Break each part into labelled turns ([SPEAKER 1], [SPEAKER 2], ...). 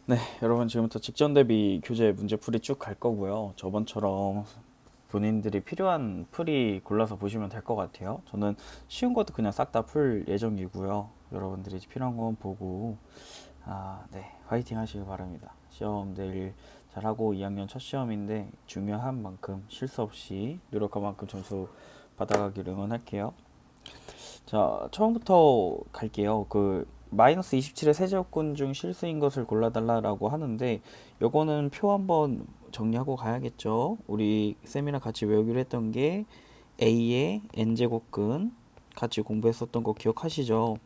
[SPEAKER 1] 네, 여러분 지금부터 직전 대비 교재 문제풀이 쭉 갈 거고요. 저번처럼 본인들이 필요한 풀이 골라서 보시면 될 것 같아요. 저는 쉬운 것도 그냥 싹 다 풀 예정이고요. 여러분들이 필요한 건 보고 네, 화이팅 하시길 바랍니다. 시험 내일 잘하고 2학년 첫 시험인데 중요한 만큼 실수 없이 노력한 만큼 점수 받아가길 응원할게요. 자, 처음부터 갈게요. 마이너스 27의 세제곱근 중 실수인 것을 골라달라라고 하는데, 요거는 표 한번 정리하고 가야겠죠. 우리 쌤이랑 같이 외우기로 했던 게 A의 n제곱근 같이 공부했었던 거 기억하시죠?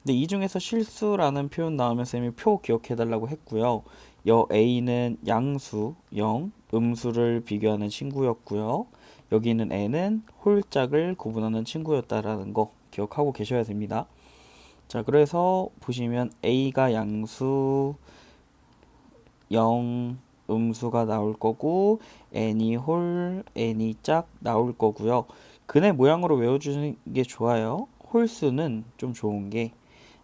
[SPEAKER 1] 근데 이 중에서 실수라는 표현 나오면 쌤이 표 기억해달라고 했고요. 여 A는 양수 0, 음수를 비교하는 친구였고요. 여기 있는 N은 홀짝을 구분하는 친구였다라는 거 기억하고 계셔야 됩니다. 자, 그래서 보시면 A가 양수 0, 음수가 나올 거고 N이 홀, N이 짝 나올 거고요. 근의 모양으로 외워주는 게 좋아요. 홀수는 좀 좋은 게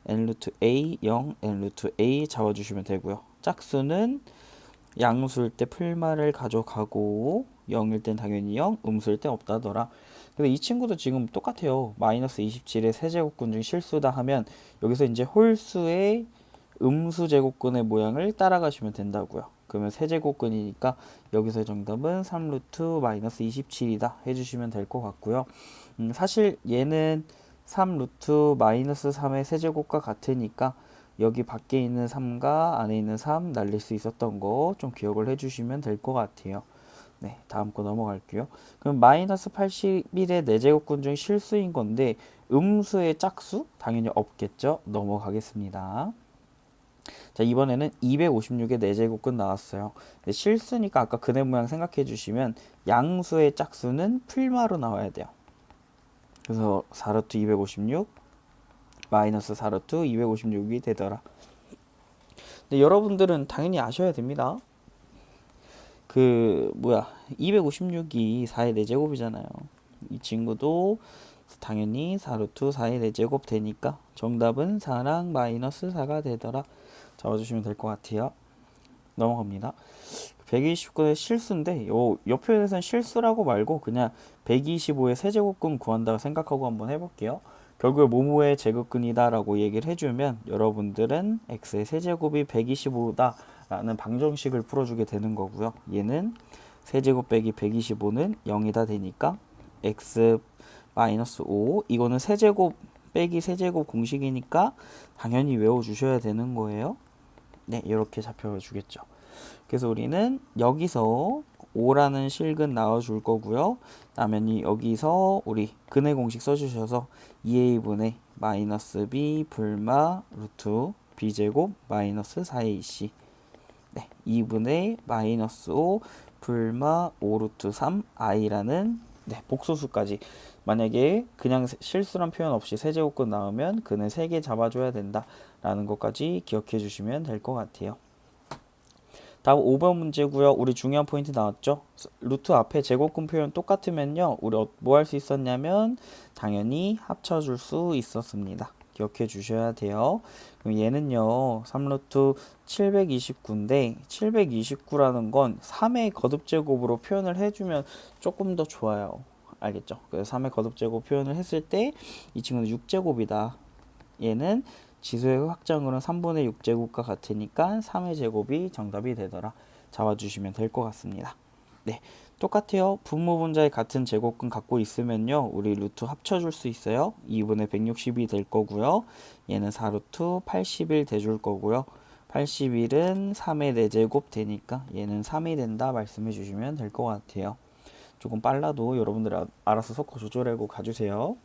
[SPEAKER 1] n 루트 a 0, n 루트 a 잡아주시면 되고요. 짝수는 양수일 때 풀말을 가져가고 0일 땐 당연히 0, 음수일 땐 없다더라. 근데 이 친구도 지금 똑같아요. 마이너스 27의 세제곱근 중 실수다 하면 여기서 이제 홀수의 음수 제곱근의 모양을 따라가시면 된다고요. 그러면 세제곱근이니까 여기서의 정답은 3루트 마이너스 27이다 해주시면 될 것 같고요. 사실 얘는 3루트 마이너스 3의 세제곱과 같으니까 여기 밖에 있는 3과 안에 있는 3 날릴 수 있었던 거 좀 기억을 해주시면 될 것 같아요. 네, 다음 거 넘어갈게요. 그럼 마이너스 81의 4제곱근 중 실수인 건데 음수의 짝수? 당연히 없겠죠? 넘어가겠습니다. 자, 이번에는 256의 4제곱근 나왔어요. 근데 실수니까 아까 그네 모양 생각해 주시면 양수의 짝수는 풀마로 나와야 돼요. 그래서 4루트 256 마이너스 4루트 256이 되더라. 근데 여러분들은 당연히 아셔야 됩니다. 256이 4의 4제곱이잖아요. 이 친구도 당연히 4루트 4의 4제곱 되니까 정답은 4랑 마이너스 4가 되더라. 잡아주시면 될 것 같아요. 넘어갑니다. 129의 실수인데 요 표현에서는 실수라고 말고 그냥 125의 세제곱근 구한다고 생각하고 한번 해볼게요. 결국에 모모의 제곱근이다 라고 얘기를 해주면 여러분들은 x의 세제곱이 125다 라는 방정식을 풀어주게 되는 거고요. 얘는 세제곱 빼기 125는 0이다 되니까 x 마이너스 5 이거는 세제곱 빼기 세제곱 공식이니까 당연히 외워주셔야 되는 거예요. 네, 이렇게 잡혀주겠죠. 그래서 우리는 여기서 5라는 실근 나와줄 거고요. 그다음에 여기서 우리 근의 공식 써주셔서 2a분의 마이너스 b 불마 루트 b제곱 마이너스 4ac 네, 2분의 마이너스 5 불마 5 루트 3 i라는 네, 복소수까지 만약에 그냥 실수란 표현 없이 세제곱근 나오면 근을 3개 잡아줘야 된다 라는 것까지 기억해 주시면 될 것 같아요. 다음 5번 문제고요. 우리 중요한 포인트 나왔죠? 루트 앞에 제곱근 표현 똑같으면요. 우리 뭐 할 수 있었냐면 당연히 합쳐줄 수 있었습니다. 기억해 주셔야 돼요. 그럼 얘는요. 3루트 729인데 729라는 건 3의 거듭제곱으로 표현을 해주면 조금 더 좋아요. 알겠죠? 그래서 3의 거듭제곱 표현을 했을 때 이 친구는 6제곱이다. 얘는 지수의 확장으로는 3분의 6제곱과 같으니까 3의 제곱이 정답이 되더라. 잡아주시면 될 것 같습니다. 네, 똑같아요. 분모분자의 같은 제곱근 갖고 있으면요. 우리 루트 합쳐줄 수 있어요. 2분의 160이 될 거고요. 얘는 4루트 80일 돼줄 거고요. 81은 3의 4제곱 되니까 얘는 3이 된다 말씀해 주시면 될 것 같아요. 조금 빨라도 여러분들 알아서 섞어 조절하고 가주세요.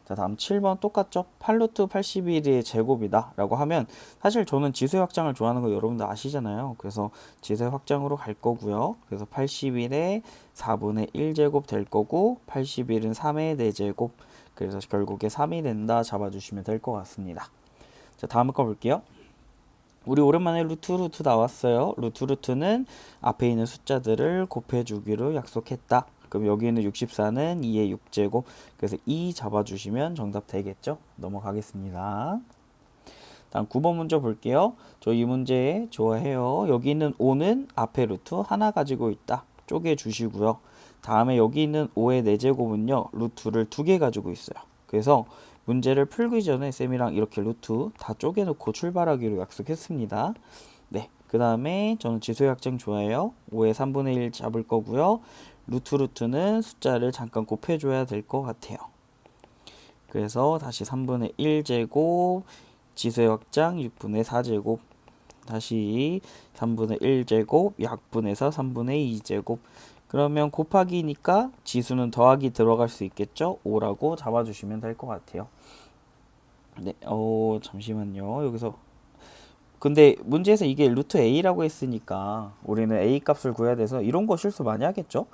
[SPEAKER 1] 자, 다음 7번 똑같죠? 8루트 81의 제곱이다 라고 하면 사실 저는 지수의 확장을 좋아하는 거 여러분들 아시잖아요. 그래서 지수의 확장으로 갈 거고요. 그래서 81의 4분의 1제곱 될 거고 81은 3의 4제곱 그래서 결국에 3이 된다 잡아주시면 될 것 같습니다. 자, 다음 거 볼게요. 우리 오랜만에 루트 나왔어요. 루트는 앞에 있는 숫자들을 곱해주기로 약속했다. 그럼 여기 있는 64는 2의 6제곱. 그래서 2 잡아주시면 정답 되겠죠? 넘어가겠습니다. 다음 9번 문제 볼게요. 저 이 문제 좋아해요. 여기 있는 5는 앞에 루트 하나 가지고 있다. 쪼개 주시고요. 다음에 여기 있는 5의 4제곱은요. 루트를 2개 가지고 있어요. 그래서 문제를 풀기 전에 쌤이랑 이렇게 루트 다 쪼개놓고 출발하기로 약속했습니다. 네, 그 다음에 저는 지수의 확장 좋아해요. 5의 3분의 1 잡을 거고요. 루트는 숫자를 잠깐 곱해줘야 될 것 같아요. 그래서 다시 3분의 1제곱, 지수의 확장 6분의 4제곱, 다시 3분의 1제곱, 약분해서 3분의 2제곱. 그러면 곱하기니까 지수는 더하기 들어갈 수 있겠죠? 5라고 잡아주시면 될 것 같아요. 네, 잠시만요. 여기서 근데 문제에서 이게 루트 a라고 했으니까 우리는 a 값을 구해야 돼서 이런 거 실수 많이 하겠죠?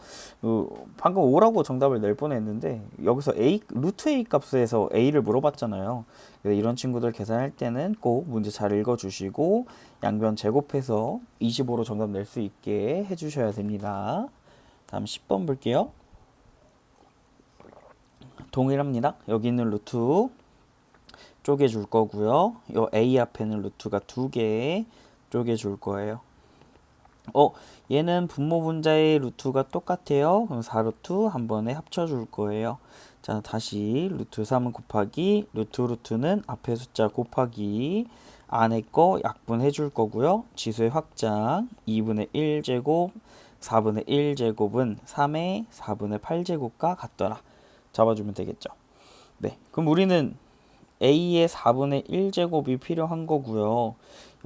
[SPEAKER 1] 방금 5라고 정답을 낼 뻔했는데 여기서 루트 a 값에서 a를 물어봤잖아요. 그래서 이런 친구들 계산할 때는 꼭 문제 잘 읽어주시고 양변 제곱해서 25로 정답 낼 수 있게 해주셔야 됩니다. 다음 10번 볼게요. 동일합니다. 여기 있는 루트 쪼개줄 거고요. 요 a 앞에는 루트가 2개 쪼개줄 거예요. 얘는 분모 분자의 루트가 똑같아요. 그럼 4루트 한 번에 합쳐줄 거예요. 자, 다시 루트 3 곱하기 루트는 앞에 숫자 곱하기 안에 거 약분해 줄 거고요. 지수의 확장 2분의 1제곱 4분의 1제곱은 3의 4분의 8제곱과 같더라. 잡아주면 되겠죠. 네, 그럼 우리는 a의 4분의 1제곱이 필요한 거고요.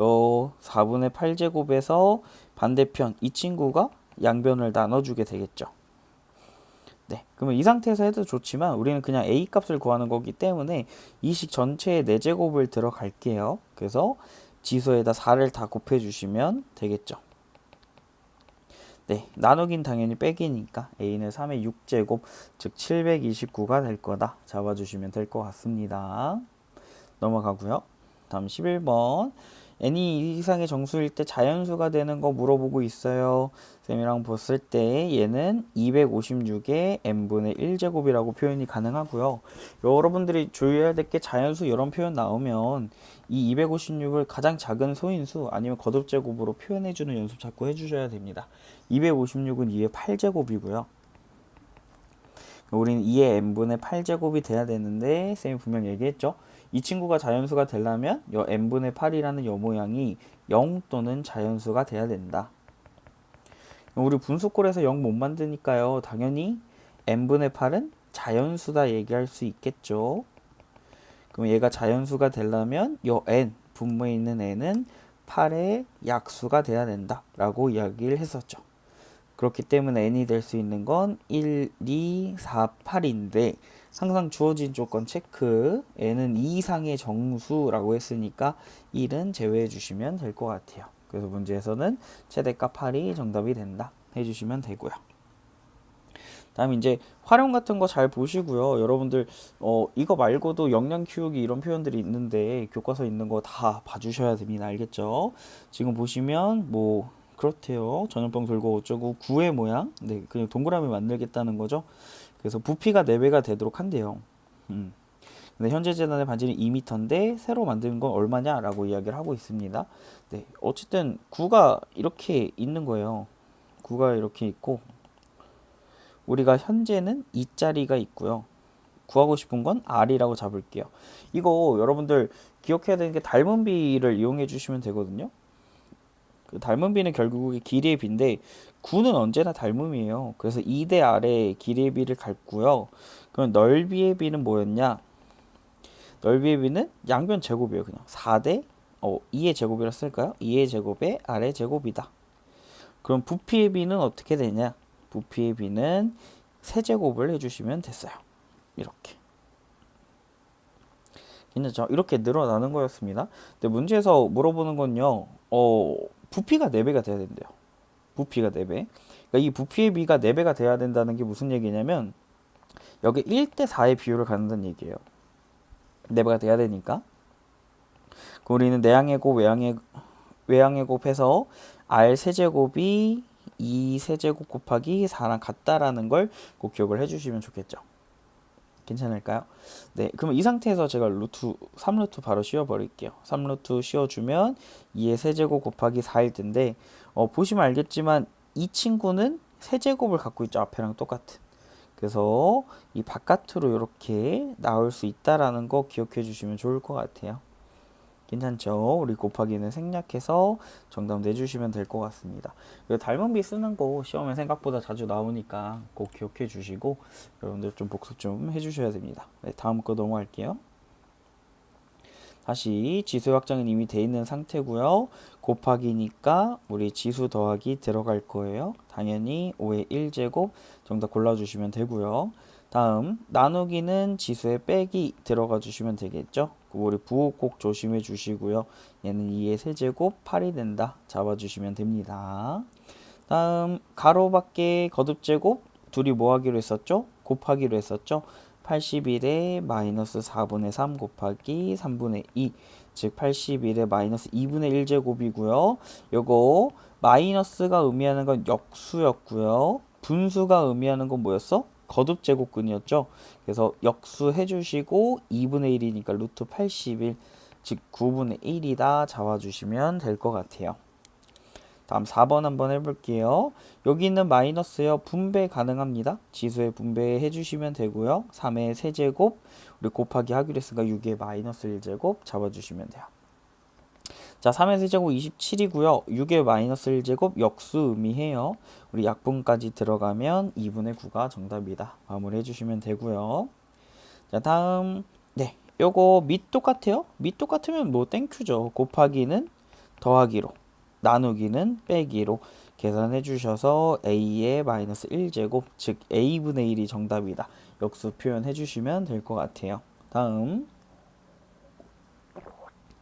[SPEAKER 1] 요 4분의 8제곱에서 반대편 이 친구가 양변을 나눠주게 되겠죠. 네, 그러면 이 상태에서 해도 좋지만 우리는 그냥 a 값을 구하는 거기 때문에 이 식 전체의 4제곱을 들어갈게요. 그래서 지수에다 4를 다 곱해주시면 되겠죠. 네, 나누긴 당연히 빼기니까 a는 3의 6제곱, 즉 729가 될 거다. 잡아주시면 될 것 같습니다. 넘어가고요. 다음 11번. n이 이상의 정수일 때 자연수가 되는 거 물어보고 있어요. 쌤이랑 봤을 때 얘는 256의 n분의 1제곱이라고 표현이 가능하고요. 여러분들이 주의해야 될 게 자연수 이런 표현 나오면 이 256을 가장 작은 소인수 아니면 거듭제곱으로 표현해주는 연습 자꾸 해주셔야 됩니다. 256은 2의 8제곱이고요. 우리는 2의 n분의 8제곱이 돼야 되는데 쌤이 분명 얘기했죠. 이 친구가 자연수가 되려면 요 n분의 8이라는 요 모양이 0 또는 자연수가 돼야 된다. 우리 분수꼴에서 0 못 만드니까요. 당연히 n분의 8은 자연수다 얘기할 수 있겠죠. 그럼 얘가 자연수가 되려면 요 n, 분모에 있는 n은 8의 약수가 돼야 된다 라고 이야기를 했었죠. 그렇기 때문에 n이 될 수 있는 건 1, 2, 4, 8인데 항상 주어진 조건 체크 n은 2 이상의 정수라고 했으니까 1은 제외해 주시면 될 것 같아요. 그래서 문제에서는 최대값 8이 정답이 된다 해주시면 되고요. 다음 이제 활용 같은 거 잘 보시고요. 여러분들 이거 말고도 역량 키우기 이런 표현들이 있는데 교과서에 있는 거 다 봐주셔야 됩니다. 알겠죠? 지금 보시면 뭐 그렇대요. 전염병 돌고 어쩌고 구의 모양. 네, 그냥 동그라미 만들겠다는 거죠. 그래서 부피가 4배가 되도록 한대요. 근데 현재 재단의 반지는 2m인데 새로 만드는 건 얼마냐라고 이야기를 하고 있습니다. 네, 어쨌든 구가 이렇게 있는 거예요. 구가 이렇게 있고 우리가 현재는 2짜리가 있고요. 구하고 싶은 건 R이라고 잡을게요. 이거 여러분들 기억해야 되는 게 닮은 비를 이용해 주시면 되거든요. 그 닮은 비는 결국 길이의 비인데 9는 언제나 닮음이에요. 그래서 2대 R의 길이의 비를 갖고요. 그럼 넓이의 비는 뭐였냐? 넓이의 비는 양변 제곱이에요. 그냥 4대 2의 제곱이라 쓸까요? 2의 제곱에 R의 제곱이다. 그럼 부피의 비는 어떻게 되냐? 부피의 비는 세제곱을 해주시면 됐어요. 이렇게. 괜찮죠? 이렇게 늘어나는 거였습니다. 근데 문제에서 물어보는 건요. 부피가 4배가 돼야 된대요. 부피가 4배. 그러니까 이 부피의 비가 4배가 돼야 된다는 게 무슨 얘기냐면 여기 1대 4의 비율을 갖는다는 얘기예요. 4배가 돼야 되니까. 우리는 내항의 곱, 외항의 곱 해서 R 세제곱이 2 세제곱 곱하기 4랑 같다라는 걸 꼭 기억을 해주시면 좋겠죠. 괜찮을까요? 네, 그러면 이 상태에서 제가 3루트 바로 씌워버릴게요. 3루트 씌워주면 2의 세제곱 곱하기 4일 텐데 보시면 알겠지만 이 친구는 세제곱을 갖고 있죠. 앞에랑 똑같은. 그래서 이 바깥으로 이렇게 나올 수 있다라는 거 기억해 주시면 좋을 것 같아요. 괜찮죠? 우리 곱하기는 생략해서 정답 내주시면 될 것 같습니다. 닮은 비 쓰는 거 시험에 생각보다 자주 나오니까 꼭 기억해 주시고 여러분들 좀 복습 좀 해주셔야 됩니다. 네, 다음 거 넘어갈게요. 다시 지수 확장은 이미 돼 있는 상태고요. 곱하기니까 우리 지수 더하기 들어갈 거예요. 당연히 5의 1제곱 정답 골라주시면 되고요. 다음 나누기는 지수에 빼기 들어가 주시면 되겠죠. 우리 부호 꼭 조심해 주시고요. 얘는 2의 세제곱 8이 된다. 잡아주시면 됩니다. 다음 가로밖에 거듭제곱 둘이 뭐 하기로 했었죠? 곱하기로 했었죠. 81에 마이너스 4분의 3 곱하기 3분의 2, 즉 81에 마이너스 2분의 1제곱이고요. 요거 마이너스가 의미하는 건 역수였고요. 분수가 의미하는 건 뭐였어? 거듭제곱근이었죠. 그래서 역수 해주시고 2분의 1이니까 루트 81, 즉 9분의 1이다 잡아주시면 될 것 같아요. 다음 4번 한번 해볼게요. 여기 있는 마이너스요. 분배 가능합니다. 지수에 분배해 주시면 되고요. 3의 세제곱 우리 곱하기 하기로 했으니까 6의 마이너스 1제곱 잡아주시면 돼요. 자, 3의 세제곱 27이고요. 6의 마이너스 1제곱 역수 의미해요. 우리 약분까지 들어가면 2분의 9가 정답이다. 마무리 해주시면 되고요. 자, 다음 네, 요거 밑 똑같아요. 밑 똑같으면 뭐 땡큐죠. 곱하기는 더하기로, 나누기는 빼기로 계산해 주셔서 a의 마이너스 1제곱, 즉 a분의 1이 정답이다. 역수 표현해 주시면 될 것 같아요. 다음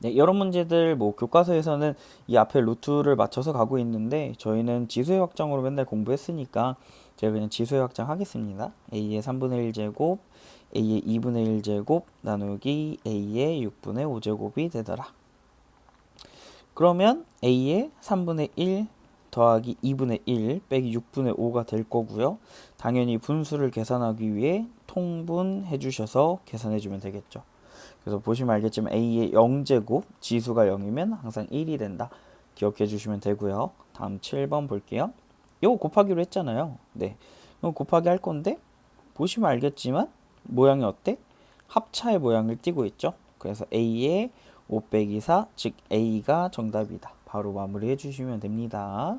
[SPEAKER 1] 네, 이런 문제들 뭐 교과서에서는 이 앞에 루트를 맞춰서 가고 있는데 저희는 지수의 확장으로 맨날 공부했으니까 제가 그냥 지수의 확장 하겠습니다. a의 3분의 1제곱, a의 2분의 1제곱 나누기 a의 6분의 5제곱이 되더라. 그러면 a의 3분의 1 더하기 2분의 1 빼기 6분의 5가 될 거고요. 당연히 분수를 계산하기 위해 통분해 주셔서 계산해 주면 되겠죠. 그래서 보시면 알겠지만 a의 0제곱 지수가 0이면 항상 1이 된다. 기억해 주시면 되고요. 다음 7번 볼게요. 이거 곱하기로 했잖아요. 네, 이거 곱하기 할 건데 보시면 알겠지만 모양이 어때? 합차의 모양을 띠고 있죠. 그래서 a의 5 빼기 4, 즉 a가 정답이다. 바로 마무리해 주시면 됩니다.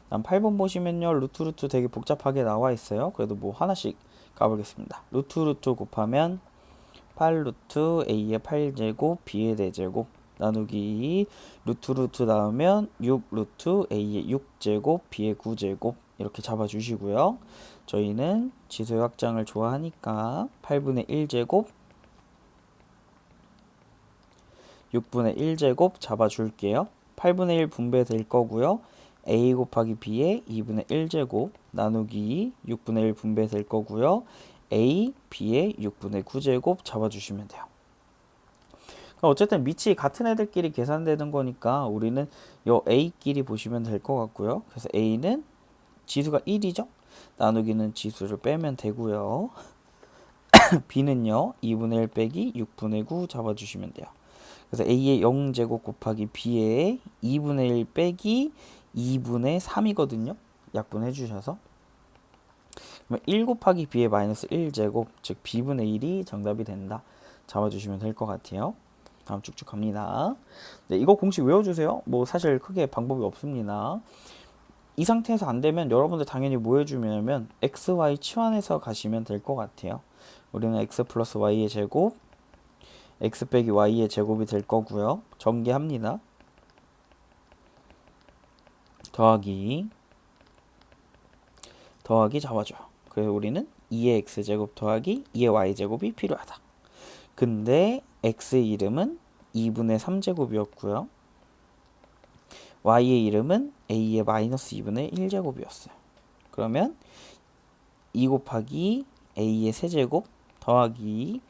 [SPEAKER 1] 다음 8번 보시면요. 루트 되게 복잡하게 나와 있어요. 그래도 뭐 하나씩 가보겠습니다. 루트 곱하면 8루트 a의 8제곱 b의 4제곱 나누기 루트 나오면 6루트 a의 6제곱 b의 9제곱 이렇게 잡아주시고요. 저희는 지수의 확장을 좋아하니까 8분의 1제곱 6분의 1제곱 잡아줄게요. 8분의 1 분배될 거고요. a 곱하기 b의 2분의 1제곱 나누기 6분의 1 분배될 거고요. a, b의 6분의 9제곱 잡아주시면 돼요. 어쨌든 밑이 같은 애들끼리 계산되는 거니까 우리는 요 a끼리 보시면 될 것 같고요. 그래서 a는 지수가 1이죠. 나누기는 지수를 빼면 되고요. b는요 2분의 1 빼기 6분의 9 잡아주시면 돼요. 그래서 a의 0제곱 곱하기 b의 2분의 1 빼기 2분의 3이거든요. 약분해 주셔서 그러면 1 곱하기 b의 마이너스 1제곱, 즉 b분의 1이 정답이 된다. 잡아주시면 될 것 같아요. 다음 쭉쭉 갑니다. 네, 이거 공식 외워주세요. 뭐 사실 크게 방법이 없습니다. 이 상태에서 안 되면 여러분들 당연히 뭐 해주면 x, y 치환해서 가시면 될 것 같아요. 우리는 x 플러스 y의 제곱, x 빼기 y의 제곱이 될 거고요. 전개합니다. 더하기 잡아줘요. 그래서 우리는 2의 x제곱 더하기 2의 y제곱이 필요하다. 근데 x의 이름은 2분의 3제곱이었고요. y의 이름은 a의 마이너스 2분의 1제곱이었어요. 그러면 2 곱하기 a의 세제곱 더하기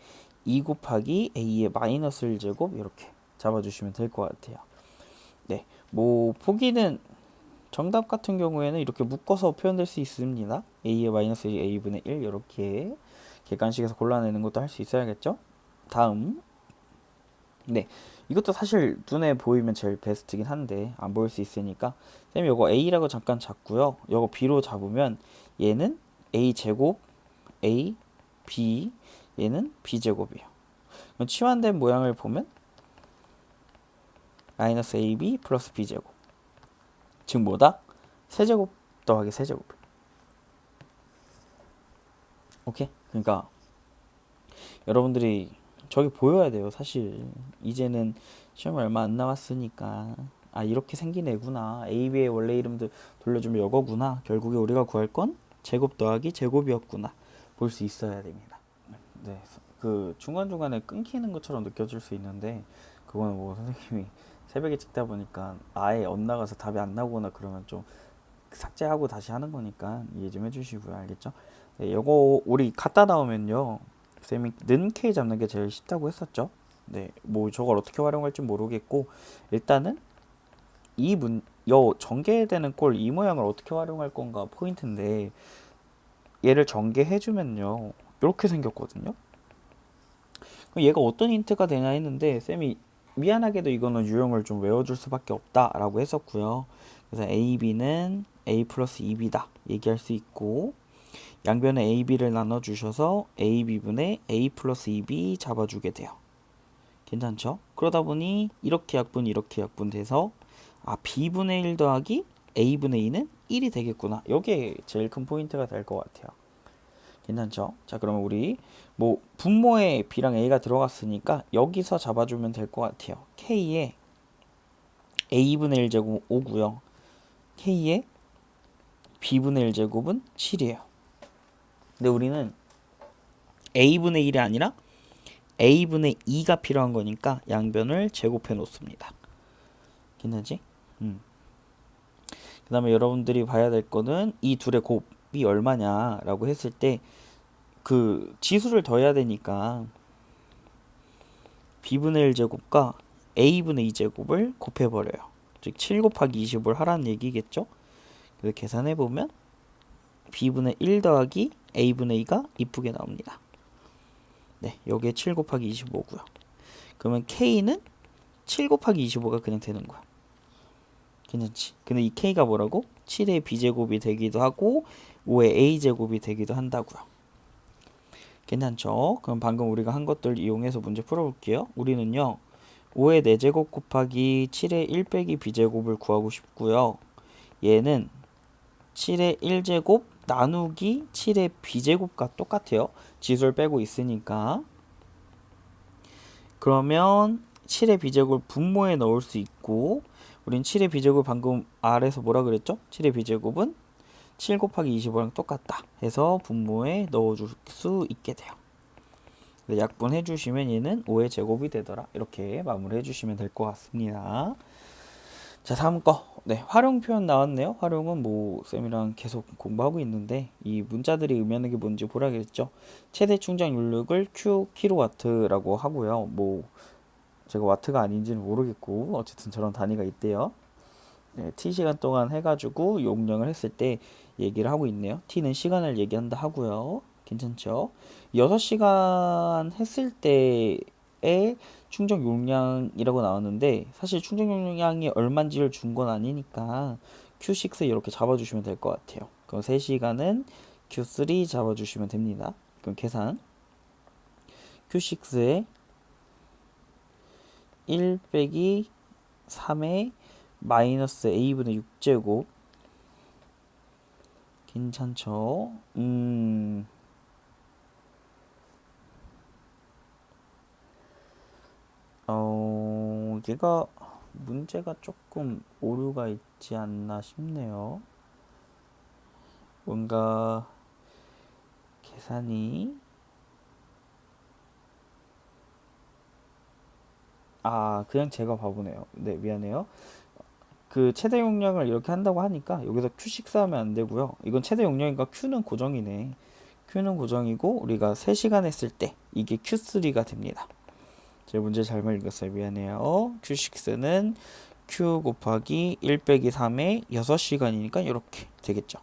[SPEAKER 1] 2 곱하기 a의 마이너스 1제곱 이렇게 잡아주시면 될 것 같아요. 네, 뭐 보기는 정답 같은 경우에는 이렇게 묶어서 표현될 수 있습니다. a의 마이너스 1, a분의 1 이렇게. 객관식에서 골라내는 것도 할 수 있어야겠죠. 다음, 네, 이것도 사실 눈에 보이면 제일 베스트긴 한데 안 보일 수 있으니까 쌤이 요거 A라고 잠깐 잡고요. 요거 B로 잡으면 얘는 A 제곱 A B, 얘는 B 제곱이에요. 그럼 치환된 모양을 보면 마이너스 AB 플러스 B 제곱, 즉 뭐다? 세제곱 더하기 세제곱. 오케이? 그러니까 여러분들이 저기 보여야 돼요. 사실 이제는 시험이 얼마 안 남았으니까 아 이렇게 생긴 애구나. AB의 원래 이름도 돌려주면 이거구나. 결국에 우리가 구할 건 제곱 더하기 제곱이었구나. 볼 수 있어야 됩니다. 네, 그 중간중간에 끊기는 것처럼 느껴질 수 있는데 그거는 뭐 선생님이 새벽에 찍다 보니까 아예 엇나가서 답이 안 나오거나 그러면 좀 삭제하고 다시 하는 거니까 이해 좀 해주시고요. 알겠죠? 네, 요거 우리 갖다 나오면요. 쌤이 는 K 잡는 게 제일 쉽다고 했었죠. 네, 뭐 저걸 어떻게 활용할지 모르겠고 일단은 요 전개되는 꼴 이 모양을 어떻게 활용할 건가 포인트인데 얘를 전개해주면요. 이렇게 생겼거든요. 그럼 얘가 어떤 힌트가 되냐 했는데 쌤이 미안하게도 이거는 유형을 좀 외워줄 수밖에 없다라고 했었고요. 그래서 AB는 A 플러스 2B다 얘기할 수 있고 양변에 AB를 나눠주셔서 AB분의 A 플러스 2B 잡아주게 돼요. 괜찮죠? 그러다 보니 이렇게 약분 돼서 아 B분의 1 더하기 A분의 2는 1이 되겠구나. 이게 제일 큰 포인트가 될 것 같아요. 괜찮죠? 자 그러면 우리 뭐 분모에 B랑 A가 들어갔으니까 여기서 잡아주면 될 것 같아요. K에 A분의 1제곱 5고요. K에 B분의 1제곱은 7이에요. 근데 우리는 A분의 1이 아니라 A분의 2가 필요한 거니까 양변을 제곱해 놓습니다. 괜찮지? 그 다음에 여러분들이 봐야 될 거는 이 둘의 곱이 얼마냐라고 했을 때 그 지수를 더해야 되니까 B분의 1제곱과 A분의 2제곱을 곱해버려요. 즉 7 곱하기 20을 하라는 얘기겠죠? 그래서 계산해보면 B분의 1 더하기 A분의 2가 이쁘게 나옵니다. 네, 여기에 7 곱하기 25고요. 그러면 K는 7 곱하기 25가 그냥 되는 거야. 괜찮지? 근데 이 K가 뭐라고? 7의 B제곱이 되기도 하고 5의 A제곱이 되기도 한다고요. 괜찮죠? 그럼 방금 우리가 한 것들 이용해서 문제 풀어볼게요. 우리는요 5의 4제곱 곱하기 7의 1 빼기 B제곱을 구하고 싶고요. 얘는 7의 1제곱 나누기 7의 B제곱과 똑같아요. 지수를 빼고 있으니까. 그러면 7의 B제곱을 분모에 넣을 수 있고 우린 7의 B제곱 방금 아래에서 뭐라 그랬죠? 7의 B제곱은 7 곱하기 25랑 똑같다 해서 분모에 넣어줄 수 있게 돼요. 약분해 주시면 얘는 5의 제곱이 되더라. 이렇게 마무리해 주시면 될 것 같습니다. 자 다음 거 네, 활용 표현 나왔네요. 활용은 뭐 쌤이랑 계속 공부하고 있는데 이 문자들이 의미하는 게 뭔지 보라겠죠. 최대 충전 윤력을 Q 킬로와트라고 하고요. 뭐 제가 와트가 아닌지는 모르겠고 어쨌든 저런 단위가 있대요. 네, T시간 동안 해가지고 용량을 했을 때 얘기를 하고 있네요. T는 시간을 얘기한다 하고요. 괜찮죠? 6시간 했을 때의 충전 용량이라고 나왔는데 사실 충전 용량이 얼마인지를 준 건 아니니까 Q6 이렇게 잡아주시면 될 것 같아요. 그럼 3시간은 Q3 잡아주시면 됩니다. 그럼 계산 Q6에 1 빼기 3에 마이너스 A분의 6제곱 괜찮죠? 얘가 문제가 조금 오류가 있지 않나 싶네요. 뭔가 계산이 그냥 제가 바보네요. 네, 미안해요. 그 최대 용량을 이렇게 한다고 하니까 여기서 Q6 하면 안 되고요. 이건 최대 용량이니까 Q는 고정이네. Q는 고정이고 우리가 3시간 했을 때 이게 Q3가 됩니다. 제 문제 잘못 읽었어요. 미안해요. Q6는 Q 곱하기 1 빼기 3의 6시간이니까 이렇게 되겠죠.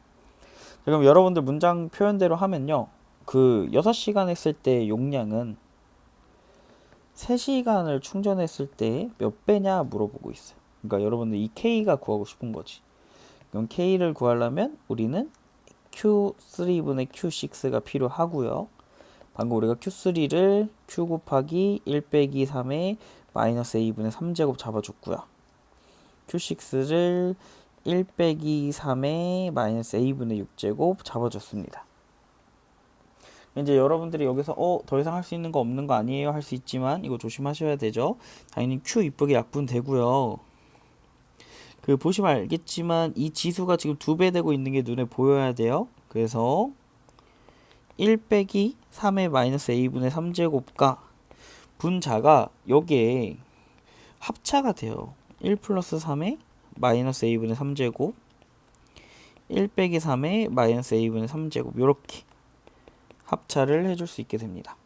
[SPEAKER 1] 그럼 여러분들 문장 표현대로 하면요. 그 6시간 했을 때 용량은 3시간을 충전했을 때 몇 배냐 물어보고 있어요. 그러니까 여러분들 이 K가 구하고 싶은 거지. 그럼 K를 구하려면 우리는 Q3분의 Q6가 필요하고요. 방금 우리가 Q3를 Q 곱하기 1 빼기 3의 마이너스 A분의 3제곱 잡아줬고요. Q6를 1 빼기 3의 마이너스 A분의 6제곱 잡아줬습니다. 이제 여러분들이 여기서 더 이상 할 수 있는 거 없는 거 아니에요? 할 수 있지만 이거 조심하셔야 되죠. 당연히 Q 이쁘게 약분 되고요. 그 보시면 알겠지만 이 지수가 지금 2배 되고 있는 게 눈에 보여야 돼요. 그래서 1 빼기 3의 마이너스 A분의 3제곱과 분자가 여기에 합차가 돼요. 1 플러스 3의 마이너스 A분의 3제곱 1 빼기 3의 마이너스 A분의 3제곱 이렇게 합차를 해줄 수 있게 됩니다.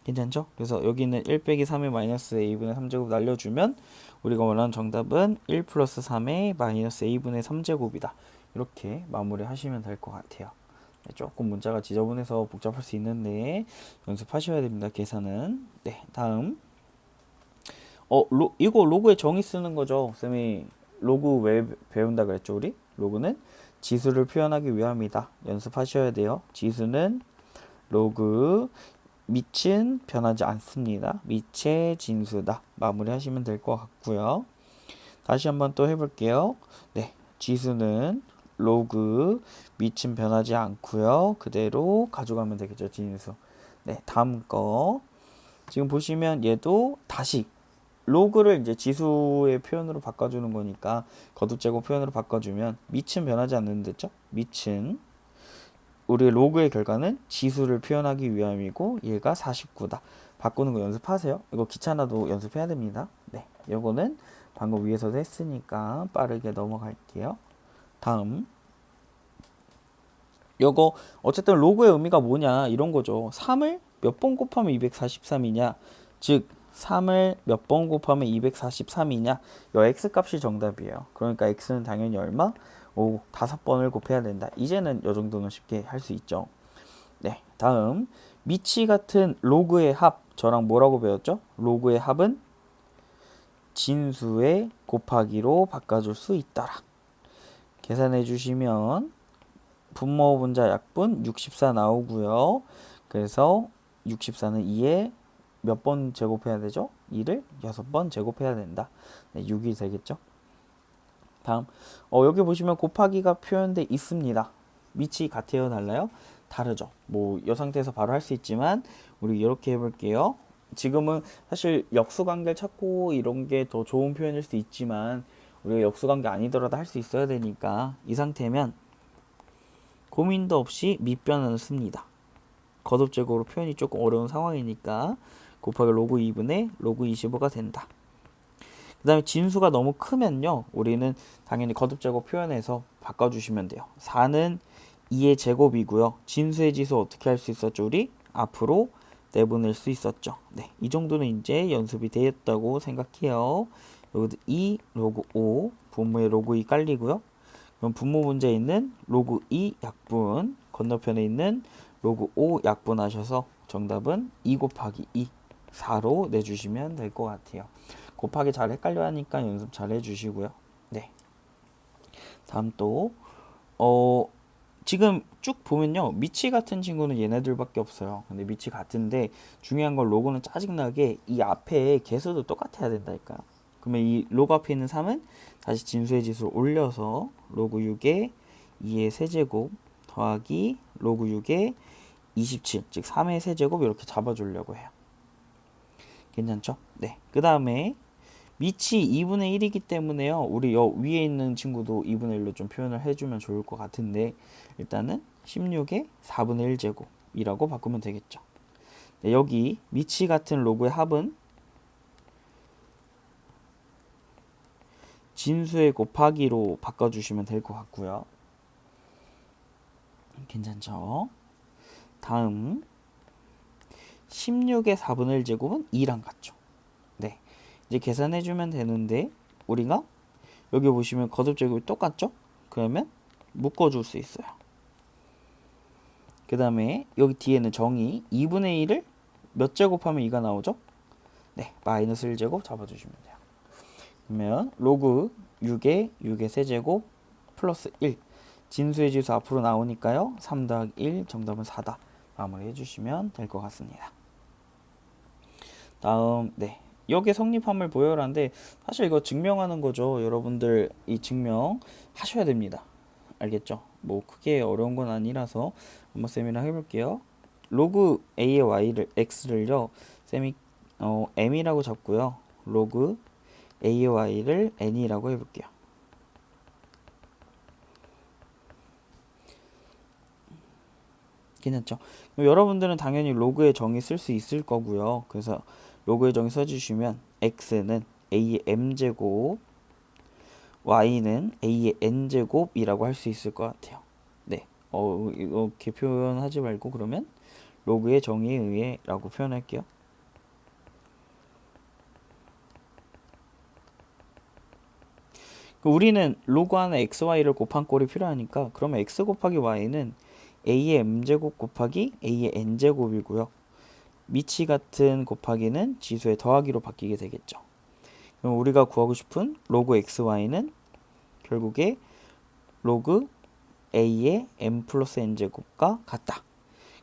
[SPEAKER 1] 괜찮죠? 그래서 여기는 1 빼기 3의 마이너스 A분의 3제곱 날려주면 우리가 원하는 정답은 1 플러스 3의 마이너스 A분의 3제곱이다. 이렇게 마무리 하시면 될 것 같아요. 조금 문자가 지저분해서 복잡할 수 있는데 연습하셔야 됩니다. 계산은. 네, 다음. 이거 로그에 정의 쓰는 거죠. 쌤이 로그 왜 배운다 그랬죠, 우리? 로그는 지수를 표현하기 위함이다. 연습하셔야 돼요. 지수는 로그 밑은 변하지 않습니다. 밑의 진수다. 마무리 하시면 될 것 같고요. 다시 한번 또 해볼게요. 네, 지수는 로그 밑은 변하지 않고요. 그대로 가져가면 되겠죠, 진수. 네, 다음 거. 지금 보시면 얘도 다시 로그를 이제 지수의 표현으로 바꿔주는 거니까 거듭제곱 표현으로 바꿔주면 밑은 변하지 않는댔죠? 밑은 우리 로그의 결과는 지수를 표현하기 위함이고 얘가 49다. 바꾸는 거 연습하세요. 이거 귀찮아도 연습해야 됩니다. 네, 요거는 방금 위에서도 했으니까 빠르게 넘어갈게요. 다음. 요거 어쨌든 로그의 의미가 뭐냐 이런 거죠. 3을 몇 번 곱하면 243이냐, 즉 3을 몇 번 곱하면 243이냐, 요 x 값이 정답이에요. 그러니까 x는 당연히 얼마? 5번을 곱해야 된다. 이제는 요 정도는 쉽게 할 수 있죠. 네, 다음. 미치 같은 로그의 합, 저랑 뭐라고 배웠죠? 로그의 합은 진수의 곱하기로 바꿔줄 수 있더라. 계산해 주시면 분모 분자 약분 64 나오고요. 그래서 64는 2에 몇 번 제곱해야 되죠? 2를 6번 제곱해야 된다. 네, 6이 되겠죠? 다음. 여기 보시면 곱하기가 표현돼 있습니다. 밑이 같아요, 달라요? 다르죠. 뭐 이 상태에서 바로 할 수 있지만 우리 이렇게 해볼게요. 지금은 사실 역수관계를 찾고 이런 게 더 좋은 표현일 수도 있지만 우리가 역수관계 아니더라도 할 수 있어야 되니까 이 상태면 고민도 없이 밑변을 씁니다. 거듭제곱으로 표현이 조금 어려운 상황이니까 곱하기 로그 2분의 로그 25가 된다. 그 다음에 진수가 너무 크면요, 우리는 당연히 거듭제곱 표현해서 바꿔주시면 돼요. 4는 2의 제곱이고요. 진수의 지수 어떻게 할 수 있었죠? 우리 앞으로 내보낼 수 있었죠. 네, 이 정도는 이제 연습이 되었다고 생각해요. 여기도 2 로그 5 분모에 로그 2 깔리고요. 그럼 분모 문제에 있는 로그 2 약분 건너편에 있는 로그 5 약분하셔서 정답은 2 곱하기 2 4로 내주시면 될 것 같아요. 곱하기 잘 헷갈려 하니까 연습 잘 해주시고요. 네. 다음 또 지금 쭉 보면요, 미치 같은 친구는 얘네들밖에 없어요. 근데 미치 같은데 중요한 건 로그는 짜증나게 이 앞에 개수도 똑같아야 된다니까요. 그러면 이 로그 앞에 있는 3은 다시 진수의 지수를 올려서 로그 6에 2의 세제곱 더하기 로그 6에 27, 즉 3의 세제곱 이렇게 잡아주려고 해요. 괜찮죠? 네. 그 다음에 밑이 2분의 1이기 때문에요. 우리 위에 있는 친구도 2분의 1로 좀 표현을 해주면 좋을 것 같은데 일단은 16의 4분의 1제곱이라고 바꾸면 되겠죠. 네, 여기 밑이 같은 로그의 합은 진수의 곱하기로 바꿔주시면 될 것 같고요. 괜찮죠? 다음 16의 4분의 1제곱은 2랑 같죠. 네, 이제 계산해주면 되는데 우리가 여기 보시면 거듭제곱이 똑같죠? 그러면 묶어줄 수 있어요. 그 다음에 여기 뒤에는 정의 2분의 1을 몇 제곱하면 2가 나오죠? 네, 마이너스 1제곱 잡아주시면 돼요. 그러면 로그 6의 세제곱 플러스 1. 진수의 지수 앞으로 나오니까요. 3 더하기 1 정답은 4다. 마무리해 주시면 될 것 같습니다. 다음 네. 역의 성립함을 보여라는데 사실 이거 증명하는 거죠. 여러분들 이 증명 하셔야 됩니다. 알겠죠? 뭐 크게 어려운 건 아니라서 한번 쌤이랑 해볼게요. 로그 a의 y를 x를요. 쌤이 m이라고 잡고요. 로그 a의 y를 n이라고 해볼게요. 괜찮죠? 여러분들은 당연히 로그의 정의 쓸 수 있을 거고요. 그래서 로그의 정의 써주시면 x는 a의 m제곱, y는 a의 n제곱이라고 할 수 있을 것 같아요. 네, 이렇게 표현하지 말고 그러면 로그의 정의에 의해 라고 표현할게요. 우리는 로그 하나 xy를 곱한 꼴이 필요하니까 그러면 x 곱하기 y는 a의 m제곱 곱하기 a의 n제곱이고요. 미치 같은 곱하기는 지수의 더하기로 바뀌게 되겠죠. 그럼 우리가 구하고 싶은 로그 xy는 결국에 로그 a의 m 플러스 n제곱과 같다.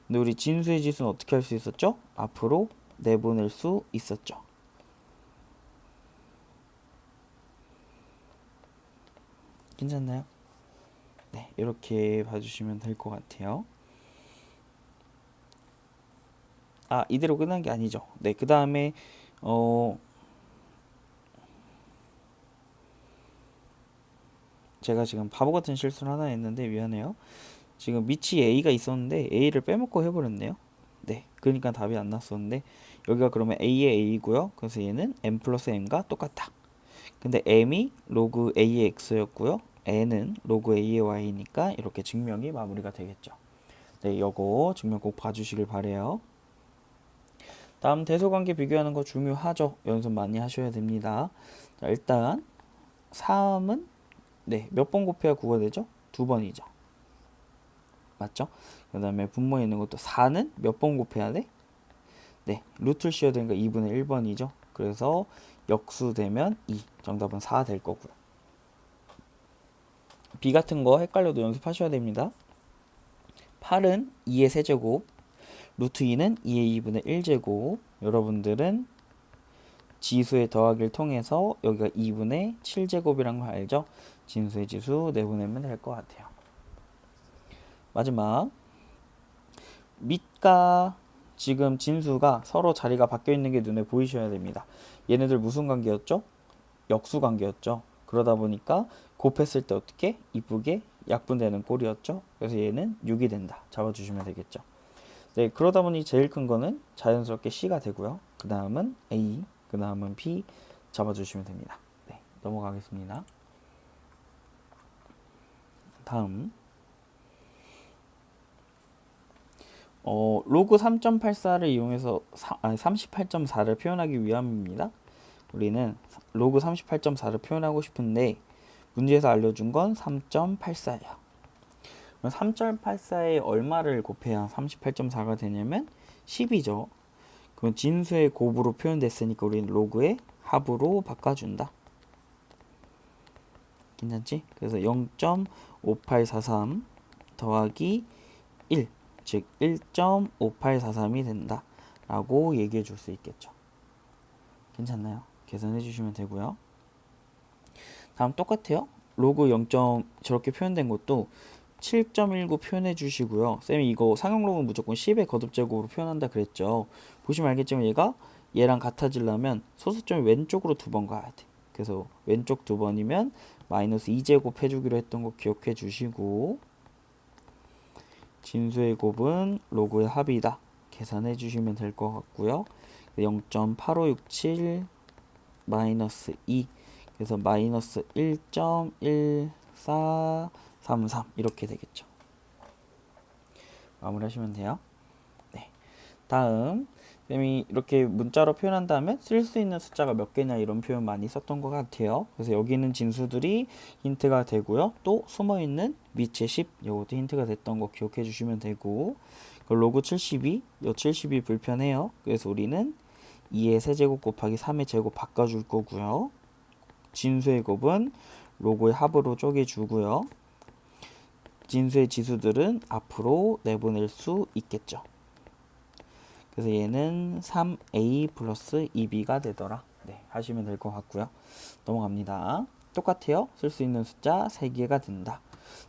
[SPEAKER 1] 근데 우리 진수의 지수는 어떻게 할 수 있었죠? 앞으로 내보낼 수 있었죠. 괜찮나요? 네, 이렇게 봐주시면 될 것 같아요. 아, 이대로 끝난 게 아니죠. 네, 그 다음에 제가 지금 바보 같은 실수를 하나 했는데 미안해요. 지금 밑이 a가 있었는데 a를 빼먹고 해버렸네요. 네, 그러니까 답이 안 났었는데 여기가 그러면 a의 a고요. 그래서 얘는 m 플러스 m과 똑같다. 근데 m이 로그 a의 x였고요. n은 로그 a의 y니까 이렇게 증명이 마무리가 되겠죠. 네, 요거 증명 꼭 봐주시길 바래요. 다음 대소관계 비교하는 거 중요하죠. 연습 많이 하셔야 됩니다. 자, 일단 3은 네, 몇 번 곱해야 9가 되죠? 2번이죠. 맞죠? 그 다음에 분모에 있는 것도 4는 몇 번 곱해야 돼? 네, 루트를 씌워야 되니까 2분의 1번이죠. 그래서 역수되면 2. 정답은 4 될 거고요. b 같은 거 헷갈려도 연습하셔야 됩니다. 8은 2의 세제곱, 루트 2는 2의 2분의 1제곱. 여러분들은 지수의 더하기를 통해서 여기가 2분의 7제곱이란 거 알죠? 진수의 지수 내보내면 될 것 같아요. 마지막 밑과 지금 진수가 서로 자리가 바뀌어 있는 게 눈에 보이셔야 됩니다. 얘네들 무슨 관계였죠? 역수 관계였죠. 그러다 보니까 곱했을 때 어떻게 이쁘게 약분되는 꼴이었죠. 그래서 얘는 6이 된다. 잡아주시면 되겠죠. 네, 그러다 보니 제일 큰 거는 자연스럽게 C가 되고요. 그 다음은 A, 그 다음은 B 잡아주시면 됩니다. 네, 넘어가겠습니다. 다음 로그 3.84를 이용해서 38.4를 표현하기 위함입니다. 우리는 로그 38.4를 표현하고 싶은데 문제에서 알려준 건 3.84예요. 3.84에 얼마를 곱해야 38.4가 되냐면 10이죠. 그럼 진수의 곱으로 표현됐으니까 우리는 로그의 합으로 바꿔준다. 괜찮지? 그래서 0.5843 더하기 1, 즉 1.5843이 된다 라고 얘기해 줄 수 있겠죠. 괜찮나요? 계산해 주시면 되고요. 다음 똑같아요. 로그 0. 저렇게 표현된 것도 7.19 표현해 주시고요. 쌤이 이거 상용 로그는 무조건 10의 거듭제곱으로 표현한다 그랬죠. 보시면 알겠지만 얘랑 같아지려면 소수점이 왼쪽으로 2번 가야 돼. 그래서 왼쪽 2번이면 마이너스 2제곱 해주기로 했던 거 기억해 주시고 진수의 곱은 로그의 합이다. 계산해 주시면 될 것 같고요. 0.8567 마이너스 2 그래서 마이너스 1.1433 이렇게 되겠죠. 마무리하시면 돼요. 네. 다음 쌤이 이렇게 문자로 표현한 다음에 쓸 수 있는 숫자가 몇 개냐 이런 표현 많이 썼던 것 같아요. 그래서 여기 있는 진수들이 힌트가 되고요. 또 숨어있는 밑에 10 이것도 힌트가 됐던 거 기억해 주시면 되고, 그 로그 72, 요 70이 불편해요. 그래서 우리는 2의 세제곱 곱하기 3의 제곱 바꿔줄 거고요. 진수의 곱은 로그의 합으로 쪼개주고요. 진수의 지수들은 앞으로 내보낼 수 있겠죠. 그래서 얘는 3a 플러스 2b가 되더라. 네, 하시면 될 것 같고요. 넘어갑니다. 똑같아요. 쓸 수 있는 숫자 3개가 된다.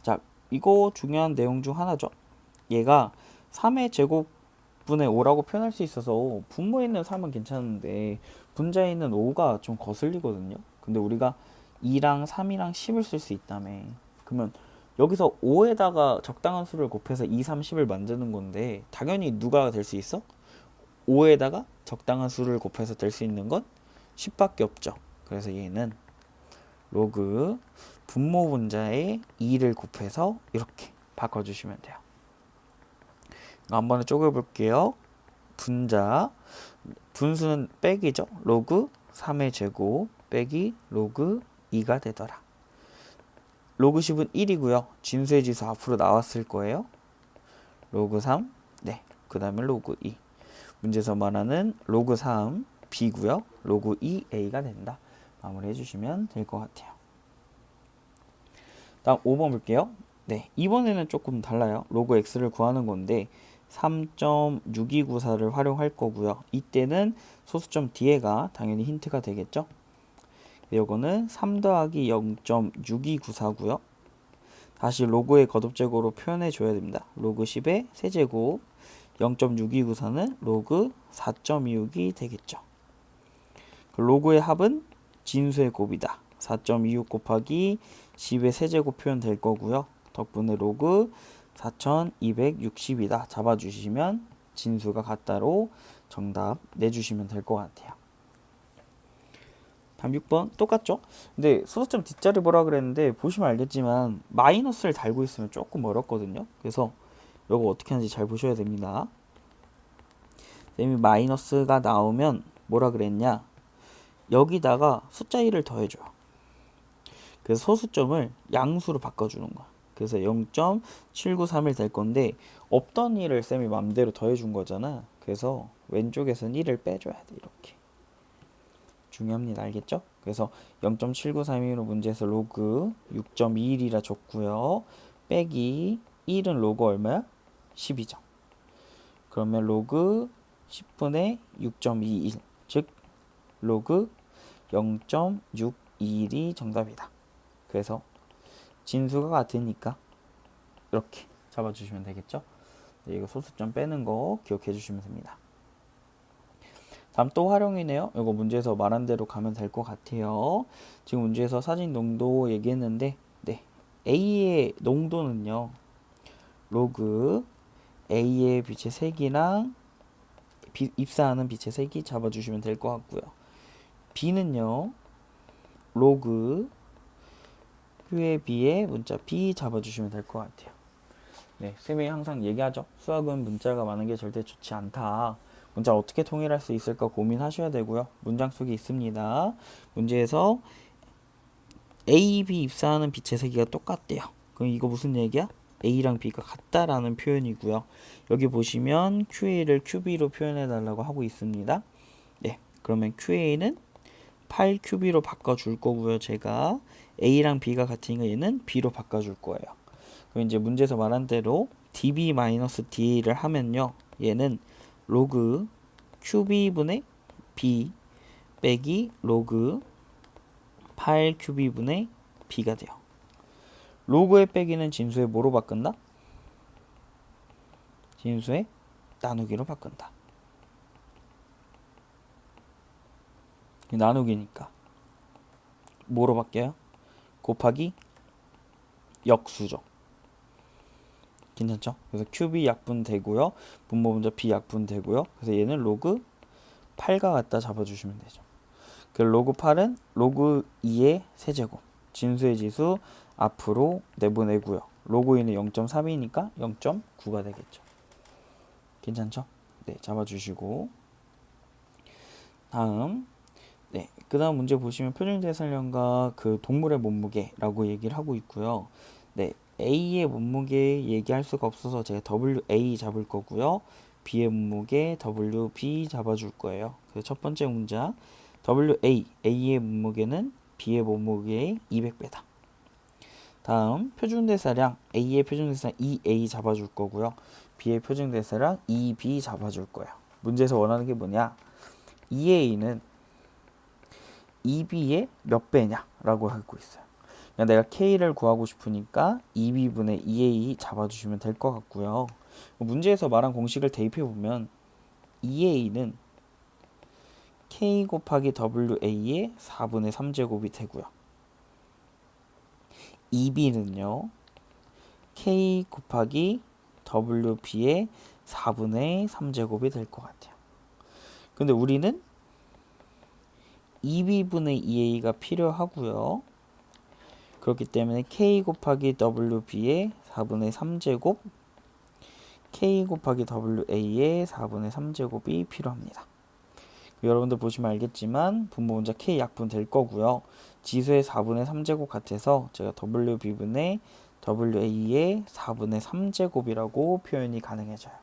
[SPEAKER 1] 자, 이거 중요한 내용 중 하나죠. 얘가 3의 제곱분의 5라고 표현할 수 있어서 분모에 있는 3은 괜찮은데 분자에 있는 5가 좀 거슬리거든요. 근데 우리가 2랑 3이랑 10을 쓸 수 있다며. 그러면 여기서 5에다가 적당한 수를 곱해서 2, 3, 10을 만드는 건데 당연히 누가 될 수 있어? 5에다가 적당한 수를 곱해서 될 수 있는 건 10밖에 없죠. 그래서 얘는 로그 분모 분자에 2를 곱해서 이렇게 바꿔주시면 돼요. 한 번에 쪼개볼게요. 분자, 분수는 빼기죠. 로그 3의 제곱 빼기 로그 2가 되더라. 로그 10은 1이고요. 진수의 지수 앞으로 나왔을 거예요. 로그 3, 네, 그 다음에 로그 2. 문제에서 말하는 로그 3 b고요. 로그 2 a가 된다. 마무리 해주시면 될 것 같아요. 다음 5번 볼게요. 네, 이번에는 조금 달라요. 로그 x를 구하는 건데 3.6294를 활용할 거고요. 이때는 소수점 뒤에가 당연히 힌트가 되겠죠. 이거는 3 더하기 0.6294고요. 다시 로그의 거듭제곱으로 표현해 줘야 됩니다. 로그 10의 세제곱 0.6294는 로그 4.26이 되겠죠. 로그의 합은 진수의 곱이다. 4.26 곱하기 10의 세제곱 표현 될 거고요. 덕분에 로그 4260이다. 잡아주시면 진수가 같다로 정답 내주시면 될 것 같아요. 다음 6번 똑같죠? 근데 소수점 뒷자리 보라 그랬는데 보시면 알겠지만 마이너스를 달고 있으면 조금 어렵거든요. 그래서 이거 어떻게 하는지 잘 보셔야 됩니다. 쌤이 마이너스가 나오면 뭐라 그랬냐? 여기다가 숫자 1을 더해줘요. 그래서 소수점을 양수로 바꿔주는 거야. 그래서 0.793일 될 건데 없던 1을 쌤이 맘대로 더해준 거잖아. 그래서 왼쪽에서는 1을 빼줘야 돼. 이렇게. 중요합니다. 알겠죠? 그래서 0.793으로 문제에서 로그 6.21이라 줬고요. 빼기 1은 로그 얼마야? 10이죠. 그러면 로그 10분의 6.21, 즉 로그 0.621이 정답이다. 그래서 진수가 같으니까 이렇게 잡아주시면 되겠죠. 네, 이거 소수점 빼는 거 기억해 주시면 됩니다. 다음 또 활용이네요. 이거 문제에서 말한 대로 가면 될 것 같아요. 지금 문제에서 사진 농도 얘기했는데, 네, A의 농도는요, 로그 A의 빛의 색이랑 입사하는 빛의 색이 잡아주시면 될 것 같고요. B는요, 로그 Q의 B의 문자 B 잡아주시면 될 것 같아요. 네, 쌤이 항상 얘기하죠. 수학은 문자가 많은 게 절대 좋지 않다. 문자 어떻게 통일할 수 있을까 고민하셔야 되고요. 문장 속에 있습니다. 문제에서 A, B 입사하는 빛의 세기가 똑같대요. 그럼 이거 무슨 얘기야? A랑 B가 같다라는 표현이고요. 여기 보시면 QA를 QB로 표현해 달라고 하고 있습니다. 네, 그러면 QA는 8QB로 바꿔줄 거고요. 제가 A랑 B가 같으니까 얘는 B로 바꿔줄 거예요. 그럼 이제 문제에서 말한 대로 DB-DA를 하면요. 얘는 로그 QB분의 B 빼기 로그 8QB분의 B가 돼요. 로그의 빼기는 진수의 뭐로 바꾼다? 진수의 나누기로 바꾼다. 나누기니까 뭐로 바뀌어요? 곱하기 역수죠. 괜찮죠? 그래서 QB 약분 되고요. 분모 분자 B 약분 되고요. 그래서 얘는 로그 8과 같다 잡아주시면 되죠. 그 로그 8은 로그 2의 세제곱. 진수의 지수 앞으로 내보내고요. 로그 2는 0.3이니까 0.9가 되겠죠. 괜찮죠? 네, 잡아주시고 다음 네, 그 다음 문제 보시면 표준대사량과 그 동물의 몸무게라고 얘기를 하고 있고요. 네, A의 몸무게 얘기할 수가 없어서 제가 WA 잡을 거고요. B의 몸무게 WB 잡아줄 거예요. 그래서 첫 번째 문자 A의 몸무게는 B의 몸무게의 200배다. 다음 표준대사량 A의 표준대사량 2A 잡아줄 거고요. B의 표준대사량 2B 잡아줄 거예요. 문제에서 원하는 게 뭐냐? 2A는 2B의 몇 배냐? 라고 하고 있어요. 그냥 내가 K를 구하고 싶으니까 2B분의 2A 잡아주시면 될 것 같고요. 문제에서 말한 공식을 대입해보면 2A는 K 곱하기 WA의 4분의 3제곱이 되고요. 2B는요. K 곱하기 WB의 4분의 3제곱이 될 것 같아요. 근데 우리는 2B분의 2A가 필요하고요. 그렇기 때문에 K 곱하기 WB의 4분의 3제곱 K 곱하기 WA의 4분의 3제곱이 필요합니다. 여러분들 보시면 알겠지만 분모 분자 K 약분 될 거고요. 지수의 4분의 3제곱 같아서 제가 WB분의 WA의 4분의 3제곱이라고 표현이 가능해져요.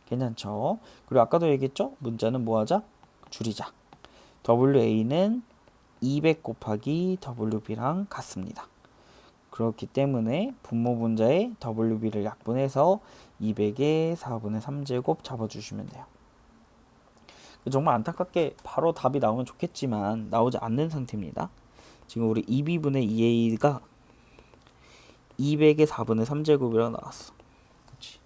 [SPEAKER 1] 괜찮죠? 그리고 아까도 얘기했죠? 문자는 뭐하자? 줄이자. WA는 200 곱하기 WB랑 같습니다. 그렇기 때문에 분모 분자의 WB를 약분해서 200의 4분의 3제곱 잡아주시면 돼요. 정말 안타깝게 바로 답이 나오면 좋겠지만 나오지 않는 상태입니다. 지금 우리 2B분의 2A가 200의 4분의 3제곱이라고 나왔어. 그치?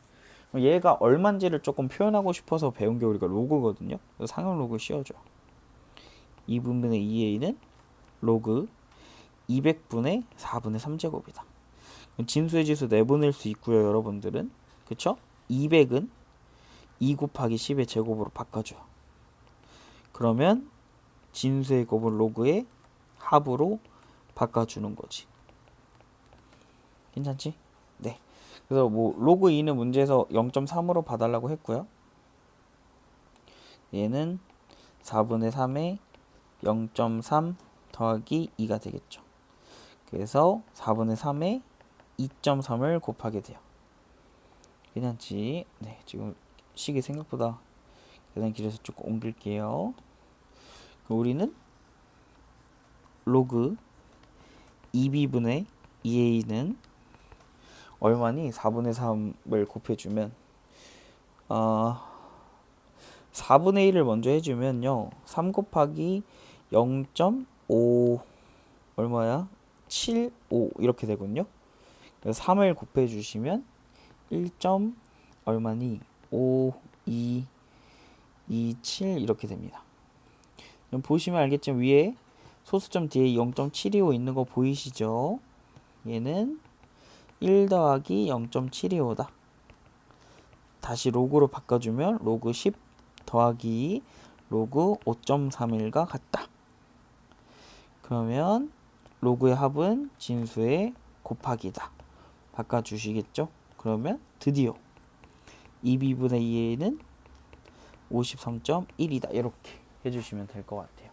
[SPEAKER 1] 얘가 얼만지를 조금 표현하고 싶어서 배운 게 우리가 로그거든요. 그래서 상용 로그 씌워줘. 2분의 2A는 로그 200분의 4분의 3제곱이다. 진수의 지수 내보낼 수 있고요. 여러분들은. 그쵸? 200은 2 곱하기 10의 제곱으로 바꿔줘요. 그러면 진수의 곱을 로그의 합으로 바꿔주는 거지. 괜찮지? 네. 그래서 뭐 로그 2는 문제에서 0.3으로 봐달라고 했고요. 얘는 4분의 3에 0.3 더하기 2가 되겠죠. 그래서 4분의 3에 2.3을 곱하게 돼요. 괜찮지? 네, 지금 식이 생각보다 계산 길어서 조금 옮길게요. 우리는 로그 2B분의 2A는 얼마니? 4분의 3을 곱해주면 4분의 1을 먼저 해주면요. 3 곱하기 0.5 얼마야? 75 이렇게 되거든요. 그래서 3을 곱해주시면 1. 얼마니? 5, 2, 2, 7 이렇게 됩니다. 보시면 알겠지만 위에 소수점 뒤에 0.725 있는 거 보이시죠? 얘는 1 더하기 0.725다. 다시 로그로 바꿔주면 로그 10 더하기 로그 5.31과 같다. 그러면 로그의 합은 진수의 곱하기다. 바꿔주시겠죠? 그러면 드디어 2B분의 2A는 53.1이다. 이렇게 해주시면 될 것 같아요.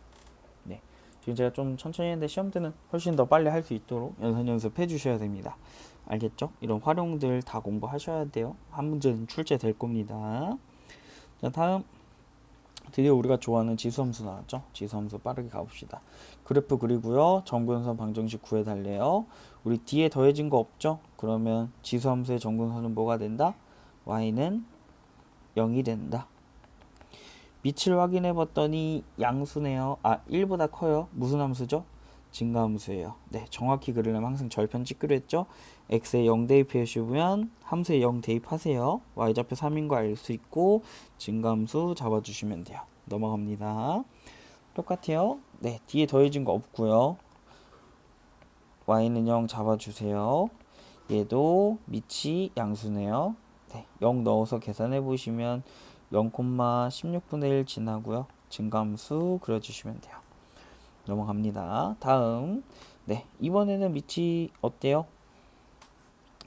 [SPEAKER 1] 네, 지금 제가 좀 천천히 했는데 시험 때는 훨씬 더 빨리 할 수 있도록 연습해 주셔야 됩니다. 알겠죠? 이런 활용들 다 공부하셔야 돼요. 한 문제는 출제될 겁니다. 자, 다음 드디어 우리가 좋아하는 지수함수 나왔죠? 지수함수 빠르게 가봅시다. 그래프 그리고요. 정근선 방정식 구해달래요. 우리 뒤에 더해진 거 없죠? 그러면 지수함수의 정근선은 뭐가 된다? y는 0이 된다. 밑을 확인해 봤더니 양수네요. 1보다 커요. 무슨 함수죠? 증가함수예요. 네, 정확히 그리려면 항상 절편 찍기로 했죠. x에 0 대입해 주시면 함수에 0 대입하세요. y좌표 3인 거 알 수 있고 증가함수 잡아주시면 돼요. 넘어갑니다. 똑같아요. 네, 뒤에 더해진 거 없고요. y는 0 잡아주세요. 얘도 밑이 양수네요. 네, 0 넣어서 계산해 보시면 0,16분의 1 지나고요. 증가함수 그려주시면 돼요. 넘어갑니다. 다음 네, 이번에는 밑이 어때요?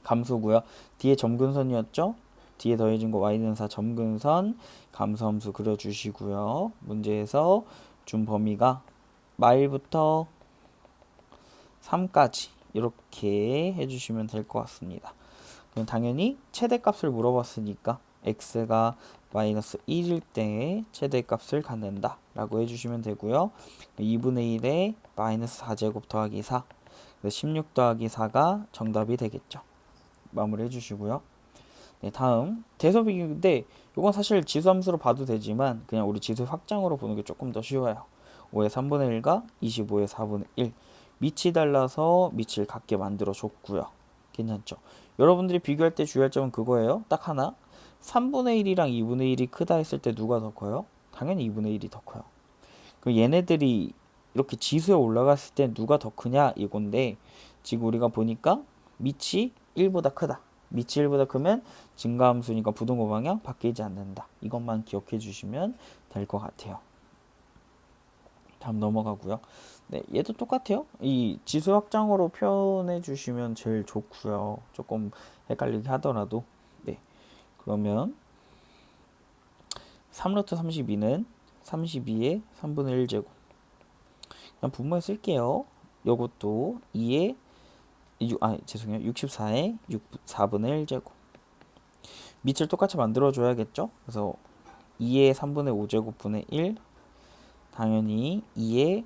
[SPEAKER 1] 감수고요. 뒤에 점근선이었죠? 뒤에 더해진 거 y는 4 점근선 감소함수 그려주시고요. 문제에서 준 범위가 마일부터 3까지 이렇게 해주시면 될 것 같습니다. 그럼 당연히 최대값을 물어봤으니까 x가 마이너스 1일 때 최대값을 갖는다 라고 해주시면 되고요. 2분의 1에 마이너스 4제곱 더하기 4 16 더하기 4가 정답이 되겠죠. 마무리 해주시고요. 네, 다음 대소비교인데 이건 사실 지수함수로 봐도 되지만 그냥 우리 지수 확장으로 보는 게 조금 더 쉬워요. 5의 3분의 1과 25의 4분의 1 밑이 달라서 밑을 같게 만들어 줬고요. 괜찮죠? 여러분들이 비교할 때 주의할 점은 그거예요. 딱 하나. 3분의 1이랑 2분의 1이 크다 했을 때 누가 더 커요? 당연히 2분의 1이 더 커요. 그럼 얘네들이 이렇게 지수에 올라갔을 때 누가 더 크냐 이건데 지금 우리가 보니까 밑이 1보다 크다. 밑이 1보다 크면 증가함수니까 부등호 방향 바뀌지 않는다. 이것만 기억해 주시면 될 것 같아요. 다음 넘어가고요. 네, 얘도 똑같아요. 이 지수 확장으로 표현해 주시면 제일 좋고요. 조금 헷갈리게 하더라도. 네, 그러면 3루트 32는 32의 3분의 1제곱. 그냥 분모에 쓸게요. 요것도 2의 64의 4분의 1제곱. 밑을 똑같이 만들어 줘야겠죠. 그래서 2의 3분의 5제곱 분의 1 당연히 2의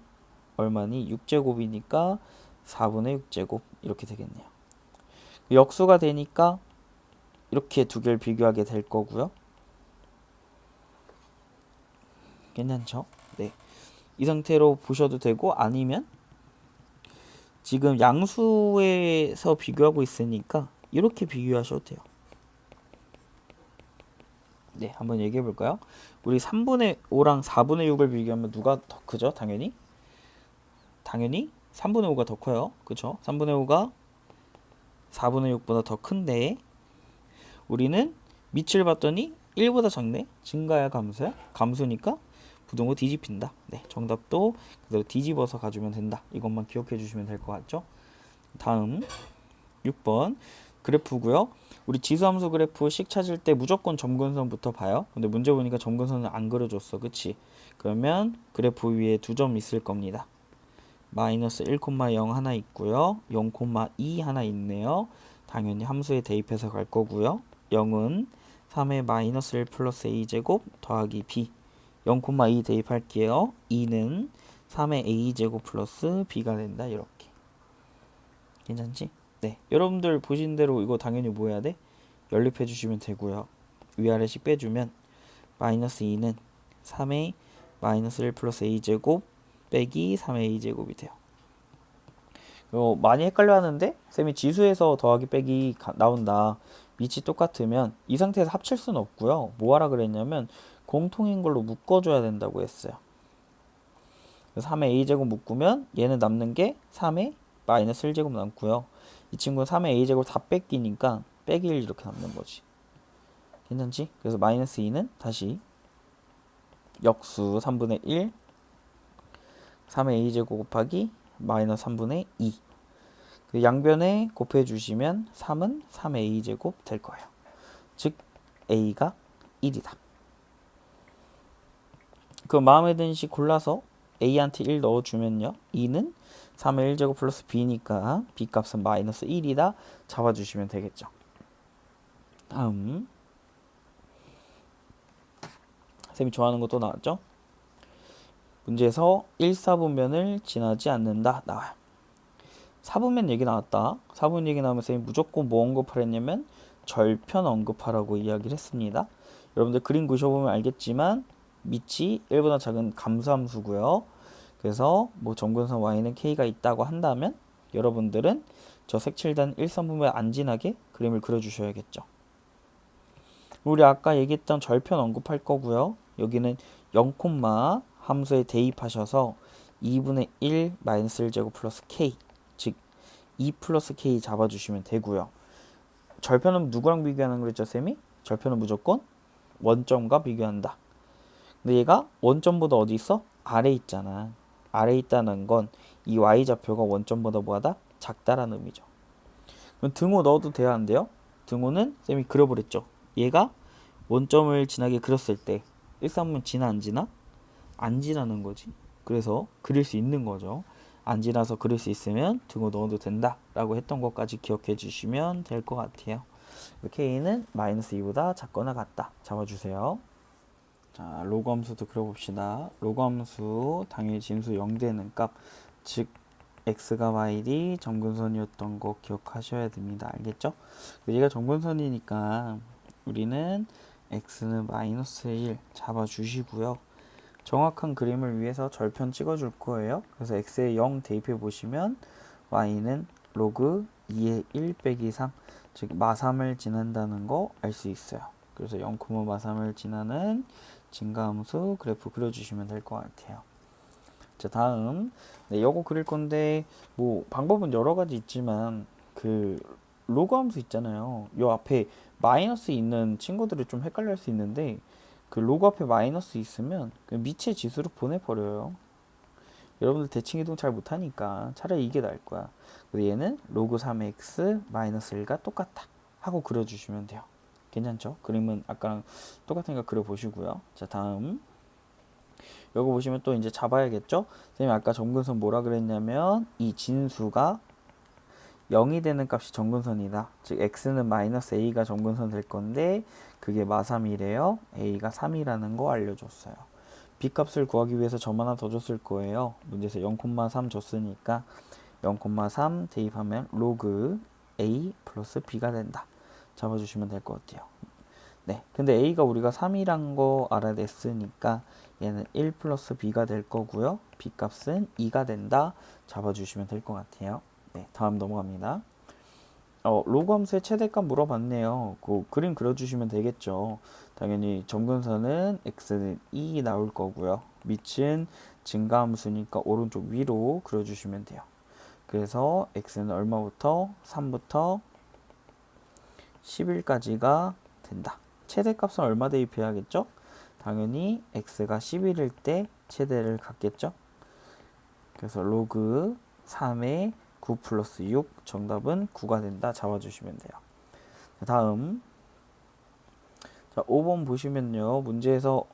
[SPEAKER 1] 얼마니 6제곱이니까 4분의 6제곱 이렇게 되겠네요. 역수가 되니까 이렇게 두 개를 비교하게 될 거고요. 괜찮죠? 네. 이 상태로 보셔도 되고 아니면 지금 양수에서 비교하고 있으니까 이렇게 비교하셔도 돼요. 네, 한번 얘기해 볼까요? 우리 3분의 5랑 4분의 6을 비교하면 누가 더 크죠? 당연히 3분의 5가 더 커요. 그쵸? 3분의 5가 4분의 6보다 더 큰데 우리는 밑을 봤더니 1보다 작네? 증가야 감소야? 감소니까 부등호 뒤집힌다. 네, 정답도 그대로 뒤집어서 가주면 된다. 이것만 기억해 주시면 될 것 같죠? 다음 6번 그래프고요. 우리 지수함수 그래프 식 찾을 때 무조건 점근선부터 봐요. 근데 문제 보니까 점근선을 안 그려줬어. 그치? 그러면 그래프 위에 두 점 있을 겁니다. 마이너스 1,0 하나 있고요. 0,2 하나 있네요. 당연히 함수에 대입해서 갈 거고요. 0은 3의 마이너스 1 플러스 a제곱 더하기 b 0,2 대입할게요. 2는 3의 a제곱 플러스 b가 된다. 이렇게. 괜찮지? 네. 여러분들 보신 대로 이거 당연히 뭐 해야 돼? 연립해 주시면 되고요. 위아래씩 빼주면 마이너스 2는 3의 마이너스 1 플러스 a제곱 빼기 3의 a제곱이 돼요. 많이 헷갈려 하는데 쌤이 지수에서 더하기 빼기 나온다. 밑이 똑같으면 이 상태에서 합칠 수는 없고요. 뭐 하라 그랬냐면 공통인 걸로 묶어줘야 된다고 했어요. 3의 a제곱 묶으면 얘는 남는 게 3의 마이너스 1제곱 남고요. 이 친구는 3의 a제곱 다 뺏기니까 빼기 1 이렇게 남는 거지. 괜찮지? 그래서 마이너스 2는 다시 역수 3분의 1 3의 a제곱 곱하기 마이너스 3분의 2 그 양변에 곱해주시면 3은 3의 a제곱 될 거예요. 즉 a가 1이다. 그 마음에 드는 식 골라서 a한테 1 넣어주면요. 2는 3의 1제곱 플러스 b니까 b 값은 마이너스 1이다. 잡아주시면 되겠죠. 다음 쌤이 좋아하는 거 또 나왔죠? 문제에서 1, 4분면을 지나지 않는다. 나와요. 4분면 얘기 나왔다. 4분 얘기 나오면 쌤이 무조건 뭐 언급하랬냐면 절편 언급하라고 이야기를 했습니다. 여러분들 그림 그려보면 알겠지만 밑이 1보다 작은 감소함수고요. 그래서 뭐 점근선 y는 k가 있다고 한다면 여러분들은 저 색칠단 1선분면 안 지나게 그림을 그려주셔야겠죠. 우리 아까 얘기했던 절편 언급할 거고요. 여기는 0, 함수에 대입하셔서 2분의 1 마이너스 1제곱 플러스 k 즉 2 플러스 k 잡아주시면 되고요. 절편은 누구랑 비교하는 거랬죠 쌤이? 절편은 무조건 원점과 비교한다. 근데 얘가 원점보다 어디 있어? 아래 있잖아. 아래 있다는 건 이 y좌표가 원점보다 뭐하다? 작다라는 의미죠. 그럼 등호 넣어도 돼야 안 돼요? 등호는 쌤이 그려버렸죠. 얘가 원점을 지나게 그렸을 때 일산문 지나 안 지나? 안 지나는 거지. 그래서 그릴 수 있는 거죠. 안 지나서 그릴 수 있으면 등호 넣어도 된다 라고 했던 것까지 기억해 주시면 될 것 같아요. k는 마이너스 2보다 작거나 같다. 잡아주세요. 자, 로그 함수도 그려봅시다. 로그 함수 당연히 진수 0 되는 값, 즉 x가 y이 점근선이었던 거 기억하셔야 됩니다. 알겠죠? 얘가 점근선이니까 우리는 x는 마이너스 1 잡아주시고요. 정확한 그림을 위해서 절편 찍어줄 거예요. 그래서 x에 0 대입해 보시면 y는 로그 2의 1 빼기 3, 즉 마3을 지난다는 거 알 수 있어요. 그래서 0, 마3을 지나는 증가함수 그래프 그려주시면 될 것 같아요. 자, 다음 요거 그릴 건데 뭐 방법은 여러 가지 있지만 그 로그 함수 있잖아요. 요 앞에 마이너스 있는 친구들이 좀 헷갈릴 수 있는데 그 로그 앞에 마이너스 있으면 그 미치의 지수로 보내버려요. 여러분들 대칭 이동 잘 못하니까 차라리 이게 나을 거야. 그리고 얘는 로그 3x 마이너스 1과 똑같다 하고 그려주시면 돼요. 괜찮죠? 그림은 아까랑 똑같으니까 그려보시고요. 자, 다음 여기 보시면 또 이제 잡아야겠죠? 선생님 아까 점근선 뭐라 그랬냐면 이 진수가 0이 되는 값이 점근선이다. 즉 x는 마이너스 a가 점근선 될 건데 그게 마3이래요. a가 3이라는 거 알려줬어요. b값을 구하기 위해서 점 하나 더 줬을 거예요. 문제에서 0,3 줬으니까 0,3 대입하면 로그 a 플러스 b가 된다. 잡아주시면 될 것 같아요. 네, 근데 a가 우리가 3이란 거 알아냈으니까 얘는 1 플러스 b가 될 거고요. b값은 2가 된다. 잡아주시면 될 것 같아요. 네, 다음 넘어갑니다. 로그 함수의 최대값 물어봤네요. 그 그림 그려주시면 되겠죠. 당연히 점근선은 x는 2 나올 거고요. 밑은 증가함수니까 오른쪽 위로 그려주시면 돼요. 그래서 x는 얼마부터? 3부터 11까지가 된다. 최대값은 얼마 대입해야겠죠? 당연히 x가 11일 때 최대를 갖겠죠? 그래서 로그 3의 9 플러스 6 정답은 9가 된다. 잡아주시면 돼요. 다음 자, 5번 보시면요. 문제에서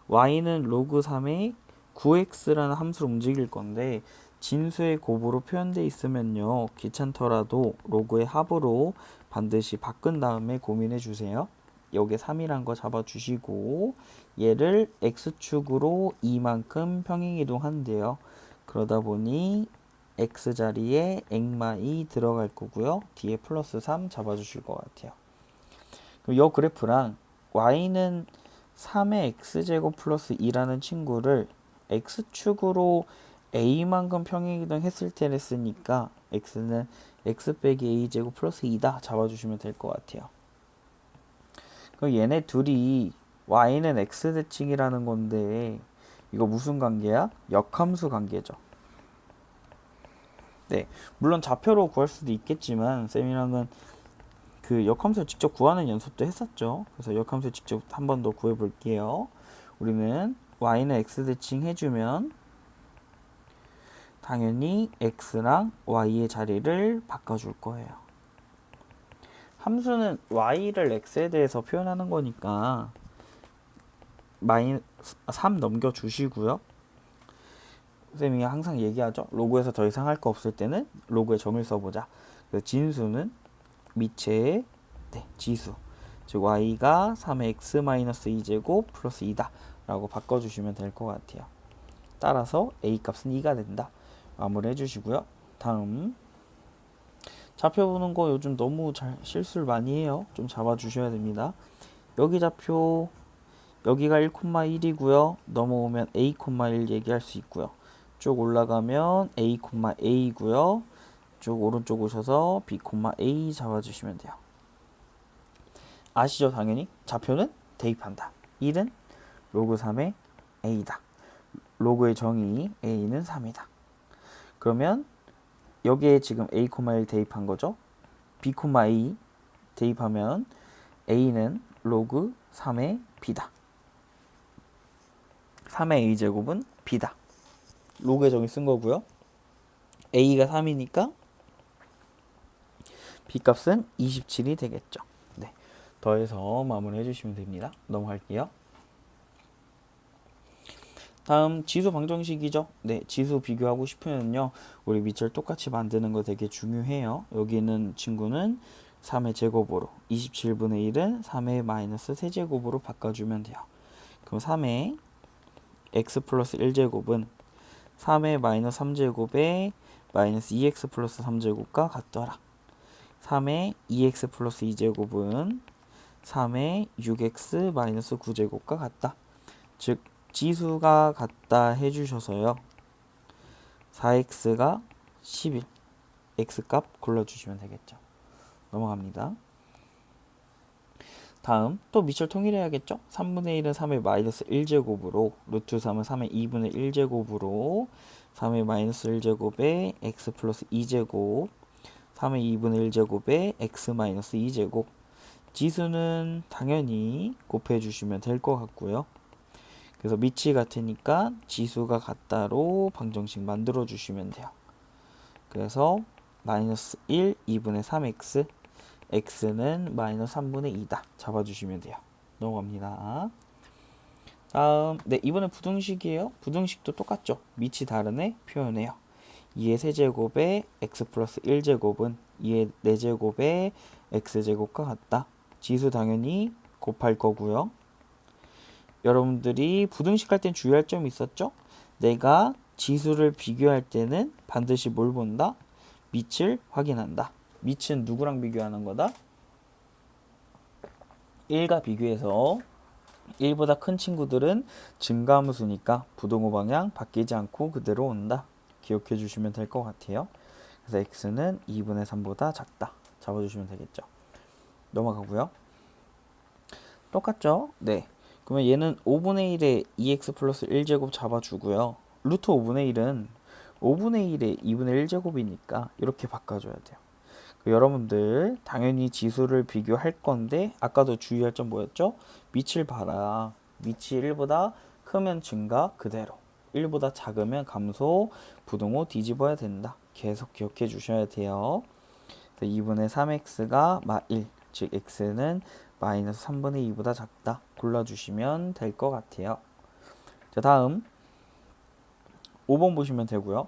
[SPEAKER 1] y는 로그 3의 9x라는 함수를 움직일 건데 진수의 곱으로 표현되어 있으면요. 귀찮더라도 로그의 합으로 반드시 바꾼 다음에 고민해 주세요. 여기 3이란 거 잡아주시고 얘를 x축으로 이만큼 평행이동한대요. 그러다 보니 x자리에 액마이 들어갈 거고요. 뒤에 플러스 3 잡아주실 것 같아요. 그럼 이 그래프랑 y는 3의 x제곱 플러스 2라는 친구를 x축으로 a만큼 평행이동 했을 때 했으니까 x는 x 빼기 a제곱 플러스 2다 잡아주시면 될 것 같아요. 그럼 얘네 둘이 y는 x 대칭이라는 건데 이거 무슨 관계야? 역함수 관계죠. 네, 물론 좌표로 구할 수도 있겠지만 쌤이랑은 그 역함수를 직접 구하는 연습도 했었죠. 그래서 역함수 직접 한 번 더 구해 볼게요. 우리는 y는 x 대칭 해주면 당연히 x랑 y의 자리를 바꿔줄 거예요. 함수는 y를 x에 대해서 표현하는 거니까 3 넘겨주시고요. 쌤이 항상 얘기하죠. 로그에서 더 이상 할 거 없을 때는 로그에 점을 써보자. 그래서 진수는 미체의 지수, 즉 y가 3의 x-2제곱 플러스 2다 라고 바꿔주시면 될 것 같아요. 따라서 a값은 2가 된다. 마무리 해주시고요. 다음 좌표 보는 거 요즘 너무 잘 실수를 많이 해요. 좀 잡아주셔야 됩니다. 여기 좌표 여기가 1,1이고요. 넘어오면 a,1 얘기할 수 있고요. 쭉 올라가면 a,a고요. 쭉 오른쪽 오셔서 b,a 잡아주시면 돼요. 아시죠? 당연히 좌표는 대입한다. 1은 로그 3의 a다. 로그의 정의 a는 3이다. 그러면 여기에 지금 a,1 대입한 거죠. b,a 대입하면 a는 로그 3의 b다. 3의 a제곱은 b다. 로그의 정의 쓴 거고요. a가 3이니까 b값은 27이 되겠죠. 네. 더해서 마무리 해주시면 됩니다. 넘어갈게요. 다음 지수 방정식이죠. 네, 지수 비교하고 싶으면요, 우리 밑을 똑같이 만드는 거 되게 중요해요. 여기는 친구는 3의 제곱으로, 27분의 1은 3의 마이너스 세제곱으로 바꿔주면 돼요. 그럼 3의 x 플러스 1제곱은 3의 마이너스 3제곱에 마이너스 2x 플러스 3제곱과 같더라. 3의 2x 플러스 2제곱은 3의 6x 마이너스 9제곱과 같다. 즉 지수가 같다 해주셔서요, 4x가 11, x값 골라주시면 되겠죠. 넘어갑니다. 다음 또 밑을 통일해야겠죠. 3분의 1은 3의 마이너스 1제곱으로, 루트 3은 3의 2분의 1제곱으로 3의 마이너스 1제곱에 x 플러스 2제곱, 3의 2분의 1제곱에 x 마이너스 2제곱. 지수는 당연히 곱해주시면 될 것 같고요. 그래서 밑이 같으니까 지수가 같다로 방정식 만들어 주시면 돼요. 그래서 마이너스 1, 2분의 3x, x는 마이너스 3분의 2다 잡아주시면 돼요. 넘어갑니다. 다음, 네, 이번엔 부등식이에요. 부등식도 똑같죠. 밑이 다르네 표현해요. 2의 세제곱에 x 플러스 1제곱은 2의 4제곱에 x제곱과 같다. 지수 당연히 곱할 거고요. 여러분들이 부등식 할 땐 주의할 점이 있었죠? 내가 지수를 비교할 때는 반드시 뭘 본다? 밑을 확인한다. 밑은 누구랑 비교하는 거다? 1과 비교해서 1보다 큰 친구들은 증가함수니까 부등호 방향 바뀌지 않고 그대로 온다. 기억해 주시면 될 것 같아요. 그래서 x는 2분의 3보다 작다. 잡아주시면 되겠죠. 넘어가고요. 똑같죠? 네. 그러면 얘는 5분의 1에 2x 플러스 1제곱 잡아주고요. 루트 5분의 1은 5분의 1에 2분의 1제곱이니까 이렇게 바꿔줘야 돼요. 여러분들 당연히 지수를 비교할 건데 아까도 주의할 점 뭐였죠? 밑을 봐라. 밑이 1보다 크면 증가 그대로, 1보다 작으면 감소, 부등호 뒤집어야 된다. 계속 기억해 주셔야 돼요. 2분의 3x가 마1, 즉 x는 마이너스 3분의 2보다 작다. 골라주시면 될 것 같아요. 자, 다음 5번 보시면 되고요.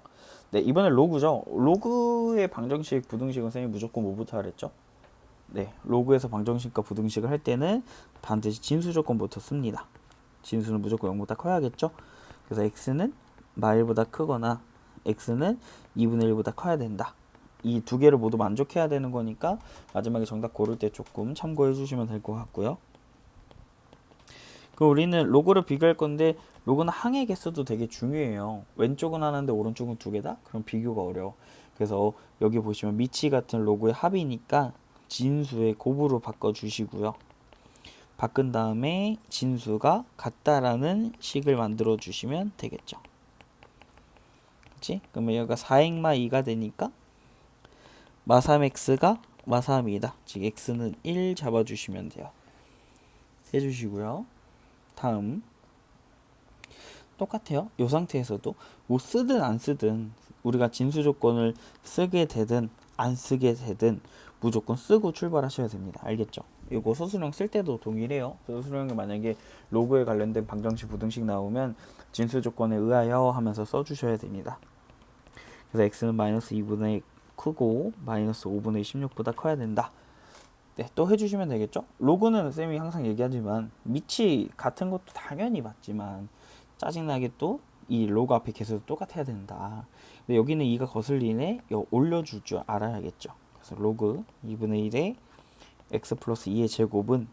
[SPEAKER 1] 네, 이번엔 로그죠. 로그의 방정식, 부등식은 선생님이 무조건 뭐부터 하랬죠? 네, 로그에서 방정식과 부등식을 할 때는 반드시 진수 조건부터 씁니다. 진수는 무조건 0보다 커야겠죠? 그래서 x는 마1보다 크거나 x는 2분의 1보다 커야 된다. 이 두 개를 모두 만족해야 되는 거니까 마지막에 정답 고를 때 조금 참고해 주시면 될 것 같고요. 그럼 우리는 로그를 비교할 건데 로그는 항의 개수도 되게 중요해요. 왼쪽은 하나인데 오른쪽은 두 개다? 그럼 비교가 어려워. 그래서 여기 보시면 미치 같은 로그의 합이니까 진수의 곱으로 바꿔주시고요. 바꾼 다음에 진수가 같다라는 식을 만들어 주시면 되겠죠. 그치? 그러면 여기가 4마 2가 되니까 마3x가 마3이다. 즉 x는 1 잡아주시면 돼요. 해주시고요. 다음 똑같아요. 이 상태에서도 뭐 쓰든 안 쓰든 우리가 진수 조건을 쓰게 되든 안 쓰게 되든 무조건 쓰고 출발하셔야 됩니다. 알겠죠? 이거 소수령 쓸 때도 동일해요. 소수령이 만약에 로그에 관련된 방정식, 부등식 나오면 진수 조건에 의하여 하면서 써주셔야 됩니다. 그래서 x는 마이너스 2분의 크고 마이너스 5분의 16보다 커야 된다. 네, 또 해주시면 되겠죠? 로그는 쌤이 항상 얘기하지만 밑이 같은 것도 당연히 맞지만 짜증나게 또 이 로그 앞에 계속 똑같아야 된다. 근데 여기는 2가 거슬리네. 올려줄 줄 알아야겠죠. 그래서 로그 2분의 1에 x 플러스 2의 제곱은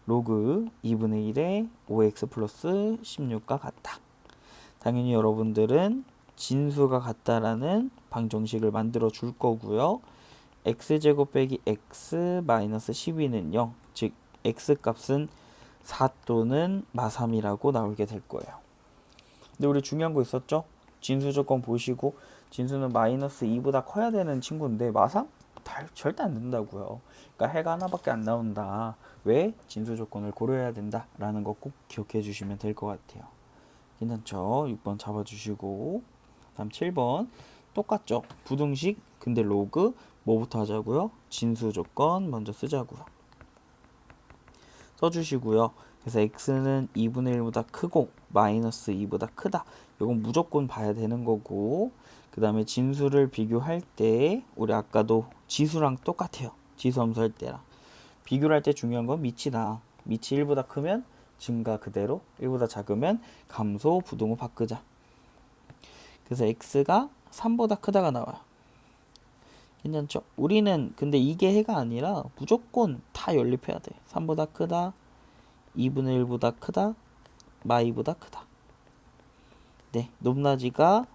[SPEAKER 1] 로그 2분의 1에 5x 플러스 16과 같다. 당연히 여러분들은 진수가 같다라는 방정식을 만들어 줄 거고요. x제곱 빼기 x 마이너스 12는요. 즉 x값은 4 또는 마3이라고 나오게 될 거예요. 근데 우리 중요한 거 있었죠? 진수 조건 보시고 진수는 마이너스 2보다 커야 되는 친구인데 마3? 절대 안 된다고요. 그러니까 해가 하나밖에 안 나온다. 왜? 진수 조건을 고려해야 된다 라는 거 꼭 기억해 주시면 될 것 같아요. 괜찮죠? 6번 잡아주시고 다음 7번 똑같죠? 부등식 근데 로그 뭐부터 하자고요? 진수 조건 먼저 쓰자고요. 써주시고요. 그래서 x는 2분의 1보다 크고 마이너스 2보다 크다. 이건 무조건 봐야 되는 거고, 그 다음에 진수를 비교할 때 우리 아까도 지수랑 똑같아요. 지수 함수할 때랑 비교를 할 때 중요한 건 밑이다. 밑이 1보다 크면 증가 그대로, 1보다 작으면 감소, 부등호 바꾸자. 그래서 x가 3보다 크다가 나와요. 괜찮죠? 우리는 근데 이게 해가 아니라 무조건 다 연립해야 돼. 3보다 크다, 2분의 1보다 크다, 마이보다 크다. 네, 높낮이가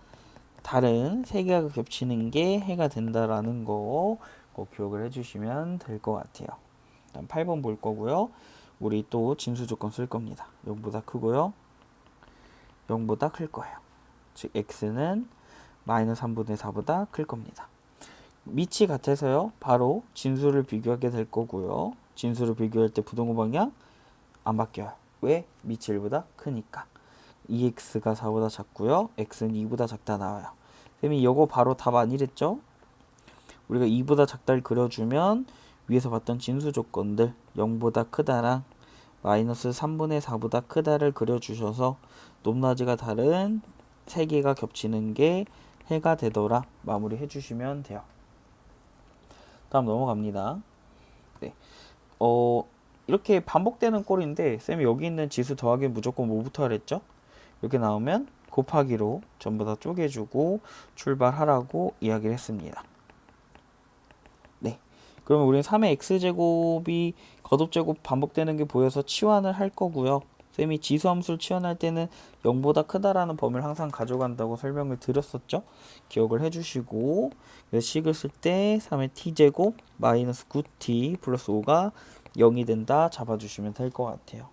[SPEAKER 1] 다른 세 개가 겹치는 게 해가 된다라는 거 꼭 기억을 해주시면 될 것 같아요. 다음 8번 볼 거고요. 우리 또 진수 조건 쓸 겁니다. 0보다 크고요. 0보다 클 거예요. 즉 x는 마이너스 3분의 4보다 클 겁니다. 밑이 같아서요. 바로 진수를 비교하게 될 거고요. 진수를 비교할 때 부등호 방향 안 바뀌어요. 왜? 밑이 1보다 크니까. 2x가 4보다 작고요. x는 2보다 작다 나와요. 쌤이 이거 바로 답 아니랬죠? 우리가 2보다 작다를 그려주면 위에서 봤던 진수 조건들 0보다 크다랑 마이너스 3분의 4보다 크다를 그려주셔서 높낮이가 다른 세 개가 겹치는 게 해가 되더라 마무리 해주시면 돼요. 다음 넘어갑니다. 네. 이렇게 반복되는 꼴인데 쌤이 여기 있는 지수 더하기 무조건 뭐부터 하랬죠? 이렇게 나오면 곱하기로 전부 다 쪼개주고 출발하라고 이야기를 했습니다. 네. 그러면 우리는 3의 x제곱이 거듭제곱 반복되는 게 보여서 치환을 할 거고요. 쌤이 지수함수를 치환할 때는 0보다 크다라는 범위를 항상 가져간다고 설명을 드렸었죠. 기억을 해주시고 식을 쓸 때 3의 t제곱 마이너스 9t 플러스 5가 0이 된다 잡아주시면 될 것 같아요.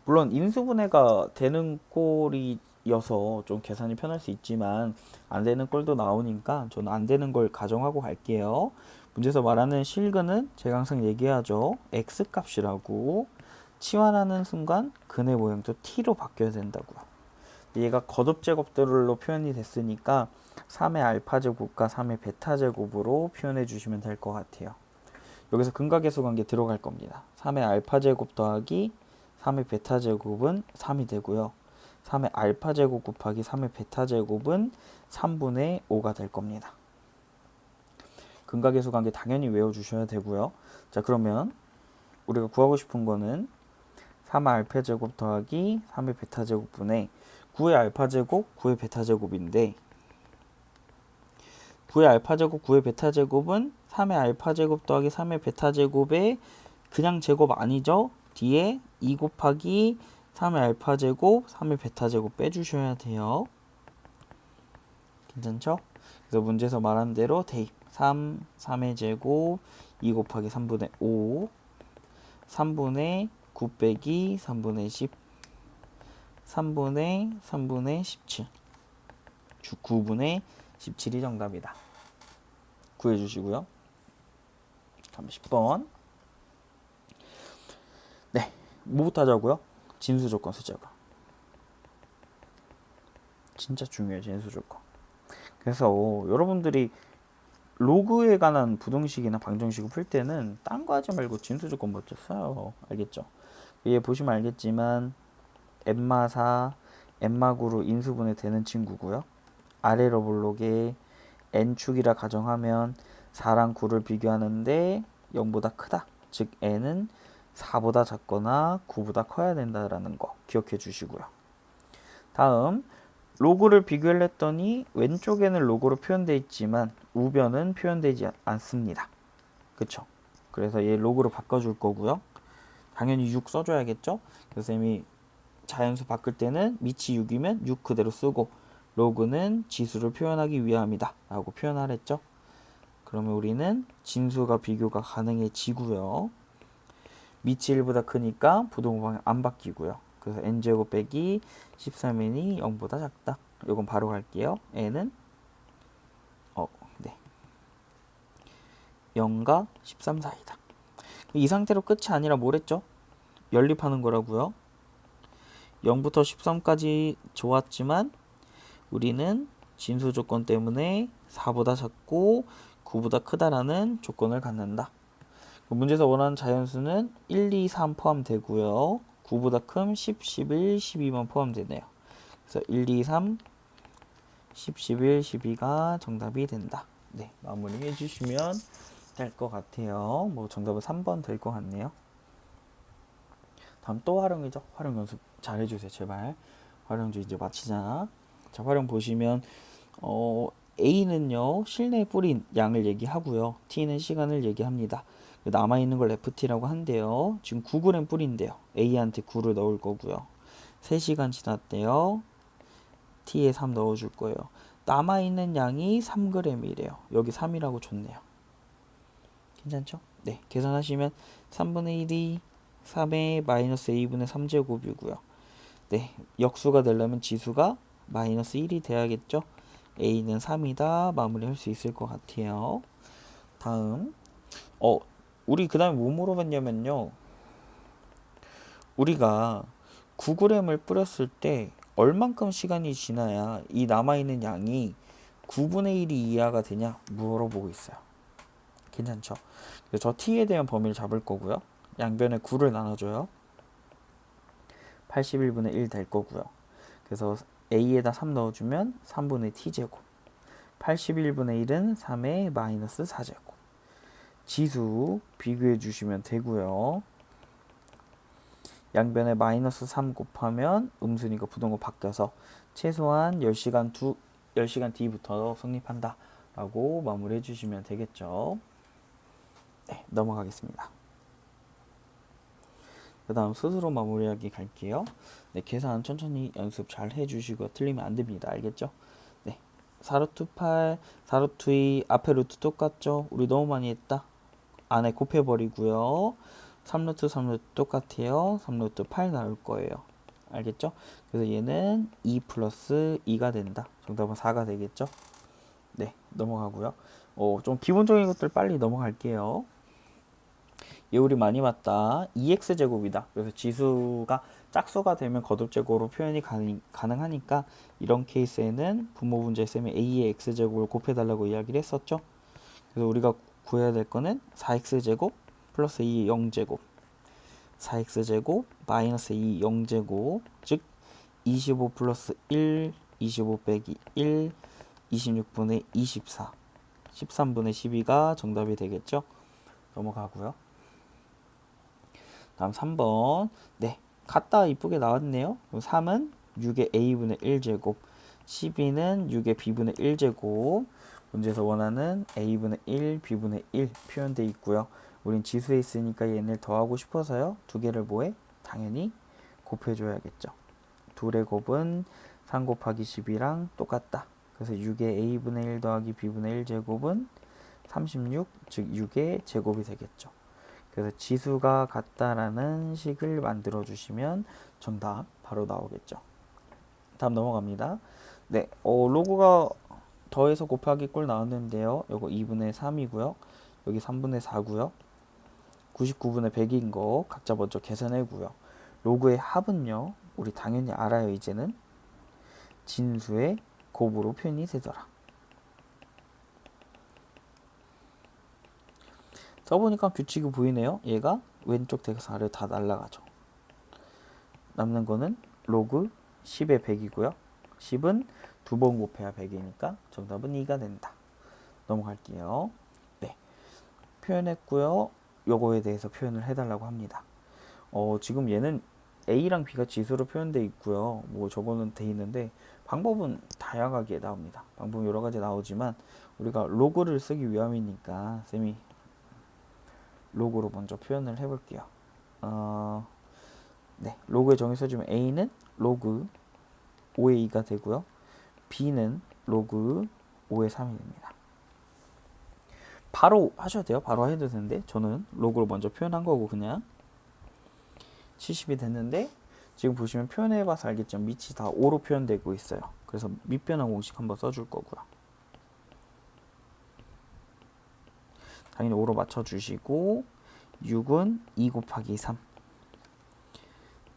[SPEAKER 1] 물론 인수분해가 되는 꼴이어서 좀 계산이 편할 수 있지만 안 되는 꼴도 나오니까 저는 안 되는 걸 가정하고 갈게요. 문제에서 말하는 실근은 제가 항상 얘기하죠. x값이라고 치환하는 순간 근의 모양도 t로 바뀌어야 된다고요. 얘가 거듭제곱들로 표현이 됐으니까 3의 알파제곱과 3의 베타제곱으로 표현해 주시면 될 것 같아요. 여기서 근각계수 관계 들어갈 겁니다. 3의 알파제곱 더하기 3의 베타제곱은 3이 되고요. 3의 알파제곱 곱하기 3의 베타제곱은 3분의 5가 될 겁니다. 근각계수 관계 당연히 외워주셔야 되고요. 자, 그러면 우리가 구하고 싶은 거는 3의 알파제곱 더하기 3의 베타제곱분의 9의 알파제곱, 9의 베타제곱인데 9의 알파제곱, 9의 베타제곱은 3의 알파제곱 더하기 3의 베타제곱의 그냥 제곱 아니죠? 뒤에 2 곱하기 3의 알파제곱, 3의 베타제곱 빼주셔야 돼요. 괜찮죠? 그래서 문제에서 말한 대로 대입 3의 제곱 2 곱하기 3분의 5 3분의 9 빼기 3분의 10 3분의 17 9분의 17이 정답이다. 구해주시고요. 다음 10번. 네, 뭐부터 하자고요? 진수 조건 쓰자고. 진짜 중요해요, 진수 조건. 그래서 여러분들이 로그에 관한 부등식이나 방정식을 풀 때는 딴 거 하지 말고 진수 조건 먼저 써요. 알겠죠? 위에 보시면 알겠지만 엠마 4, 엠마 9로 인수분해 되는 친구고요. 아래로 볼록에 n축이라 가정하면 4랑 9를 비교하는데 0보다 크다. 즉 n은 4보다 작거나 9보다 커야 된다라는 거 기억해 주시고요. 다음 로그를 비교를 했더니 왼쪽에는 로그로 표현되어 있지만 우변은 표현되지 않습니다. 그쵸? 그래서 얘 로그로 바꿔줄 거고요. 당연히 6 써줘야겠죠? 그래서 이미 자연수 바꿀 때는 밑이 6이면 6 그대로 쓰고 로그는 지수를 표현하기 위함이다 라고 표현하랬죠. 그러면 우리는 진수가 비교가 가능해지고요. 밑이 1보다 크니까 부등호 방향 안 바뀌고요. 그래서 n제곱 빼기 13n이 0보다 작다. 이건 바로 갈게요. n은 0과 13 사이다. 이 상태로 끝이 아니라 뭐랬죠? 연립하는 거라고요. 0부터 13까지 좋았지만 우리는 진수 조건 때문에 4보다 작고 9보다 크다라는 조건을 갖는다. 문제에서 원하는 자연수는 1, 2, 3 포함되고요. 9보다 큰 10, 11, 12만 포함되네요. 그래서 1, 2, 3, 10, 11, 12가 정답이 된다. 네, 마무리해 주시면 될 것 같아요. 뭐 정답은 3번 될 것 같네요. 다음 또 활용이죠. 활용 연습 잘 해주세요. 제발. 활용주 이제 마치자. 자, 활용 보시면 A는요 실내에 뿌린 양을 얘기하고요. T는 시간을 얘기합니다. 남아있는 걸 FT라고 한대요. 지금 9g 뿌린대요. A한테 9를 넣을 거고요. 3시간 지났대요. T에 3 넣어줄 거예요. 남아있는 양이 3g이래요. 여기 3이라고 줬네요. 괜찮죠? 네, 계산하시면 3분의 1이 3의 마이너스 A분의 3제곱이고요. 네, 역수가 되려면 지수가 마이너스 1이 돼야겠죠? A는 3이다. 마무리할 수 있을 것 같아요. 다음 우리 그 다음에 뭐 물어봤냐면요. 우리가 9g을 뿌렸을 때 얼만큼 시간이 지나야 이 남아있는 양이 9분의 1이 이하가 되냐 물어보고 있어요. 괜찮죠? 저 t에 대한 범위를 잡을 거고요. 양변에 9를 나눠줘요. 81분의 1 될 거고요. 그래서 a에다 3 넣어주면 3분의 t제곱. 81분의 1은 3의 마이너스 4제곱. 지수 비교해 주시면 되고요. 양변에 마이너스 3 곱하면 음수니까 부동호 바뀌어서 최소한 10시간 뒤부터 성립한다 라고 마무리해 주시면 되겠죠. 네, 넘어가겠습니다. 그 다음 스스로 마무리하기 갈게요. 네, 계산 천천히 연습 잘 해주시고 틀리면 안 됩니다. 알겠죠? 네, 4루트 8, 4루트 2 앞에 루트 똑같죠? 우리 너무 많이 했다. 안에 곱해버리고요. 3루트 3루트 똑같아요. 3루트 8 나올 거예요. 알겠죠? 그래서 얘는 2 플러스 2가 된다. 정답은 4가 되겠죠? 네, 넘어가고요. 좀 기본적인 것들 빨리 넘어갈게요. 얘 우리 많이 봤다. 2x제곱이다. 그래서 지수가 짝수가 되면 거듭제곱으로 표현이 가능하니까 이런 케이스에는 분모분자의 셈에 a의 x제곱을 곱해달라고 이야기를 했었죠. 그래서 우리가 구해야 될 거는 4x제곱 플러스 2의 0제곱 4x제곱 마이너스 2 0제곱 즉 25 플러스 1 25 빼기 1 26분의 24 13분의 12가 정답이 되겠죠. 넘어가고요. 다음 3번. 네, 같다 이쁘게 나왔네요. 3은 6의 a분의 1제곱 12는 6의 b분의 1제곱. 문제에서 원하는 a분의 1 b분의 1 표현되어 있고요. 우린 지수에 있으니까 얘를 더하고 싶어서요. 두 개를 뭐해? 당연히 곱해줘야겠죠. 둘의 곱은 3 곱하기 10이랑 똑같다. 그래서 6의 a분의 1 더하기 b분의 1 제곱은 36, 즉 6의 제곱이 되겠죠. 그래서 지수가 같다라는 식을 만들어 주시면 정답 바로 나오겠죠. 다음 넘어갑니다. 네, 로그가 더해서 곱하기 꼴 나왔는데요. 요거 2분의 3이고요. 여기 3분의 4고요. 99분의 100인 거 각자 먼저 계산해고요. 로그의 합은요. 우리 당연히 알아요. 이제는 진수의 곱으로 표현이 되더라. 써보니까 규칙이 보이네요. 얘가 왼쪽 대각선 아래 다 날라가죠. 남는 거는 로그 10의 100이고요. 10은 두 번 곱해야 100이니까 정답은 2가 된다. 넘어갈게요. 네, 표현했고요. 요거에 대해서 표현을 해달라고 합니다. 지금 얘는 A랑 B가 지수로 표현되어 있고요. 뭐 저거는 돼 있는데 방법은 다양하게 나옵니다. 방법 여러 가지 나오지만 우리가 로그를 쓰기 위함이니까 쌤이 로그로 먼저 표현을 해볼게요. 네, 로그에 정의 써주면 A는 로그 5의 2가 되고요. B는 로그 5의 3이 됩니다. 바로 하셔도 돼요. 바로 해도 되는데 저는 로그로 먼저 표현한 거고 그냥 70이 됐는데 지금 보시면 표현해봐서 알겠지만 밑이 다 5로 표현되고 있어요. 그래서 밑변환 공식 한번 써줄 거고요. 당연히 5로 맞춰주시고 6은 2 곱하기 3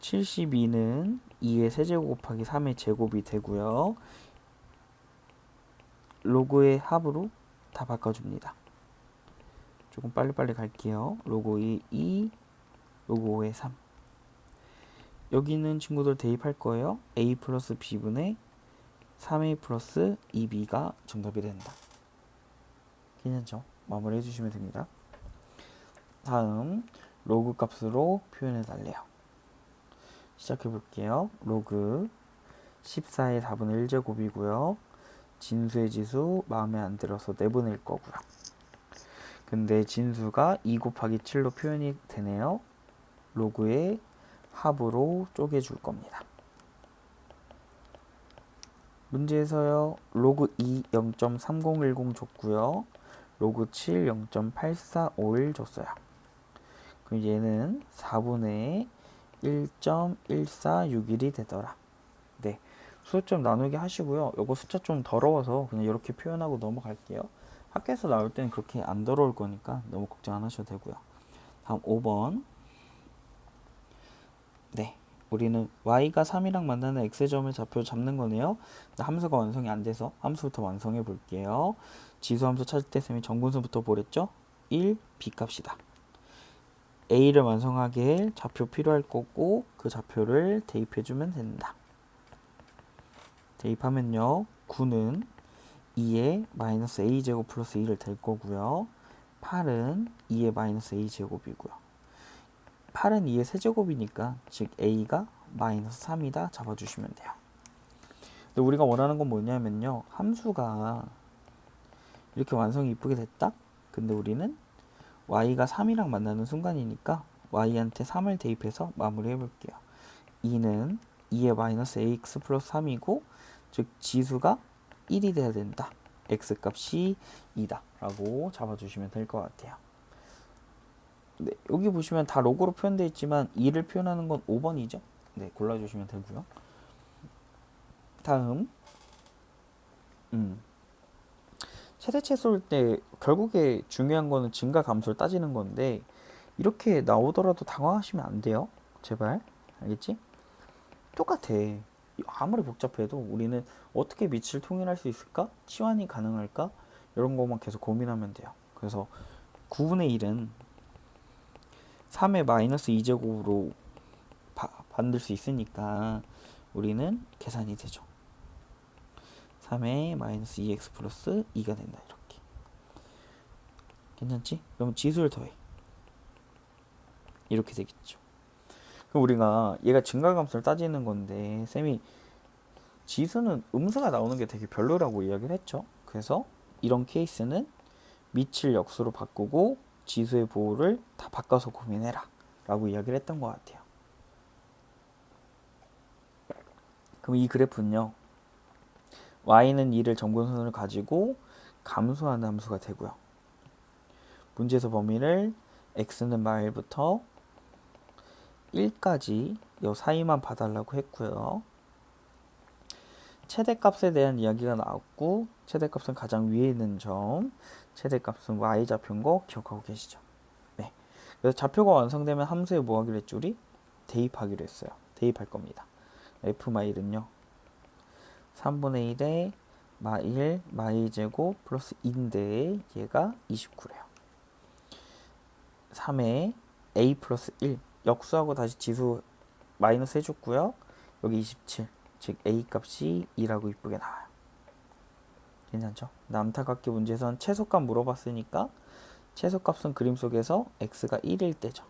[SPEAKER 1] 72는 2의 세제곱 곱하기 3의 제곱이 되고요. 로그의 합으로 다 바꿔줍니다. 조금 빨리빨리 갈게요. 로그 2, 로그 5의 3. 여기 있는 친구들 대입할 거예요. a 플러스 b분의 3a 플러스 2b가 정답이 된다. 괜찮죠? 마무리 해주시면 됩니다. 다음 로그 값으로 표현해 달래요. 시작해 볼게요. 로그 14의 4분의 1제곱이고요. 진수의 지수 마음에 안 들어서 내보낼 거고요. 근데 진수가 2 곱하기 7로 표현이 되네요. 로그의 합으로 쪼개줄 겁니다. 문제에서요. 로그 2 0.3010 줬고요. 로그 7 0.8451 줬어요. 그럼 얘는 4분의 1.1461이 되더라. 네, 수점 나누기 하시고요. 요거 숫자 좀 더러워서 그냥 이렇게 표현하고 넘어갈게요. 학교에서 나올 때는 그렇게 안 더러울 거니까 너무 걱정 안 하셔도 되고요. 다음 5번. 네, 우리는 y가 3이랑 만나는 x점의 좌표를 잡는 거네요. 함수가 완성이 안 돼서 함수부터 완성해 볼게요. 지수함수 찾을 때 쌤이 정분수부터 보랬죠? 1, b값이다. a를 완성하게 좌표 필요할 거고 그 좌표를 대입해주면 된다. 대입하면요. 9는 2의 마이너스 a제곱 플러스 2를 될 거고요. 8은 2의 마이너스 a제곱이고요. 8은 2의 세제곱이니까 즉 a가 마이너스 3이다 잡아주시면 돼요. 근데 우리가 원하는 건 뭐냐면요. 함수가 이렇게 완성이 이쁘게 됐다? 근데 우리는 y가 3이랑 만나는 순간이니까 y한테 3을 대입해서 마무리해 볼게요. 2는 2의 마이너스 ax 플러스 3이고 즉 지수가 1이 돼야 된다. x값이 2다 라고 잡아주시면 될 것 같아요. 네, 여기 보시면 다 로그로 표현되어 있지만 2를 표현하는 건 5번이죠. 네, 골라주시면 되고요. 다음 최대치 쏠 때 결국에 중요한 거는 증가 감소를 따지는 건데 이렇게 나오더라도 당황하시면 안 돼요. 제발. 알겠지? 똑같아. 아무리 복잡해도 우리는 어떻게 밑을 통일할 수 있을까? 치환이 가능할까? 이런 것만 계속 고민하면 돼요. 그래서 9분의 1은 3의 마이너스 2제곱으로 만들 수 있으니까 우리는 계산이 되죠. 3의 마이너스 2x 플러스 2가 된다. 이렇게. 괜찮지? 그럼 지수를 더해. 이렇게 되겠죠. 그럼 우리가 얘가 증가감수를 따지는 건데 쌤이 지수는 음수가 나오는 게 되게 별로라고 이야기를 했죠. 그래서 이런 케이스는 밑을 역수로 바꾸고 지수의 보호를 다 바꿔서 고민해라 라고 이야기를 했던 것 같아요. 그럼 이 그래프는요. y는 2를 정근선을 가지고 감소하는 함수가 되고요. 문제에서 범위를 x는 마일부터 1까지 요 사이만 봐달라고 했고요. 최대값에 대한 이야기가 나왔고 최대값은 가장 위에 있는 점, 최대값은 y좌표인 거 기억하고 계시죠? 네. 그래서 좌표가 완성되면 함수에 뭐 하기로 했죠? 우리? 대입하기로 했어요. 대입할 겁니다. f마일은요. 3분의 1에 마일, 마일제곱 플러스 2인데 얘가 29래요. 3에 a 플러스 1 역수하고 다시 지수 마이너스 해줬고요. 여기 27 즉 a 값이 2라고 이쁘게 나와요. 괜찮죠? 안타깝게 문제에서는 최소값 물어봤으니까 최소값은 그림 속에서 x가 1일 때죠.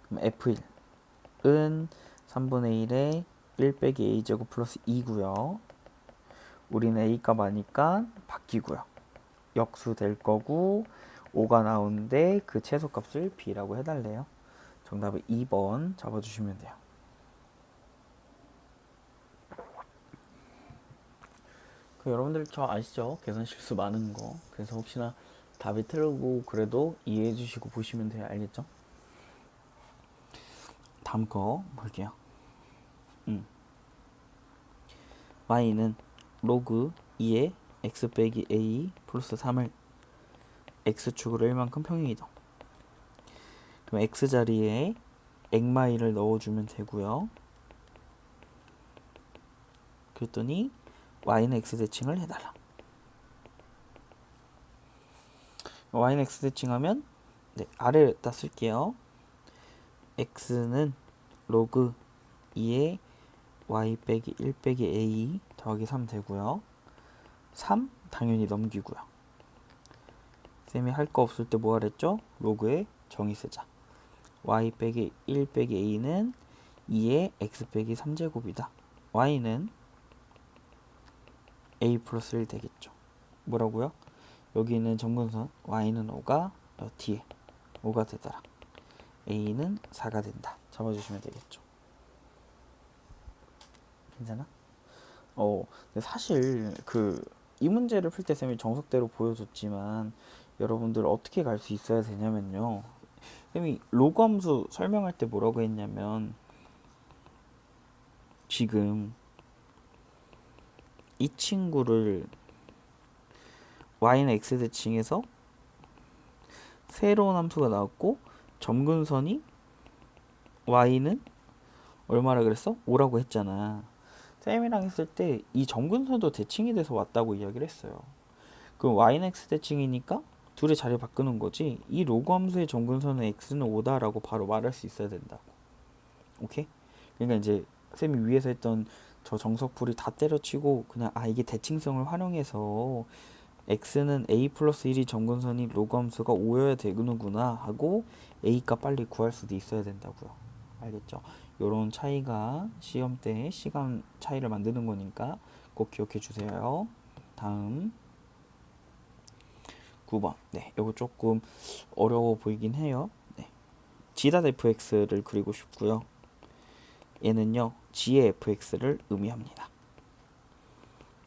[SPEAKER 1] 그럼 f1은 3분의 1에 1 빼기 a제곱 플러스 2고요. 우리는 a값 아니까 바뀌고요. 역수 될 거고 5가 나오는데 그 최소값을 b라고 해달래요. 정답은 2번 잡아주시면 돼요. 여러분들 저 아시죠? 계산 실수 많은 거. 그래서 혹시나 답이 틀리고 그래도 이해해 주시고 보시면 돼요. 알겠죠? 다음 거 볼게요. y는 로그 2의 x 빼기 a 플러스 3을 x축으로 1만큼 평행이동. 그럼 x 자리에 액마이를 넣어주면 되고요. 그랬더니 y는 x 대칭을 해달라. y는 x 대칭하면 네, 아래에다 쓸게요. x는 로그 2에 y 빼기 1 빼기 a 더하기 3 되고요. 3 당연히 넘기고요. 쌤이 할 거 없을 때 뭐 하랬죠? 로그에 정의 쓰자. y 빼기 1 빼기 a는 2의 x 빼기 3제곱이다. y는 a 플러스 1 되겠죠. 뭐라고요? 여기 있는 정근선 y는 5가 뒤에 5가 되더라. a는 4가 된다. 잡아주시면 되겠죠. 괜찮아? 근데 사실 이 문제를 풀 때 쌤이 정석대로 보여줬지만 여러분들 어떻게 갈 수 있어야 되냐면요. 쌤이 로그 함수 설명할 때 뭐라고 했냐면 지금 이 친구를 y는 x 대칭해서 새로운 함수가 나왔고 점근선이 y는 얼마라 그랬어? 5라고 했잖아. 쌤이랑 했을 때 이 점근선도 대칭이 돼서 왔다고 이야기를 했어요. 그럼 y는 x 대칭이니까 둘의 자리 바꾸는 거지. 이 로그 함수의 점근선은 x는 5다라고 바로 말할 수 있어야 된다고. 오케이? 그러니까 이제 쌤이 위에서 했던 저 정석풀이 다 때려치고 그냥 이게 대칭성을 활용해서 x는 a 플러스 1이 점근선이 로그 함수가 5여야 되는구나 하고 a 값 빨리 구할 수도 있어야 된다고요. 알겠죠? 요런 차이가 시험 때 시간 차이를 만드는 거니까 꼭 기억해 주세요. 다음 9번. 네, 요거 조금 어려워 보이긴 해요. 네. g닷 fx를 그리고 싶고요. 얘는요, g의 fx를 의미합니다.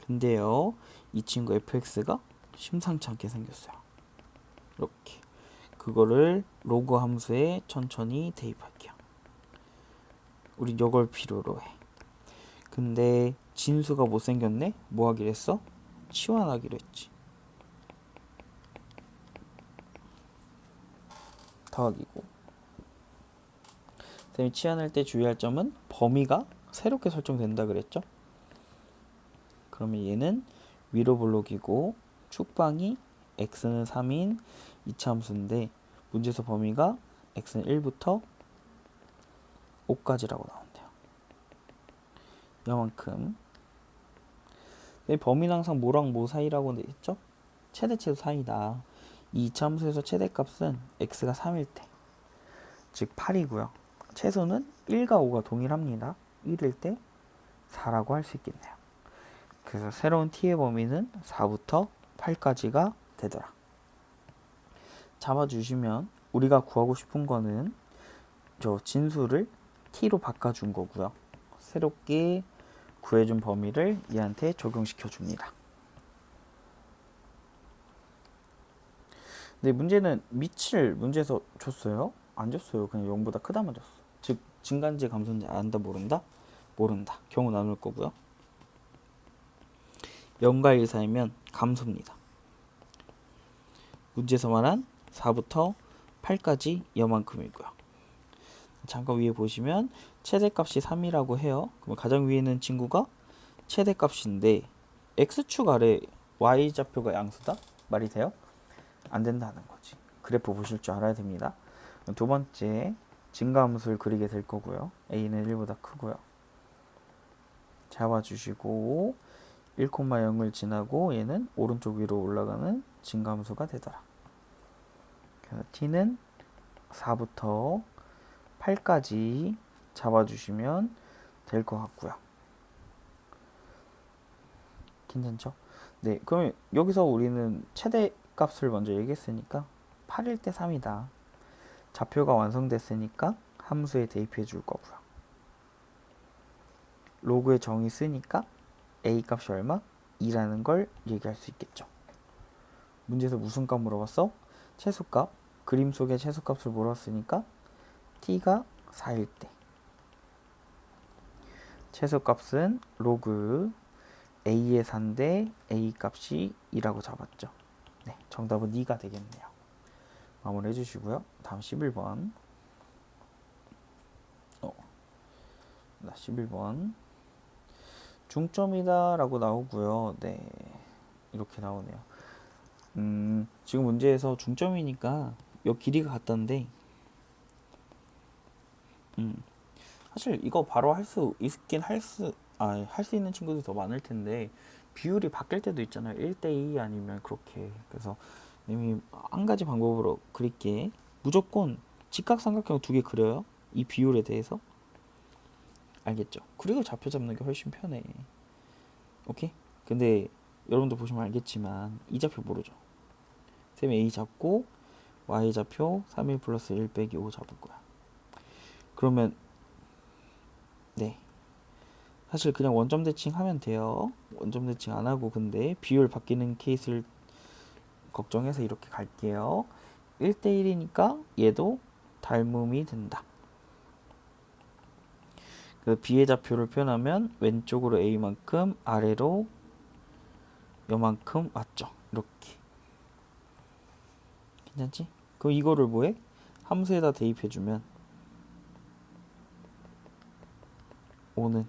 [SPEAKER 1] 근데요, 이 친구 fx가 심상치 않게 생겼어요. 이렇게. 그거를 로그 함수에 천천히 대입할게요. 우린 이걸 필요로 해. 근데 진수가 못생겼네? 뭐 하기로 했어? 치환하기로 했지. 더하기고. 쌤이 치환할 때 주의할 점은 범위가 새롭게 설정된다 그랬죠? 그러면 얘는 위로 블록이고 축방이 x는 3인 이차함수인데 문제에서 범위가 x는 1부터 5까지라고 나온대요. 이만큼. 범위는 항상 뭐랑 뭐 사이라고 했죠? 최대치도 사이다. 이 이차함수에서 최대값은 x가 3일 때, 즉 8이고요. 최소는 1과 5가 동일합니다. 1일 때 4라고 할 수 있겠네요. 그래서 새로운 t의 범위는 4부터 8까지가 되더라. 잡아주시면 우리가 구하고 싶은 거는 저 진수를 t로 바꿔준 거고요. 새롭게 구해준 범위를 얘한테 적용시켜 줍니다. 근데 문제는 밑을 문제에서 줬어요? 안 줬어요. 그냥 0보다 크다만 줬어. 즉 증가인지 감소인지 안다 모른다? 모른다. 경우 나눌 거고요. 0과 1 사이면 감소입니다. 문제에서 말한 4부터 8까지 이만큼이고요. 잠깐 위에 보시면 최대값이 3이라고 해요. 그럼 가장 위에 있는 친구가 최대값인데 x축 아래 y좌표가 양수다? 말이 돼요? 안 된다는 거지. 그래프 보실 줄 알아야 됩니다. 두 번째 증가함수를 그리게 될 거고요. a는 1보다 크고요. 잡아주시고 1,0을 지나고 얘는 오른쪽 위로 올라가는 증가함수가 되더라. 그래서 t는 4부터 8까지 잡아주시면 될 것 같고요. 괜찮죠? 네, 그러면 여기서 우리는 최대 값을 먼저 얘기했으니까 8일 때 3이다. 좌표가 완성됐으니까 함수에 대입해 줄 거고요. 로그의 정의 쓰니까 a 값이 얼마? 2라는 걸 얘기할 수 있겠죠. 문제에서 무슨 값 물어봤어? 최소값. 그림 속의 최소값을 물었으니까 t가 4일 때 최소값은 로그 a의 4인데 a 값이 2라고 잡았죠. 네, 정답은 2가 되겠네요. 마무리 해주시고요. 다음 11번. 11번. 중점이다 라고 나오고요. 네, 이렇게 나오네요. 지금 문제에서 중점이니까 요 길이가 같다는데 사실 이거 바로 할 수 있긴 할 수 있는 친구들이 더 많을 텐데 비율이 바뀔 때도 있잖아요. 1대2 아니면 그렇게. 그래서 이미 한 가지 방법으로 그릴게. 무조건 직각삼각형 두 개 그려요. 이 비율에 대해서. 알겠죠? 그리고 좌표 잡는 게 훨씬 편해. 오케이? 근데 여러분도 보시면 알겠지만 이 좌표 모르죠? 쌤 A 잡고 Y 좌표 3일 플러스 1 빼기 5 잡을 거야. 그러면 네, 사실 그냥 원점 대칭 하면 돼요. 원점 대칭 안 하고 근데 비율 바뀌는 케이스를 걱정해서 이렇게 갈게요. 1대1이니까 얘도 닮음이 된다. 그 B의 좌표를 표현하면 왼쪽으로 A만큼 아래로 요만큼 왔죠. 이렇게. 괜찮지? 그럼 이거를 뭐해? 함수에다 대입해주면 5는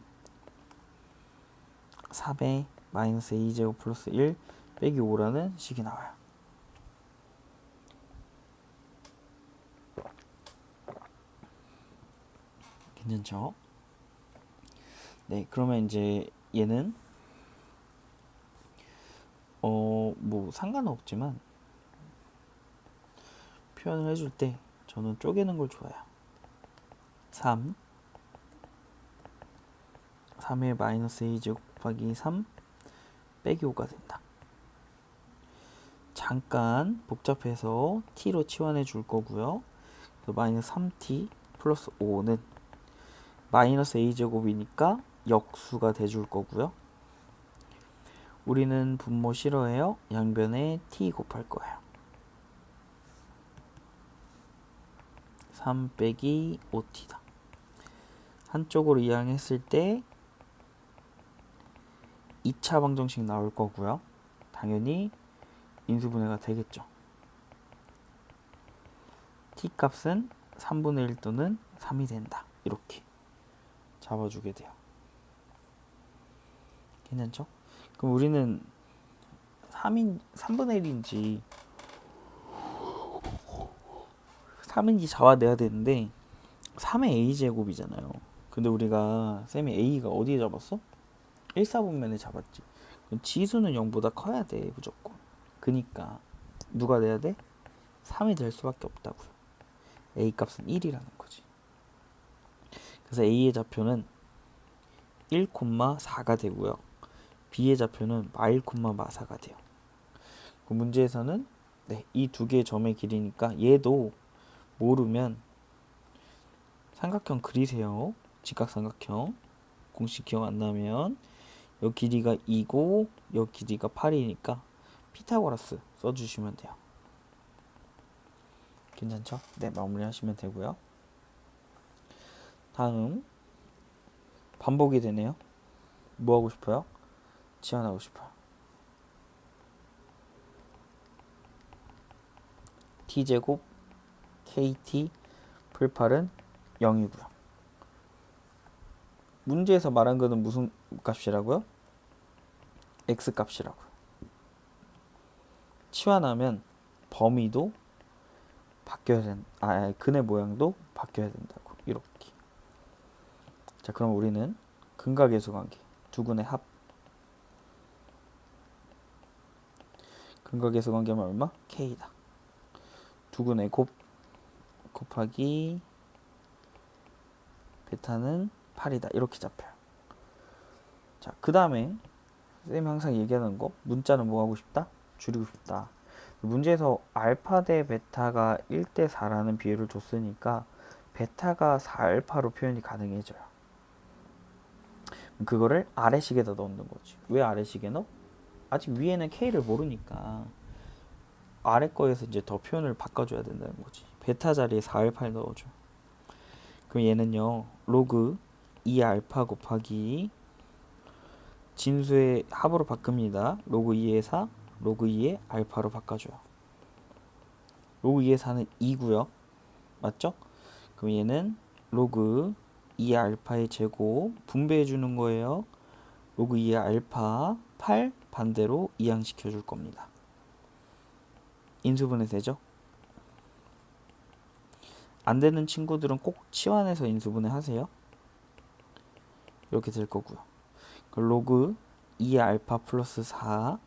[SPEAKER 1] 4배 마이너스 a제곱 플러스 1 빼기 5라는 식이 나와요. 괜찮죠? 네, 그러면 이제 얘는 뭐 상관은 없지만 표현을 해줄 때 저는 쪼개는 걸 좋아해요. 3의 마이너스 a제곱 곱하기 3 빼기 5가 된다. 잠깐 복잡해서 t로 치환해 줄 거고요. 마이너스 3t 플러스 5는 마이너스 a제곱이니까 역수가 돼줄 거고요. 우리는 분모 싫어해요. 양변에 t 곱할 거예요. 3 빼기 5t다. 한쪽으로 이항했을 때 2차 방정식 나올 거고요. 당연히 인수분해가 되겠죠. t 값은 3분의 1 또는 3이 된다. 이렇게 잡아주게 돼요. 괜찮죠? 그럼 우리는 3분의 1인지 3인지 잡아내야 되는데 3의 a제곱이잖아요. 근데 우리가 쌤이 a가 어디에 잡았어? 1사분면에 잡았지. 지수는 0보다 커야 돼 무조건. 그니까 누가 돼야 돼? 3이 될 수밖에 없다고요. a 값은 1이라는 거지. 그래서 a의 좌표는 1,4가 되고요. b의 좌표는 -1,4가 돼요. 그 문제에서는 네, 이 두 개의 점의 길이니까 얘도 모르면 삼각형 그리세요. 직각삼각형. 공식 기억 안 나면 여 길이가 2고 여 길이가 8이니까 피타고라스 써주시면 돼요. 괜찮죠? 네, 마무리 하시면 되고요. 다음 반복이 되네요. 뭐 하고 싶어요? 치환하고 싶어요. t제곱 kt 풀8은 0이고요. 문제에서 말한 거는 무슨 값이라고요? x 값이라고요. 치환하면 범위도 바뀌어야 근의 모양도 바뀌어야 된다고. 이렇게. 자, 그럼 우리는 근각계수 관계 두 근의 합. 근각계수 관계면 얼마? k다. 두 근의 곱하기 베타는 8이다. 이렇게 잡혀요. 자, 그 다음에 쌤이 항상 얘기하는 거, 문자는 뭐 하고 싶다? 줄이고 싶다. 문제에서 알파 대 베타가 1대 4라는 비율을 줬으니까 베타가 4알파로 표현이 가능해져요. 그거를 아래식에다 넣는 거지. 왜 아래식에 넣어? 아직 위에는 k를 모르니까 아래 거에서 이제 더 표현을 바꿔줘야 된다는 거지. 베타 자리에 4알파를 넣어줘. 그럼 얘는요, 로그 2알파 곱하기 진수의 합으로 바꿉니다. 로그 2의 4, 로그 2의 알파로 바꿔줘요. 로그 2의 4는 2고요. 맞죠? 그럼 얘는 로그 2의 알파의 제곱 분배해 주는 거예요. 로그 2의 알파 8 반대로 이항시켜 줄 겁니다. 인수분해 되죠? 안 되는 친구들은 꼭 치환해서 인수분해 하세요. 이렇게 될 거고요. 로그 2의 알파 플러스 4는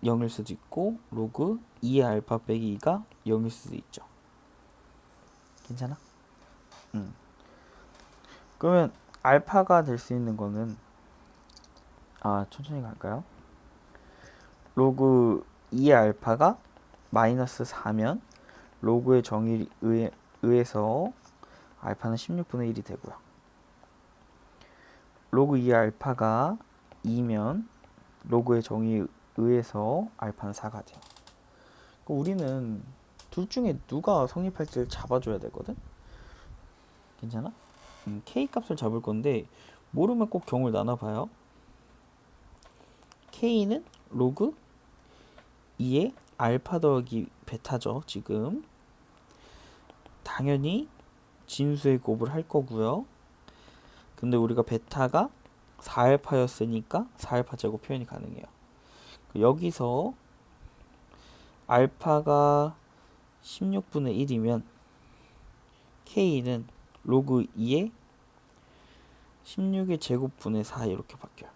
[SPEAKER 1] 0일 수도 있고 로그 2의 알파 빼기 2가 0일 수도 있죠. 괜찮아? 그러면 알파가 될 수 있는 거는 천천히 갈까요? 로그 2의 알파가 마이너스 4면 로그의 정의에 의해서 알파는 16분의 1이 되고요. 로그 2의 알파가 2면 로그의 정의에 의해서 알파는 4가 돼요. 우리는 둘 중에 누가 성립할지를 잡아줘야 되거든? 괜찮아? K 값을 잡을 건데 모르면 꼭 경우를 나눠봐요. K는 로그 2의 알파 더하기 베타죠. 지금 당연히 진수의 곱을 할 거고요. 근데 우리가 베타가 4알파였으니까 4알파 제곱 표현이 가능해요. 여기서 알파가 16분의 1이면 K는 로그 2에 16의 제곱분의 4 이렇게 바뀌어요.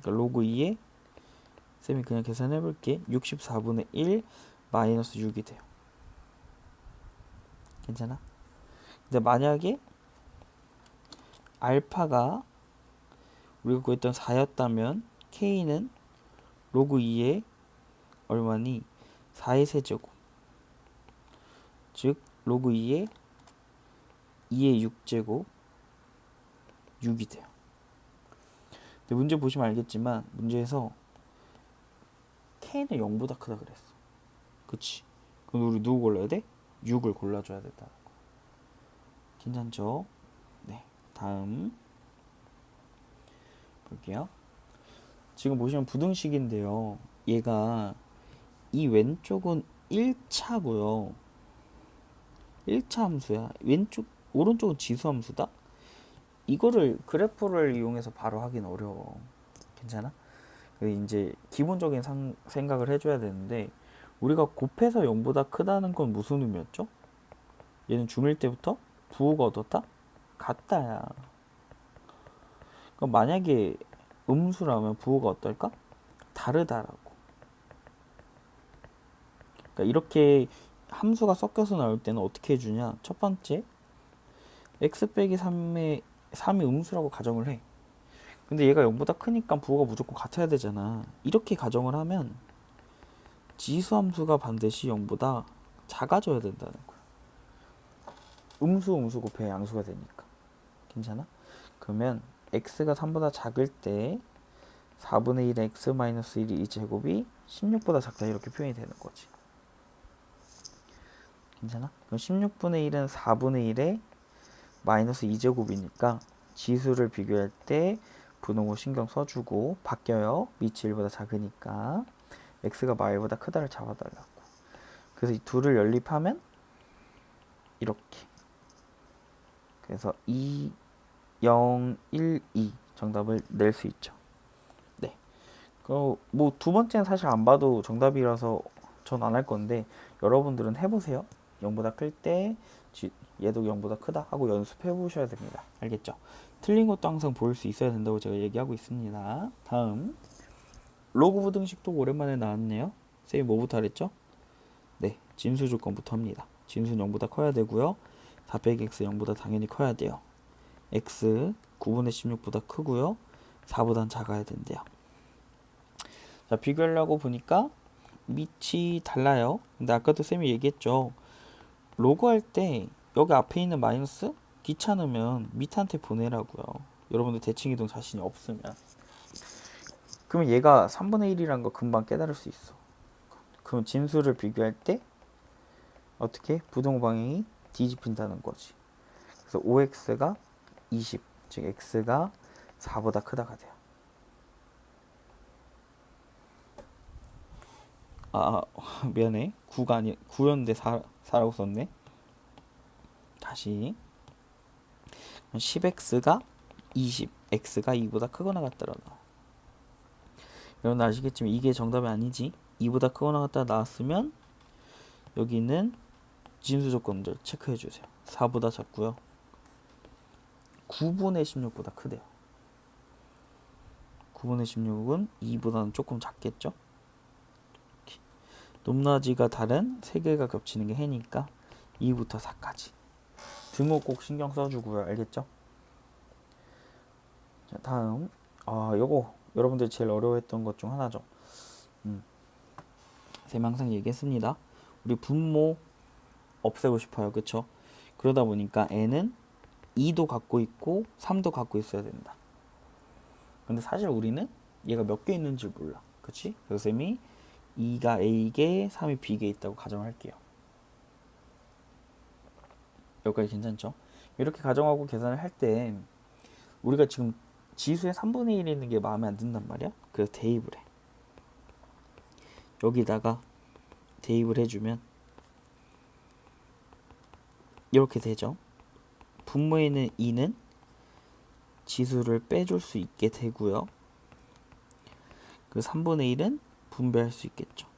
[SPEAKER 1] 그러니까 로그 2에 쌤이 그냥 계산해 볼게. 64분의 1 마이너스 6이 돼요. 괜찮아? 근데 만약에 알파가 우리가 구했던 4였다면 K는 로그 2에 얼마니? 4의 세제곱, 즉 로그 2에 2의 6제곱 6이 돼요. 근데 문제 보시면 알겠지만 문제에서 K는 0보다 크다 그랬어. 그치? 그럼 우리 누구 골라야 돼? 6을 골라줘야 된다. 괜찮죠? 네, 다음 볼게요. 지금 보시면 부등식인데요. 얘가 이 왼쪽은 1차고요. 1차 함수야. 오른쪽은 지수 함수다. 이거를 그래프를 이용해서 바로 하긴 어려워. 괜찮아? 이제 기본적인 생각을 해줘야 되는데 우리가 곱해서 0보다 크다는 건 무슨 의미였죠? 얘는 중1 때부터 부호가 어떻다? 같다야. 그럼 만약에 음수라면 부호가 어떨까? 다르다라고. 그러니까 이렇게 함수가 섞여서 나올 때는 어떻게 해주냐? 첫 번째, x 빼기 3이 음수라고 가정을 해. 근데 얘가 0보다 크니까 부호가 무조건 같아야 되잖아. 이렇게 가정을 하면 지수함수가 반드시 0보다 작아져야 된다는 거야. 음수 곱해 양수가 되니까. 괜찮아? 그러면 x가 3보다 작을 때 4분의 1의 x 마이너스 1이 이 제곱이 16보다 작다 이렇게 표현이 되는 거지. 괜찮아? 그럼 16분의 1은 4분의 1의 마이너스 2제곱이니까 지수를 비교할 때 분홍으로 신경 써주고 바뀌어요. 밑이 1보다 작으니까 x가 마이보다 크다를 잡아달라고. 그래서 이 둘을 연립하면 이렇게. 그래서 2, 0, 1, 2 정답을 낼 수 있죠. 네. 뭐 두 번째는 사실 안 봐도 정답이라서 전 안 할 건데 여러분들은 해보세요. 0보다 클 때 얘도 0보다 크다 하고 연습해 보셔야 됩니다. 알겠죠? 틀린 것도 항상 보일 수 있어야 된다고 제가 얘기하고 있습니다. 다음 로그 부등식도 오랜만에 나왔네요. 쌤이 뭐부터 하랬죠? 네, 진수 조건부터 합니다. 진수는 0보다 커야 되고요. 4 빼기 x 0보다 당연히 커야 돼요. x 9분의 16보다 크고요. 4보단 작아야 된대요. 자, 비교하려고 보니까 밑이 달라요. 근데 아까도 쌤이 얘기했죠. 로그 할 때 여기 앞에 있는 마이너스 귀찮으면 밑한테 보내라고요. 여러분들 대칭이동 자신이 없으면. 그러면 얘가 3분의 1이라는 거 금방 깨달을 수 있어. 그럼 진수를 비교할 때 어떻게? 부동 방향이 뒤집힌다는 거지. 그래서 5x가 20, 즉 x가 4보다 크다가 돼요. 미안해. 9가 아니 9였는데 4라고 썼네. 다시 10x가 20, x가 2보다 크거나 같더라. 여러분 아시겠지만 이게 정답이 아니지. 2보다 크거나 같다 나왔으면 여기는 진수 조건들 체크해 주세요. 4보다 작고요. 9분의 16보다 크대요. 9분의 16은 2보다는 조금 작겠죠? 높낮이가 다른 3개가 겹치는 게 해니까 2부터 4까지. 등호 꼭 신경 써주고요. 알겠죠? 자, 다음. 요거 여러분들 제일 어려워했던 것 중 하나죠. 쌤 항상 얘기했습니다. 우리 분모 없애고 싶어요. 그쵸? 그러다 보니까 n은 2도 갖고 있고 3도 갖고 있어야 된다. 근데 사실 우리는 얘가 몇 개 있는지 몰라. 그치? 그래서 쌤이 2가 A개, 3이 B개 있다고 가정할게요. 여기까지 괜찮죠? 이렇게 가정하고 계산을 할 때 우리가 지금 지수의 3분의 1이 있는 게 마음에 안 든단 말이야. 그래서 대입을 해. 여기다가 대입을 해주면 이렇게 되죠. 분모에 있는 2는 지수를 빼줄 수 있게 되고요. 그 3분의 1은 분배할 수 있겠죠.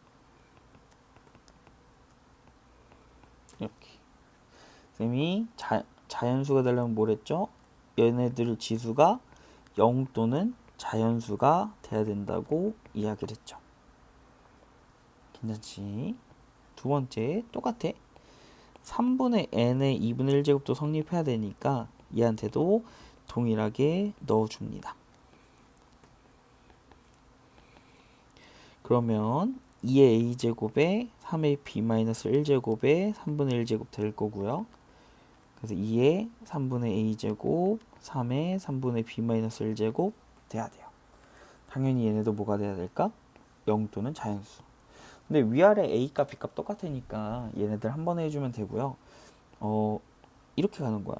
[SPEAKER 1] 이렇게. 쌤이 자연수가 되려면 뭐랬죠? 얘네들 지수가 0 또는 자연수가 돼야 된다고 이야기를 했죠. 괜찮지? 두 번째 똑같아. 3분의 n의 2분의 1제곱도 성립해야 되니까 얘한테도 동일하게 넣어줍니다. 그러면 2의 a제곱에 3의 b-1제곱에 3분의 1제곱 될 거고요. 그래서 2의 3분의 a제곱 3의 3분의 b-1제곱 돼야 돼요. 당연히 얘네도 뭐가 돼야 될까? 0 또는 자연수. 근데 위아래 a값 b값 똑같으니까 얘네들 한 번에 해주면 되고요. 이렇게 가는 거야.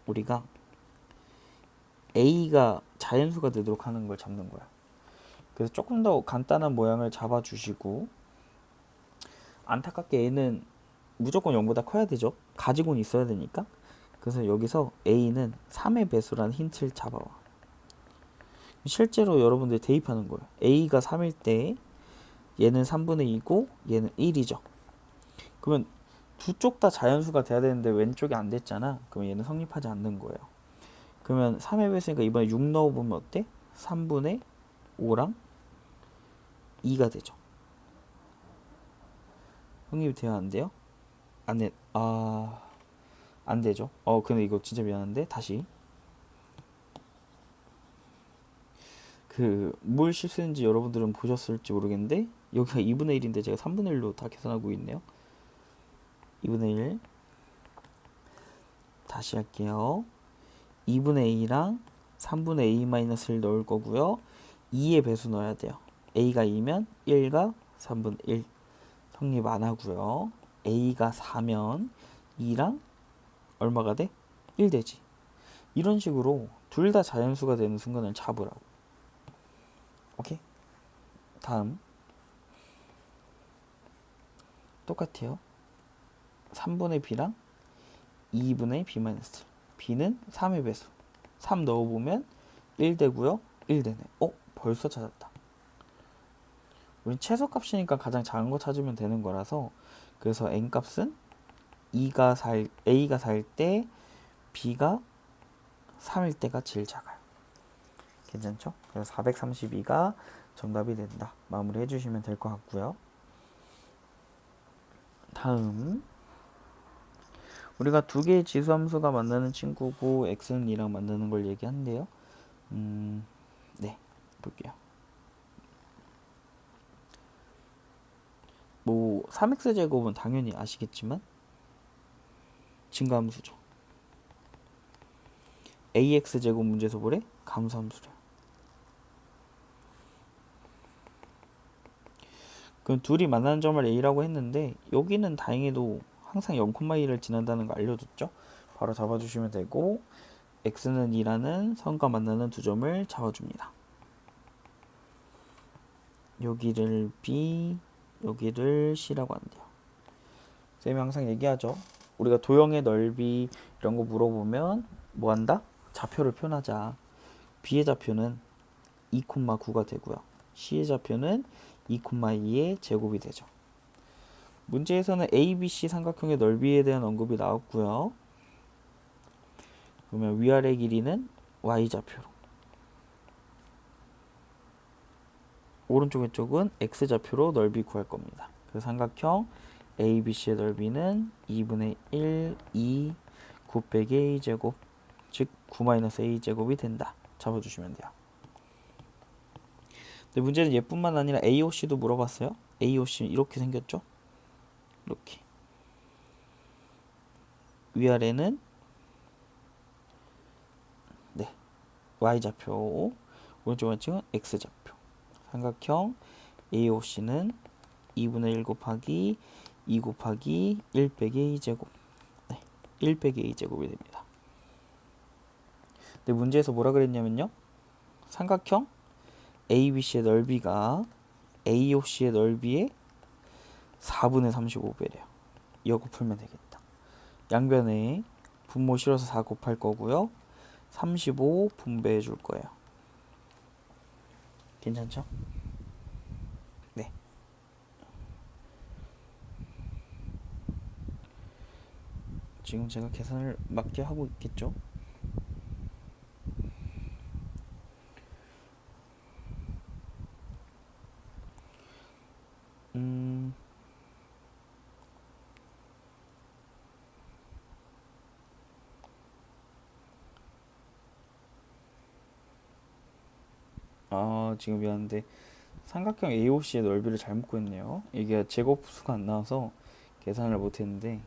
[SPEAKER 1] 우리가 a가 자연수가 되도록 하는 걸 잡는 거야. 그래서 조금 더 간단한 모양을 잡아주시고, 안타깝게 a는 무조건 0보다 커야 되죠. 가지고는 있어야 되니까. 그래서 여기서 a는 3의 배수라는 힌트를 잡아와. 실제로 여러분들이 대입하는 거예요. a가 3일 때 얘는 3분의 2고 얘는 1이죠. 그러면 두 쪽 다 자연수가 돼야 되는데 왼쪽이 안 됐잖아. 그러면 얘는 성립하지 않는 거예요. 그러면 3의 배수니까 이번에 6 넣어보면 어때? 3분의 5랑 2가 되죠. 성립이 돼야 안 돼요? 안 되죠. 근데 이거 진짜 미안한데 다시 뭘 실수했는지 여러분들은 보셨을지 모르겠는데 여기가 2분의 1인데 제가 3분의 1로 다 계산하고 있네요. 2분의 1 다시 할게요. 2분의 a랑 3분의 a-1 넣을 거고요. 2의 배수 넣어야 돼요. a가 2면 1과 3분의 1 성립 안 하고요. a가 4면 2랑 얼마가 돼? 1 되지. 이런 식으로 둘 다 자연수가 되는 순간을 잡으라고. 오케이? 다음 똑같아요. 3분의 b랑 2분의 b-1 b는 3의 배수 3 넣어보면 1 되고요. 1 되네. 벌써 찾았다. 우린 최소값이니까 가장 작은 거 찾으면 되는 거라서 그래서 n값은 a가 4일 때 b가 3일 때가 제일 작아요. 괜찮죠? 그래서 432가 정답이 된다. 마무리 해주시면 될 것 같고요. 다음 우리가 두 개의 지수함수가 만나는 친구고 x는 2랑 만나는 걸 얘기한대요. 네, 볼게요. 3x제곱은 당연히 아시겠지만 증가함수죠. ax제곱 문제에서 뭐래? 감소함수래. 그럼 둘이 만나는 점을 a라고 했는데 여기는 다행히도 항상 0,2를 지난다는 거 알려줬죠? 바로 잡아주시면 되고 x는 2라는 선과 만나는 두 점을 잡아줍니다. 여기를 b, 여기를 c라고 한대요. 쌤이 항상 얘기하죠. 우리가 도형의 넓이 이런 거 물어보면 뭐 한다? 좌표를 표현하자. b의 좌표는 2,9가 되고요. C의 좌표는 2,2의 제곱이 되죠. 문제에서는 ABC 삼각형의 넓이에 대한 언급이 나왔고요. 그러면 위아래 길이는 Y좌표로, 오른쪽 왼쪽은 X좌표로 넓이 구할 겁니다. 그 삼각형 ABC의 넓이는 2분의 1, 2, 9 빼기 A제곱, 즉 9-A제곱이 된다. 잡아주시면 돼요. 근데 문제는 얘뿐만 아니라 AOC도 물어봤어요. AOC 이렇게 생겼죠? 이렇게. 위아래는 Y좌표, 오른쪽 왼쪽은 X좌표. 삼각형 AOC는 2분의 1 곱하기 2 곱하기 1 빼기 A제곱, 1 빼기 A제곱이 됩니다. 근데 문제에서 뭐라 그랬냐면요, 삼각형 ABC의 넓이가 AOC의 넓이의 4분의 35배래요. 이거 풀면 되겠다. 양변에 분모 실어서 4 곱할 거고요. 35 분배해 줄 거예요. 괜찮죠? 네. 지금 제가 계산을 맞게 하고 있겠죠? 지금 미안한데 삼각형 AOC의 넓이를 잘못 구했네요. 이게 제곱수가 안 나와서 계산을 못했는데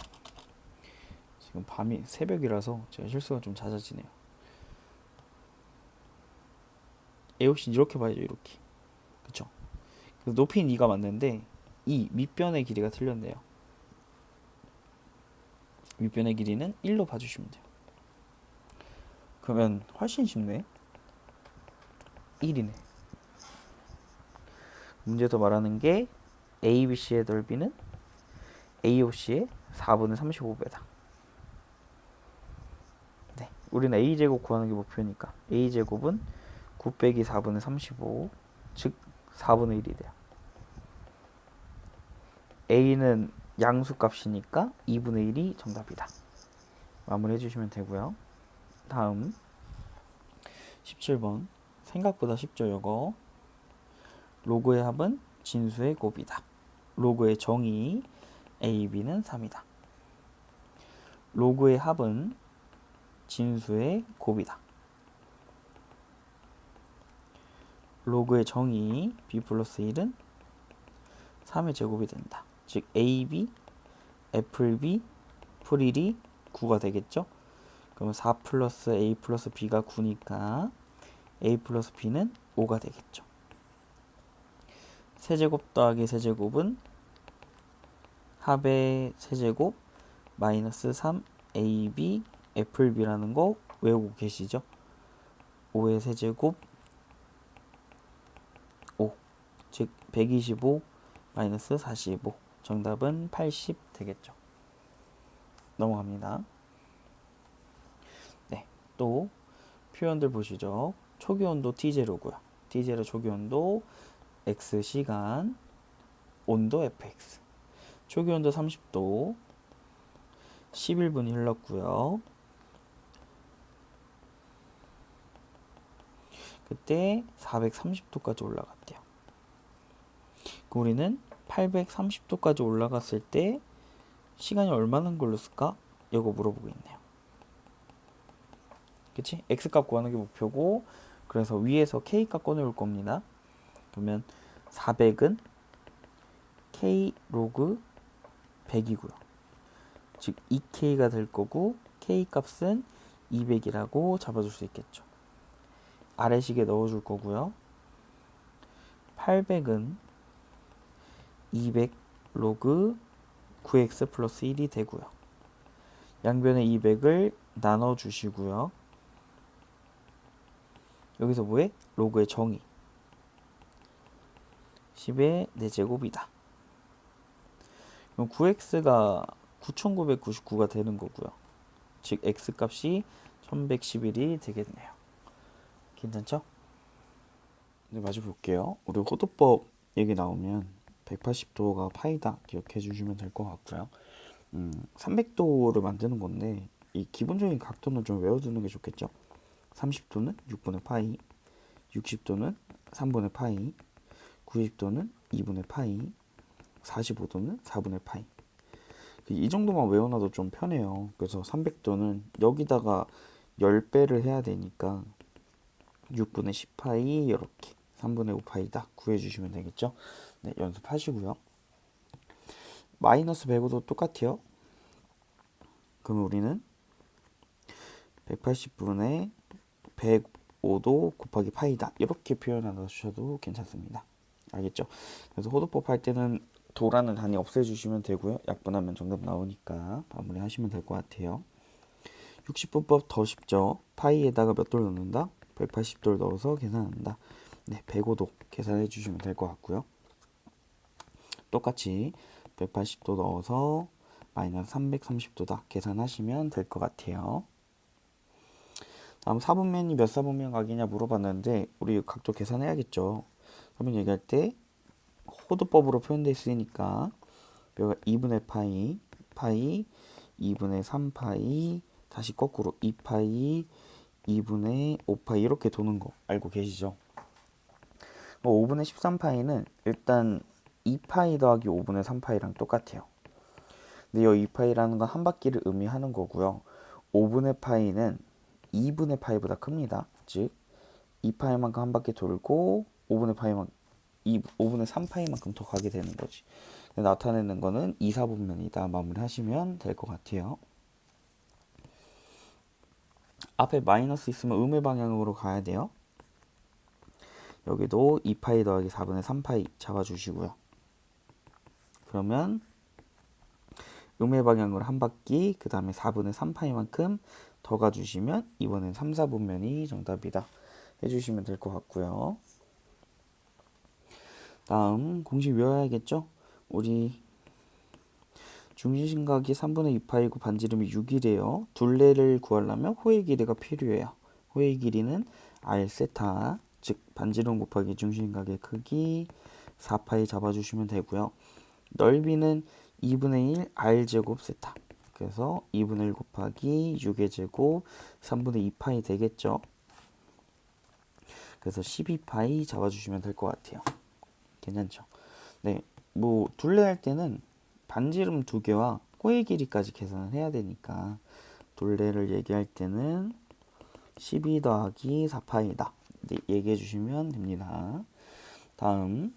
[SPEAKER 1] 지금 밤이 새벽이라서 제가 실수가 좀 잦아지네요. AOC는 이렇게 봐야죠, 이렇게. 그쵸? 그래서 높이는 2가 맞는데 이 밑변의 길이가 틀렸네요. 밑변의 길이는 1로 봐주시면 돼요. 그러면 훨씬 쉽네. 1이네. 문제에서 말하는 게 ABC의 넓이는 AOC의 4분의 35배다. 네, 우리는 A제곱 구하는 게 목표니까 A제곱은 9 빼기 4분의 35, 즉 4분의 1이 돼요. A는 양수값이니까 2분의 1이 정답이다. 마무리 해주시면 되고요. 다음 17번, 생각보다 쉽죠, 이거. 로그의 합은 진수의 곱이다. 로그의 정의 A, B는 3이다. 로그의 합은 진수의 곱이다. 로그의 정의 B 플러스 1은 3의 제곱이 된다. 즉 AB, 애플B, 풀1이 9가 되겠죠. 그러면 4 플러스 A 플러스 B가 9니까 A 플러스 B는 5가 되겠죠. 세제곱 더하기 세제곱은 합의 세제곱 마이너스 3 AB 애플B라는 거 외우고 계시죠? 5의 세제곱 5, 즉 125 마이너스 45, 정답은 80 되겠죠. 넘어갑니다. 네, 또 표현들 보시죠. 초기온도 T0고요. T0 초기온도 X시간, 온도 fx. 초기온도 30도, 11분이 흘렀고요. 그때 430도까지 올라갔대요. 우리는 830도까지 올라갔을 때 시간이 얼마나 걸렸을까? 이거 물어보고 있네요. 그치? X값 구하는 게 목표고, 그래서 위에서 K값 꺼내올 겁니다. 그러면 400은 K 로그 100이고요. 즉 2K가 될 거고, K 값은 200이라고 잡아줄 수 있겠죠. 아래식에 넣어줄 거고요. 800은 200 로그 9x 플러스 1이 되고요. 양변에 200을 나눠주시고요. 여기서 뭐해? 로그의 정의 10의 4제곱이다. 그럼 9x가 9999가 되는 거고요. 즉 x값이 1111이 되겠네요. 괜찮죠? 네, 마저 볼게요. 우리 호도법 얘기 나오면 180도가 파이다 기억해 주시면 될 것 같고요. 300도를 만드는 건데 이 기본적인 각도는 좀 외워두는 게 좋겠죠. 30도는 6분의 파이, 60도는 3분의 파이, 90도는 2분의 파이, 45도는 4분의 파이. 이 정도만 외워놔도 좀 편해요. 그래서 300도는 여기다가 10배를 해야 되니까 6분의 10파이 이렇게 3분의 5파이다 구해주시면 되겠죠. 네, 연습하시고요. 마이너스 105도 똑같아요. 그럼 우리는 180분의 105도 곱하기 파이다 이렇게 표현하셔도 괜찮습니다. 알겠죠? 그래서 호도법 할 때는 도라는 단위 없애주시면 되고요. 약분하면 정답 나오니까 마무리 하시면 될 것 같아요. 60분법 더 쉽죠. 파이에다가 몇 도를 넣는다? 180도를 넣어서 계산한다. 네, 105도 계산해 주시면 될 것 같고요. 똑같이 180도 넣어서 마이너스 330도다 계산하시면 될 것 같아요. 다음 4분면이 몇 사분면 각이냐 물어봤는데 우리 각도 계산해야겠죠. 그러면 얘기할 때 호도법으로 표현되어 있으니까 여기가 2분의 파이, 파이, 2분의 3파이, 다시 거꾸로 2파이, 2분의 5파이 이렇게 도는 거 알고 계시죠? 5분의 13파이는 일단 2파이 더하기 5분의 3파이랑 똑같아요. 근데 이 2파이라는 건 한 바퀴를 의미하는 거고요. 5분의 파이는 2분의 파이보다 큽니다. 즉 2파이만큼 한 바퀴 돌고 5분의 파이만 5분의 3파이만큼 더 가게 되는 거지. 나타내는 거는 2, 4분면이다. 마무리하시면 될 것 같아요. 앞에 마이너스 있으면 음의 방향으로 가야 돼요. 여기도 2파이 더하기 4분의 3파이 잡아주시고요. 그러면 음의 방향으로 한 바퀴 그 다음에 4분의 3파이만큼 더 가주시면 이번엔 3, 4분면이 정답이다 해주시면 될 것 같고요. 다음 공식 외워야겠죠? 우리 중심각이 3분의 2파이고 반지름이 6이래요. 둘레를 구하려면 호의 길이가 필요해요. 호의 길이는 r 세타, 즉 반지름 곱하기 중심각의 크기 4파이 잡아주시면 되고요. 넓이는 2분의 1 r 제곱 세타. 그래서 2분의 1 곱하기 6의 제곱 3분의 2파이 되겠죠. 그래서 12파이 잡아주시면 될 것 같아요. 괜찮죠? 네, 뭐 둘레 할 때는 반지름 두 개와 호의 길이까지 계산을 해야 되니까 둘레를 얘기할 때는 12 더하기 4파이다. 네, 얘기해 주시면 됩니다. 다음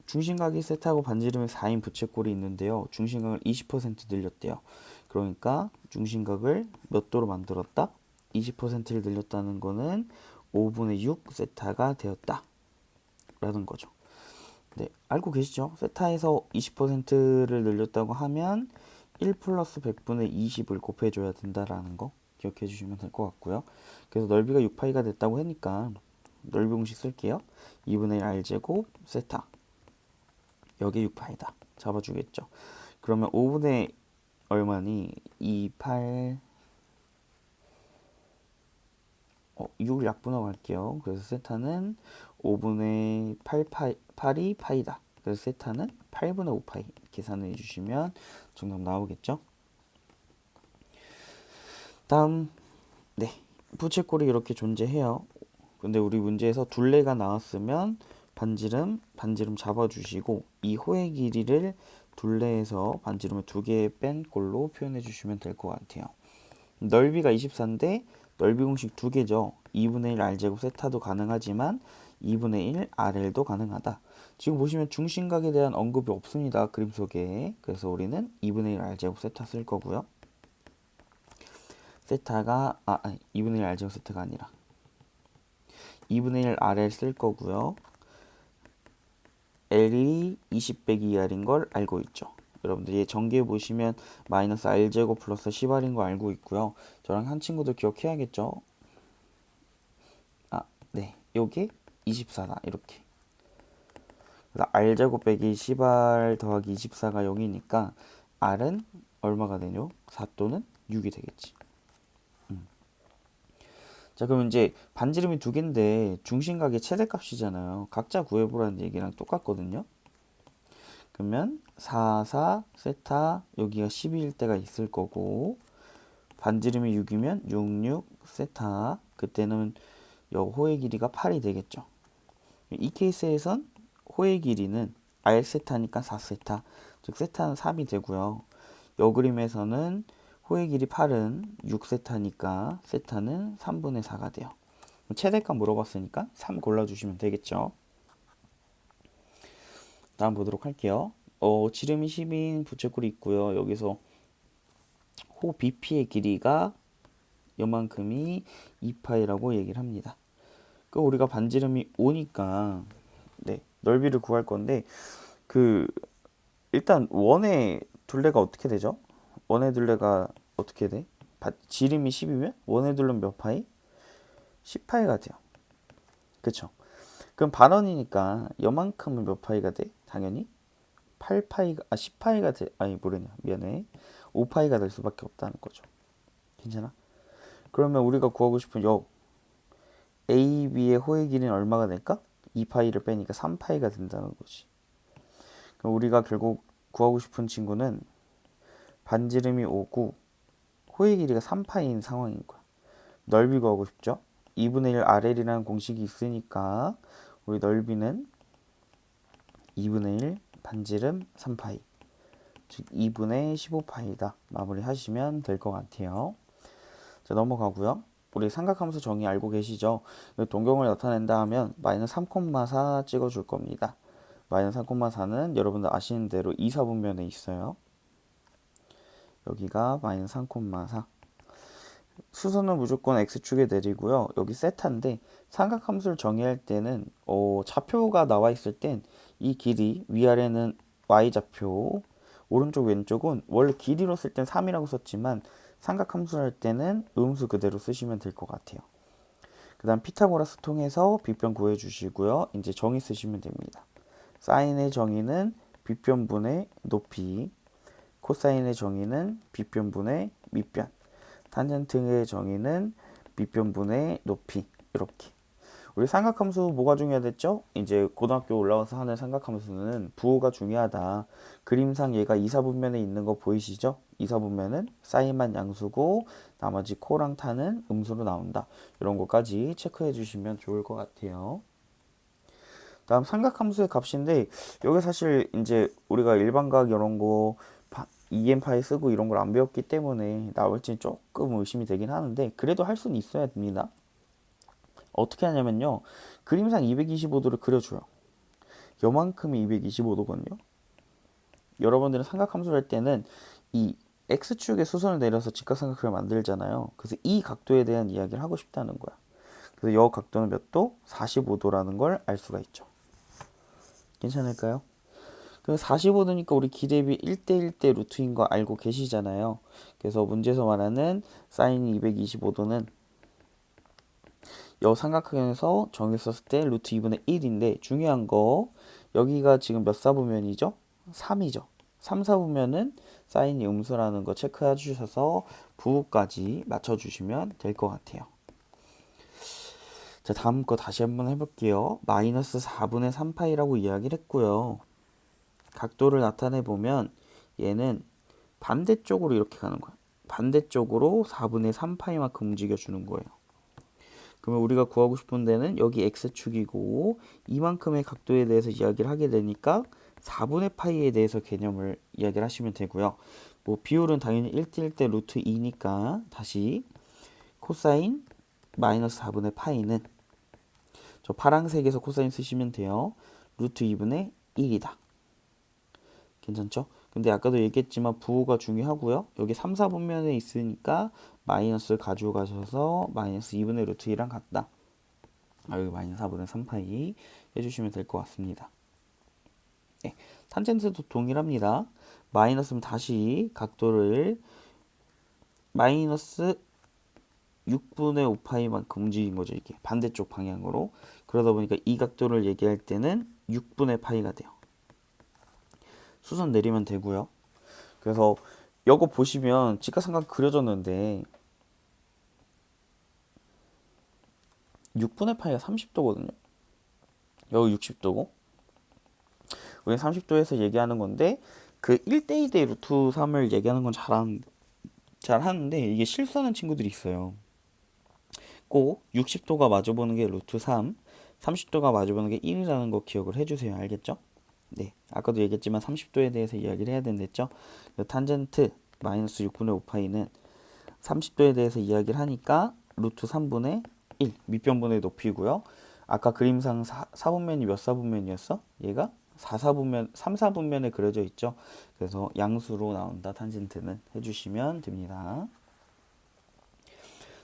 [SPEAKER 1] 중심각이 세타하고 반지름의 4인 부채꼴이 있는데요. 중심각을 20% 늘렸대요. 그러니까 중심각을 몇 도로 만들었다? 20%를 늘렸다는 거는 5분의 6 세타가 되었다. 라는 거죠. 네, 알고 계시죠? 세타에서 20%를 늘렸다고 하면 1 플러스 100분의 20을 곱해줘야 된다라는 거 기억해 주시면 될 것 같고요. 그래서 넓이가 6파이가 됐다고 하니까 넓이 공식 쓸게요. 2분의 1 r제곱 세타 여기 6파이다 잡아주겠죠. 그러면 5분의 얼마니? 2, 8 6을 약분하고 갈게요. 그래서 세타는 5분의 8이 파이다. 그래서 세타는 8분의 5파이 계산해 주시면 정답 나오겠죠. 다음 네 부채꼴이 이렇게 존재해요. 근데 우리 문제에서 둘레가 나왔으면 반지름 잡아주시고 이 호의 길이를 둘레에서 반지름을 두 개 뺀 꼴로 표현해 주시면 될 것 같아요. 넓이가 24인데 넓이 공식 두 개죠. 2분의 1 r제곱 세타도 가능하지만 2분의 1 rl도 가능하다. 지금 보시면 중심각에 대한 언급이 없습니다. 그림 속에. 그래서 우리는 2분의 1 r제곱 세타 쓸 거고요. 세타가 2분의 1 r제곱 세타가 아니라 2분의 1 rl 쓸 거고요. l이 20 빼기 2r인 걸 알고 있죠. 여러분들 얘 전개 보시면 마이너스 r제곱 플러스 10r인 거 알고 있고요. 저랑 한 친구들 기억해야겠죠. 네, 요게 24다 이렇게. 그래서 r제곱 빼기 10r 더하기 24가 0이니까 r은 얼마가 되뇨? 4 또는 6이 되겠지. 자, 그럼 이제 반지름이 두 개인데 중심각의 최대값이잖아요. 각자 구해보라는 얘기랑 똑같거든요. 그러면 4, 4, 세타 여기가 12일 때가 있을 거고 반지름이 6이면 6, 6, 세타 그때는 호의 길이가 8이 되겠죠. 이 케이스에선 호의 길이는 R 세타니까 4세타 즉 세타는 3이 되고요. 여 그림에서는 호의 길이 8은 6세타니까 세타는 3분의 4가 돼요. 최대값 물어봤으니까 3 골라주시면 되겠죠. 다음 보도록 할게요. 지름이 10인 부채꼴이 있고요. 여기서 호 BP의 길이가 요만큼이 2파이라고 얘기를 합니다. 그 우리가 반지름이 5니까 네, 넓이를 구할 건데 그 일단 원의 둘레가 어떻게 되죠? 원의 둘레가 어떻게 돼? 지름이 10이면 원의 둘레는 몇 파이? 10파이가 돼요. 그쵸? 그럼 반원이니까 요만큼은 몇 파이가 돼? 당연히 8파이가 10파이가 돼. 아니 모르냐 미안해. 5파이가 될 수밖에 없다는 거죠. 괜찮아? 그러면 우리가 구하고 싶은 요 AB의 호의 길이는 얼마가 될까? 2파이를 빼니까 3파이가 된다는 거지. 그럼 우리가 결국 구하고 싶은 친구는 반지름이 5고 호의 길이가 3파이인 상황인 거야. 넓이 구하고 싶죠? 2분의 1 RL이라는 공식이 있으니까 우리 넓이는 2분의 1 반지름 3파이 즉 2분의 15파이다. 마무리 하시면 될 것 같아요. 자, 넘어가고요. 우리 삼각함수 정의 알고 계시죠? 동경을 나타낸다 하면 마이너스 3,4 찍어줄 겁니다. 마이너스 3,4는 여러분들 아시는 대로 2, 4분면에 있어요. 여기가 마이너스 3,4. 수선은 무조건 x축에 내리고요. 여기 세타인데 삼각함수를 정의할 때는 좌표가 나와 있을 땐 이 길이 위아래는 y좌표 오른쪽 왼쪽은 원래 길이로 쓸 땐 3이라고 썼지만 삼각함수 할 때는 음수 그대로 쓰시면 될 것 같아요. 그 다음 피타고라스 통해서 빗변 구해주시고요. 이제 정의 쓰시면 됩니다. 사인의 정의는 빗변분의 높이, 코사인의 정의는 빗변분의 밑변, 탄젠트의 정의는 밑변분의 높이. 이렇게 우리 삼각함수 뭐가 중요하댔죠? 이제 고등학교 올라와서 하는 삼각함수는 부호가 중요하다. 그림상 얘가 2, 4분면에 있는 거 보이시죠? 2, 4분면은 사인만 양수고 나머지 코랑 타는 음수로 나온다. 이런 것까지 체크해 주시면 좋을 것 같아요. 다음 삼각함수의 값인데 여기 사실 이제 우리가 일반각 이런 거 EM파이 쓰고 이런 걸 안 배웠기 때문에 나올지 조금 의심이 되긴 하는데 그래도 할 수는 있어야 됩니다. 어떻게 하냐면요. 그림상 225도를 그려줘요. 요만큼이 225도거든요. 여러분들은 삼각함수를 할 때는 이 X축에 수선을 내려서 직각삼각형을 만들잖아요. 그래서 이 각도에 대한 이야기를 하고 싶다는 거야. 그래서 여 각도는 몇 도? 45도라는 걸 알 수가 있죠. 괜찮을까요? 그럼 45도니까 우리 기대비 1대1대 루트인 거 알고 계시잖아요. 그래서 문제에서 말하는 사인 225도는 여 삼각형에서 정했었을 때 루트 2분의 1인데 중요한 거 여기가 지금 몇 사분면이죠? 3이죠. 3, 4분면은 사인이 음수라는 거 체크해 주셔서 부호까지 맞춰주시면 될 것 같아요. 자, 다음 거 다시 한번 해볼게요. 마이너스 4분의 3파이라고 이야기를 했고요. 각도를 나타내 보면 얘는 반대쪽으로 이렇게 가는 거야. 반대쪽으로 4분의 3파이만큼 움직여주는 거예요. 그러면 우리가 구하고 싶은 데는 여기 x축이고 이만큼의 각도에 대해서 이야기를 하게 되니까 4분의 파이에 대해서 개념을 이야기를 하시면 되고요. 뭐 비율은 당연히 1대1대 루트 2니까 다시 코사인 마이너스 4분의 파이는 저 파란색에서 코사인 쓰시면 돼요. 루트 2분의 1이다. 괜찮죠? 근데 아까도 얘기했지만 부호가 중요하고요. 여기 3, 4분면에 있으니까 마이너스를 가져가셔서 마이너스 2분의 루트 2랑 같다. 여기 마이너스 4분의 3파이 해주시면 될 것 같습니다. 네, 탄젠트도 동일합니다. 마이너스는 다시 각도를 마이너스 6분의 5파이만큼 움직인 거죠. 이게 반대쪽 방향으로. 그러다 보니까 이 각도를 얘기할 때는 6분의 파이가 돼요. 수선 내리면 되고요. 그래서 이거 보시면 직각삼각 그려졌는데 6분의 파이가 30도거든요. 여기 60도고 우리 30도에서 얘기하는 건데 그 1대2대 루트 3을 얘기하는 건 잘 하는데 이게 실수하는 친구들이 있어요. 꼭 60도가 마주보는 게 루트 3, 30도가 마주보는 게 1이라는 거 기억을 해주세요. 알겠죠? 네, 아까도 얘기했지만 30도에 대해서 이야기를 해야 된댔죠. 탄젠트 마이너스 6분의 5파이는 30도에 대해서 이야기를 하니까 루트 3분의 1 밑변분의 높이고요. 아까 그림상 4분면이 몇 사분면이었어? 얘가 4사분면, 3사분면에 그려져 있죠. 그래서 양수로 나온다. 탄젠트는 해주시면 됩니다.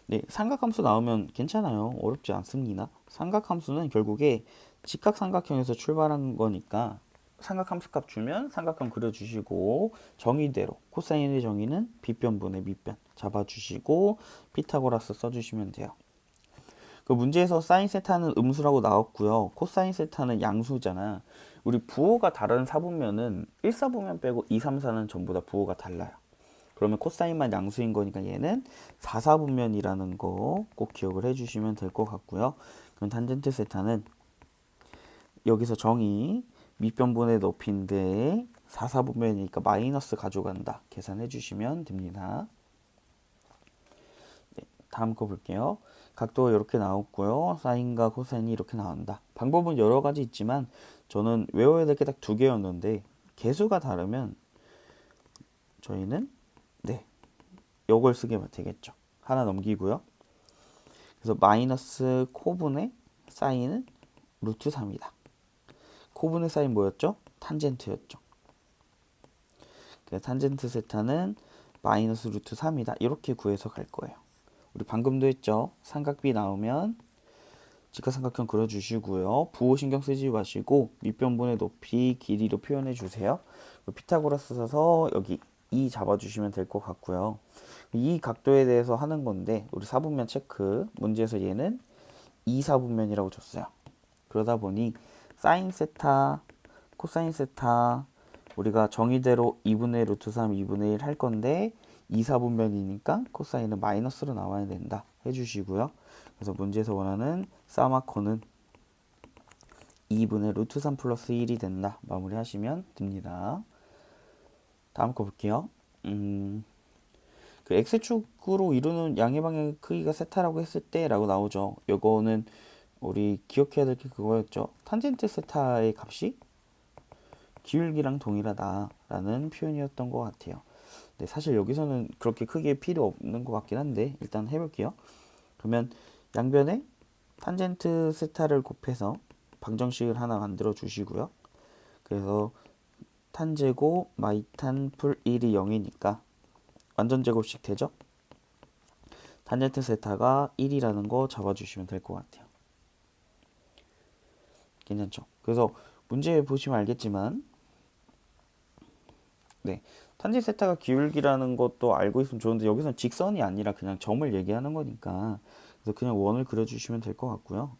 [SPEAKER 1] 네, 삼각함수 나오면 괜찮아요. 어렵지 않습니다. 삼각함수는 결국에 직각삼각형에서 출발한 거니까 삼각함수 값 주면 삼각형 그려주시고 정의대로 코사인의 정의는 빗변분의 밑변 잡아주시고 피타고라스 써주시면 돼요. 그 문제에서 사인 세타는 음수라고 나왔고요. 코사인 세타는 양수잖아. 우리 부호가 다른 사분면은 1사분면 빼고 2, 3, 4는 전부 다 부호가 달라요. 그러면 코사인만 양수인 거니까 얘는 4사분면이라는 거 꼭 기억을 해주시면 될 것 같고요. 그럼 탄젠트 세타는 여기서 정의 밑변분의 높이인데 4사분면이니까 마이너스 가져간다. 계산해 주시면 됩니다. 네, 다음 거 볼게요. 각도가 이렇게 나왔고요. 사인과 코사인이 이렇게 나온다. 방법은 여러 가지 있지만 저는 외워야 될 게 딱 두 개였는데 개수가 다르면 저희는 네, 요걸 쓰게 되겠죠. 하나 넘기고요. 그래서 마이너스 코분의 사인은 루트 3이다. 코분의 사인 뭐였죠? 탄젠트였죠. 그래서 탄젠트 세타는 마이너스 루트 3이다. 이렇게 구해서 갈 거예요. 우리 방금도 했죠. 삼각비 나오면 직각삼각형 그려주시고요. 부호 신경 쓰지 마시고 밑변분의 높이, 길이로 표현해 주세요. 피타고라스 써서 여기 2 잡아주시면 될 것 같고요. 이 각도에 대해서 하는 건데 우리 사분면 체크 문제에서 얘는 2사분면이라고 줬어요. 그러다 보니 사인 세타, 코사인 세타 우리가 정의대로 2분의 루트 3, 2분의 1 할 건데 2사분면이니까 코사인은 마이너스로 나와야 된다 해주시고요. 그래서 문제에서 원하는 사마코는 2분의 루트 3 플러스 1이 된다. 마무리 하시면 됩니다. 다음 거 볼게요. 그 X축으로 이루는 양의 방향의 크기가 세타라고 했을 때 라고 나오죠. 요거는 우리 기억해야 될 게 그거였죠. 탄젠트 세타의 값이 기울기랑 동일하다라는 표현이었던 것 같아요. 네, 사실 여기서는 그렇게 크게 필요 없는 것 같긴 한데 일단 해볼게요. 그러면 양변에 탄젠트 세타를 곱해서 방정식을 하나 만들어 주시고요. 그래서 탄제곱 마이탄 풀 1이 0이니까 완전 제곱식 되죠? 탄젠트 세타가 1이라는 거 잡아주시면 될 것 같아요. 괜찮죠? 그래서 문제 보시면 알겠지만 네, 탄젠트 세타가 기울기라는 것도 알고 있으면 좋은데 여기서는 직선이 아니라 그냥 점을 얘기하는 거니까 그래서 그냥 원을 그려주시면 될 것 같고요.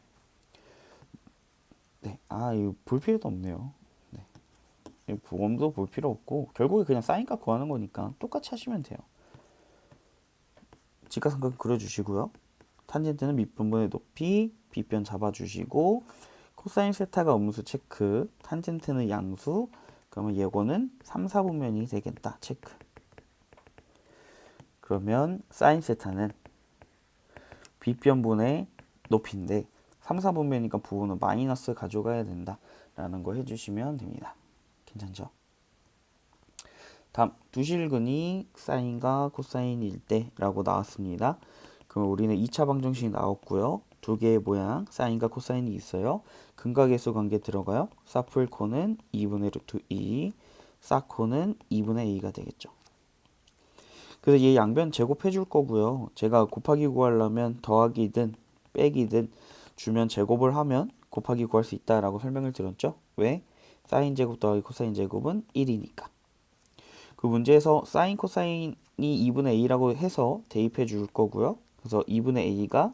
[SPEAKER 1] 네, 이거 볼 필요도 없네요. 네, 원도 볼 필요 없고 결국에 그냥 사인값 구하는 거니까 똑같이 하시면 돼요. 직각삼각 그려주시고요. 탄젠트는 밑변분의 높이, 빗변 잡아주시고 코사인 세타가 음수 체크, 탄젠트는 양수, 그러면 예고는 3, 4분면이 되겠다. 체크. 그러면 사인 세타는 빗변분의 높이인데 3, 4분면이니까 부호는 마이너스 가져가야 된다. 라는 거 해주시면 됩니다. 괜찮죠? 다음 두실근이 사인과 코사인일 때라고 나왔습니다. 그럼 우리는 2차 방정식이 나왔고요. 두 개의 모양 사인과 코사인이 있어요. 근각계수 관계 들어가요. 사풀코는 2분의 루트 2, 사코는 2분의 a가 되겠죠. 그래서 얘 양변 제곱해 줄 거고요. 제가 곱하기 구하려면 더하기든 빼기든 주면 제곱을 하면 곱하기 구할 수 있다라고 설명을 드렸죠. 왜? 사인 제곱 더하기 코사인 제곱은 1이니까. 그 문제에서 사인 코사인이 2분의 a라고 해서 대입해 줄 거고요. 그래서 2분의 a가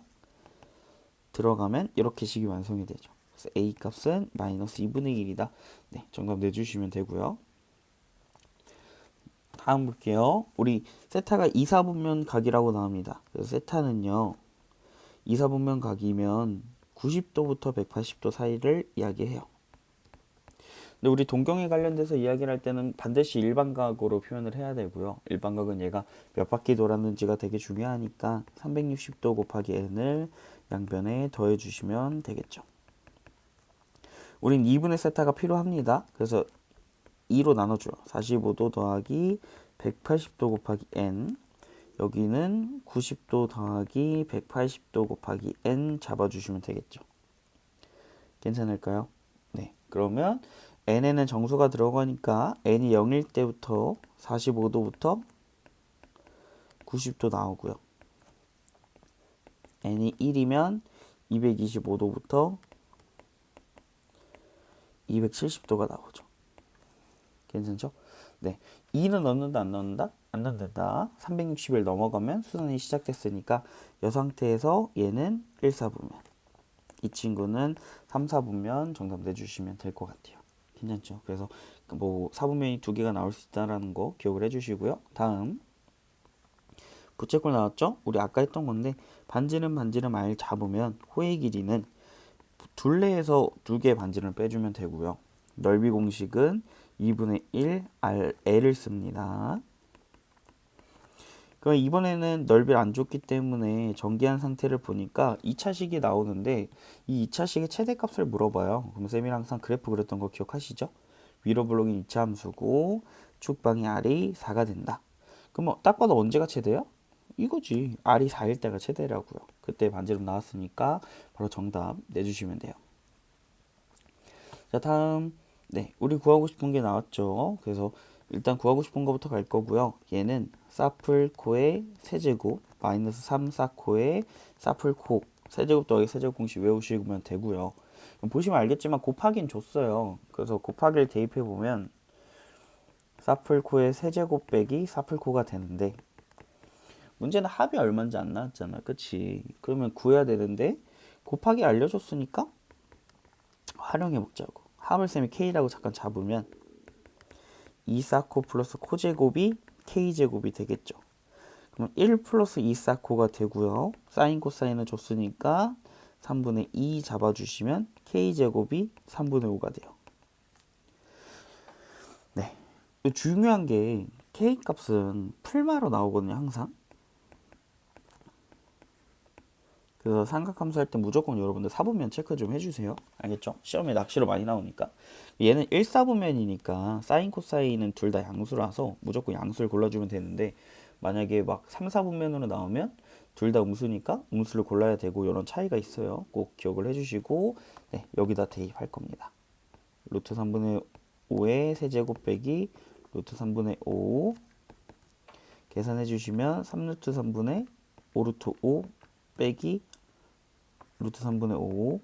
[SPEAKER 1] 들어가면 이렇게 식이 완성이 되죠. 그래서 a 값은 마이너스 2분의 1이다. 네, 정답 내주시면 되고요. 다음 볼게요. 우리 세타가 2사분면 각이라고 나옵니다. 그래서 세타는요. 이사분면 각이면 90도부터 180도 사이를 이야기해요. 근데 우리 동경에 관련돼서 이야기를 할 때는 반드시 일반각으로 표현을 해야 되고요. 일반각은 얘가 몇 바퀴 돌았는지가 되게 중요하니까 360도 곱하기 n을 양변에 더해 주시면 되겠죠. 우린 2분의 세타가 필요합니다. 그래서 2로 나눠줘요. 45도 더하기 180도 곱하기 n. 여기는 90도 더하기 180도 곱하기 n 잡아주시면 되겠죠. 괜찮을까요? 네. 그러면 n에는 정수가 들어가니까 n이 0일 때부터 45도부터 90도 나오고요. n이 1이면 225도부터 270도가 나오죠. 괜찮죠? 네. 2는 넣는다, 안 넣는다? 안 넣는다. 360일 넘어가면 수선이 시작됐으니까 이 상태에서 얘는 1, 4분면. 이 친구는 3, 4분면 정답 내주시면 될 것 같아요. 괜찮죠? 그래서 뭐 4분면이 두 개가 나올 수 있다라는 거 기억을 해주시고요. 다음 부채꼴 나왔죠? 우리 아까 했던 건데 반지름 R 잡으면 호의 길이는 둘레에서 두 개의 반지름을 빼주면 되고요. 넓이 공식은 2분의 1 L을 씁니다. 그럼 이번에는 넓이를 안 줬기 때문에 전개한 상태를 보니까 2차식이 나오는데 이 2차식의 최대값을 물어봐요. 그럼 쌤이랑 항상 그래프 그렸던 거 기억하시죠? 위로 블록이 2차 함수고 축방이 R이 4가 된다. 그럼 딱 봐도 언제가 최대야? 이거지. R이 4일 때가 최대라고요. 그때 반지름 나왔으니까 바로 정답 내주시면 돼요. 자, 다음 네, 우리 구하고 싶은 게 나왔죠. 그래서 일단 구하고 싶은 거부터 갈 거고요. 얘는 사플코의 세제곱 마이너스 3 사코의 사플코 세제곱 더하기 세제곱 공식 외우시면 되고요. 보시면 알겠지만 곱하기는 줬어요. 그래서 곱하기를 대입해 보면 사플코의 세제곱 빼기 사플코가 되는데 문제는 합이 얼마인지 안 나왔잖아. 그치? 그러면 구해야 되는데 곱하기 알려줬으니까 활용해 먹자고. 합을 쌤이 k라고 잠깐 잡으면 2사코 플러스 코제곱이 k제곱이 되겠죠. 그럼 1 플러스 2사코가 되고요. 사인 코사인은 줬으니까 3분의 2 잡아주시면 k제곱이 3분의 5가 돼요. 네. 중요한 게 k값은 풀마로 나오거든요. 항상. 그래서 삼각함수 할 때 무조건 여러분들 사분면 체크 좀 해주세요. 알겠죠? 시험에 낚시로 많이 나오니까. 얘는 1사분면이니까 사인 코사인은 둘 다 양수라서 무조건 양수를 골라주면 되는데 만약에 막 3, 4분면으로 나오면 둘 다 음수니까 음수를 골라야 되고 이런 차이가 있어요. 꼭 기억을 해주시고 네, 여기다 대입할 겁니다. 루트 3분의 5의 세제곱 빼기 루트 3분의 5 계산해 주시면 3루트 3분의 5루트 5 빼기 루트 3분의 5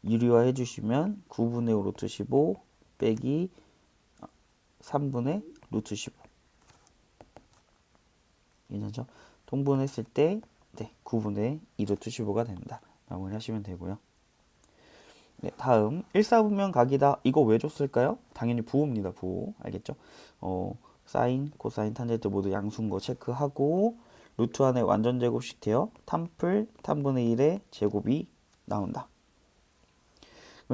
[SPEAKER 1] 유리화 해주시면 9분의 5 루트 15 빼기 3분의 루트 15 괜찮죠? 통분했을 때 네, 9분의 2 루트 15가 된다 라고 하시면 되고요. 네, 다음 1사분면 각이다. 이거 왜 줬을까요? 당연히 부호입니다. 부호 알겠죠? 사인, 코사인, 탄젠트 모두 양수인 거 체크하고 루트 안에 완전 제곱식 돼요. 탄풀, 탄분의 1의 제곱이 나온다.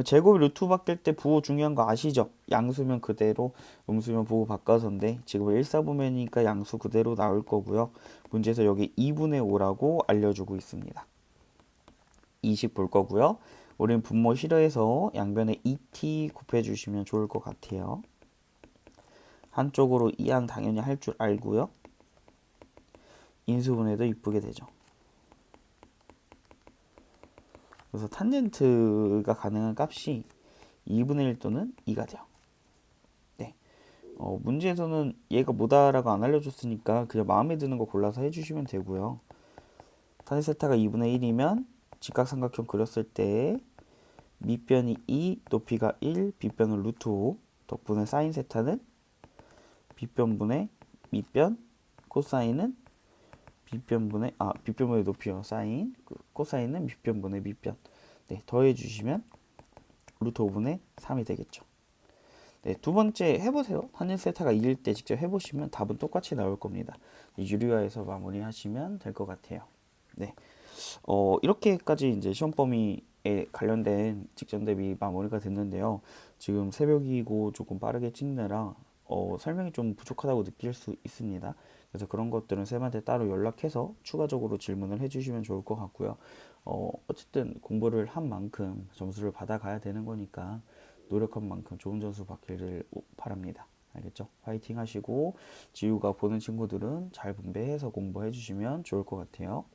[SPEAKER 1] 제곱이 루트 바뀔 때 부호 중요한 거 아시죠? 양수면 그대로, 음수면 부호 바꿔서인데 지금 1사분면이니까 양수 그대로 나올 거고요. 문제에서 여기 2분의 5라고 알려주고 있습니다. 20 볼 거고요. 우리는 분모 싫어해서 양변에 2t 곱해주시면 좋을 것 같아요. 한쪽으로 이항 당연히 할 줄 알고요. 인수분해도 이쁘게 되죠. 그래서 탄젠트가 가능한 값이 2분의 1 또는 2가 돼요. 네. 문제에서는 얘가 뭐다라고 안 알려줬으니까 그냥 마음에 드는 거 골라서 해주시면 되고요. 탄젠트 세타가 2분의 1이면 직각삼각형 그렸을 때 밑변이 2, 높이가 1, 빗변은 루트 5 덕분에 사인 세타는 빗변분의 밑변, 코사인은 빗변분의 높이요. 사인, 코사인은 밑변분의 밑변. 네, 더해 주시면 루트 5분의 3이 되겠죠. 네, 두 번째 해보세요. 탄젠트 세타가 2일 때 직접 해보시면 답은 똑같이 나올 겁니다. 유리화해서 마무리하시면 될 것 같아요. 네, 이렇게까지 이제 시험 범위에 관련된 직전 대비 마무리가 됐는데요. 지금 새벽이고 조금 빠르게 찍느라 설명이 좀 부족하다고 느낄 수 있습니다. 그래서 그런 것들은 쌤한테 따로 연락해서 추가적으로 질문을 해주시면 좋을 것 같고요. 어쨌든 공부를 한 만큼 점수를 받아가야 되는 거니까 노력한 만큼 좋은 점수 받기를 바랍니다. 알겠죠? 화이팅 하시고 지우가 보는 친구들은 잘 분배해서 공부해 주시면 좋을 것 같아요.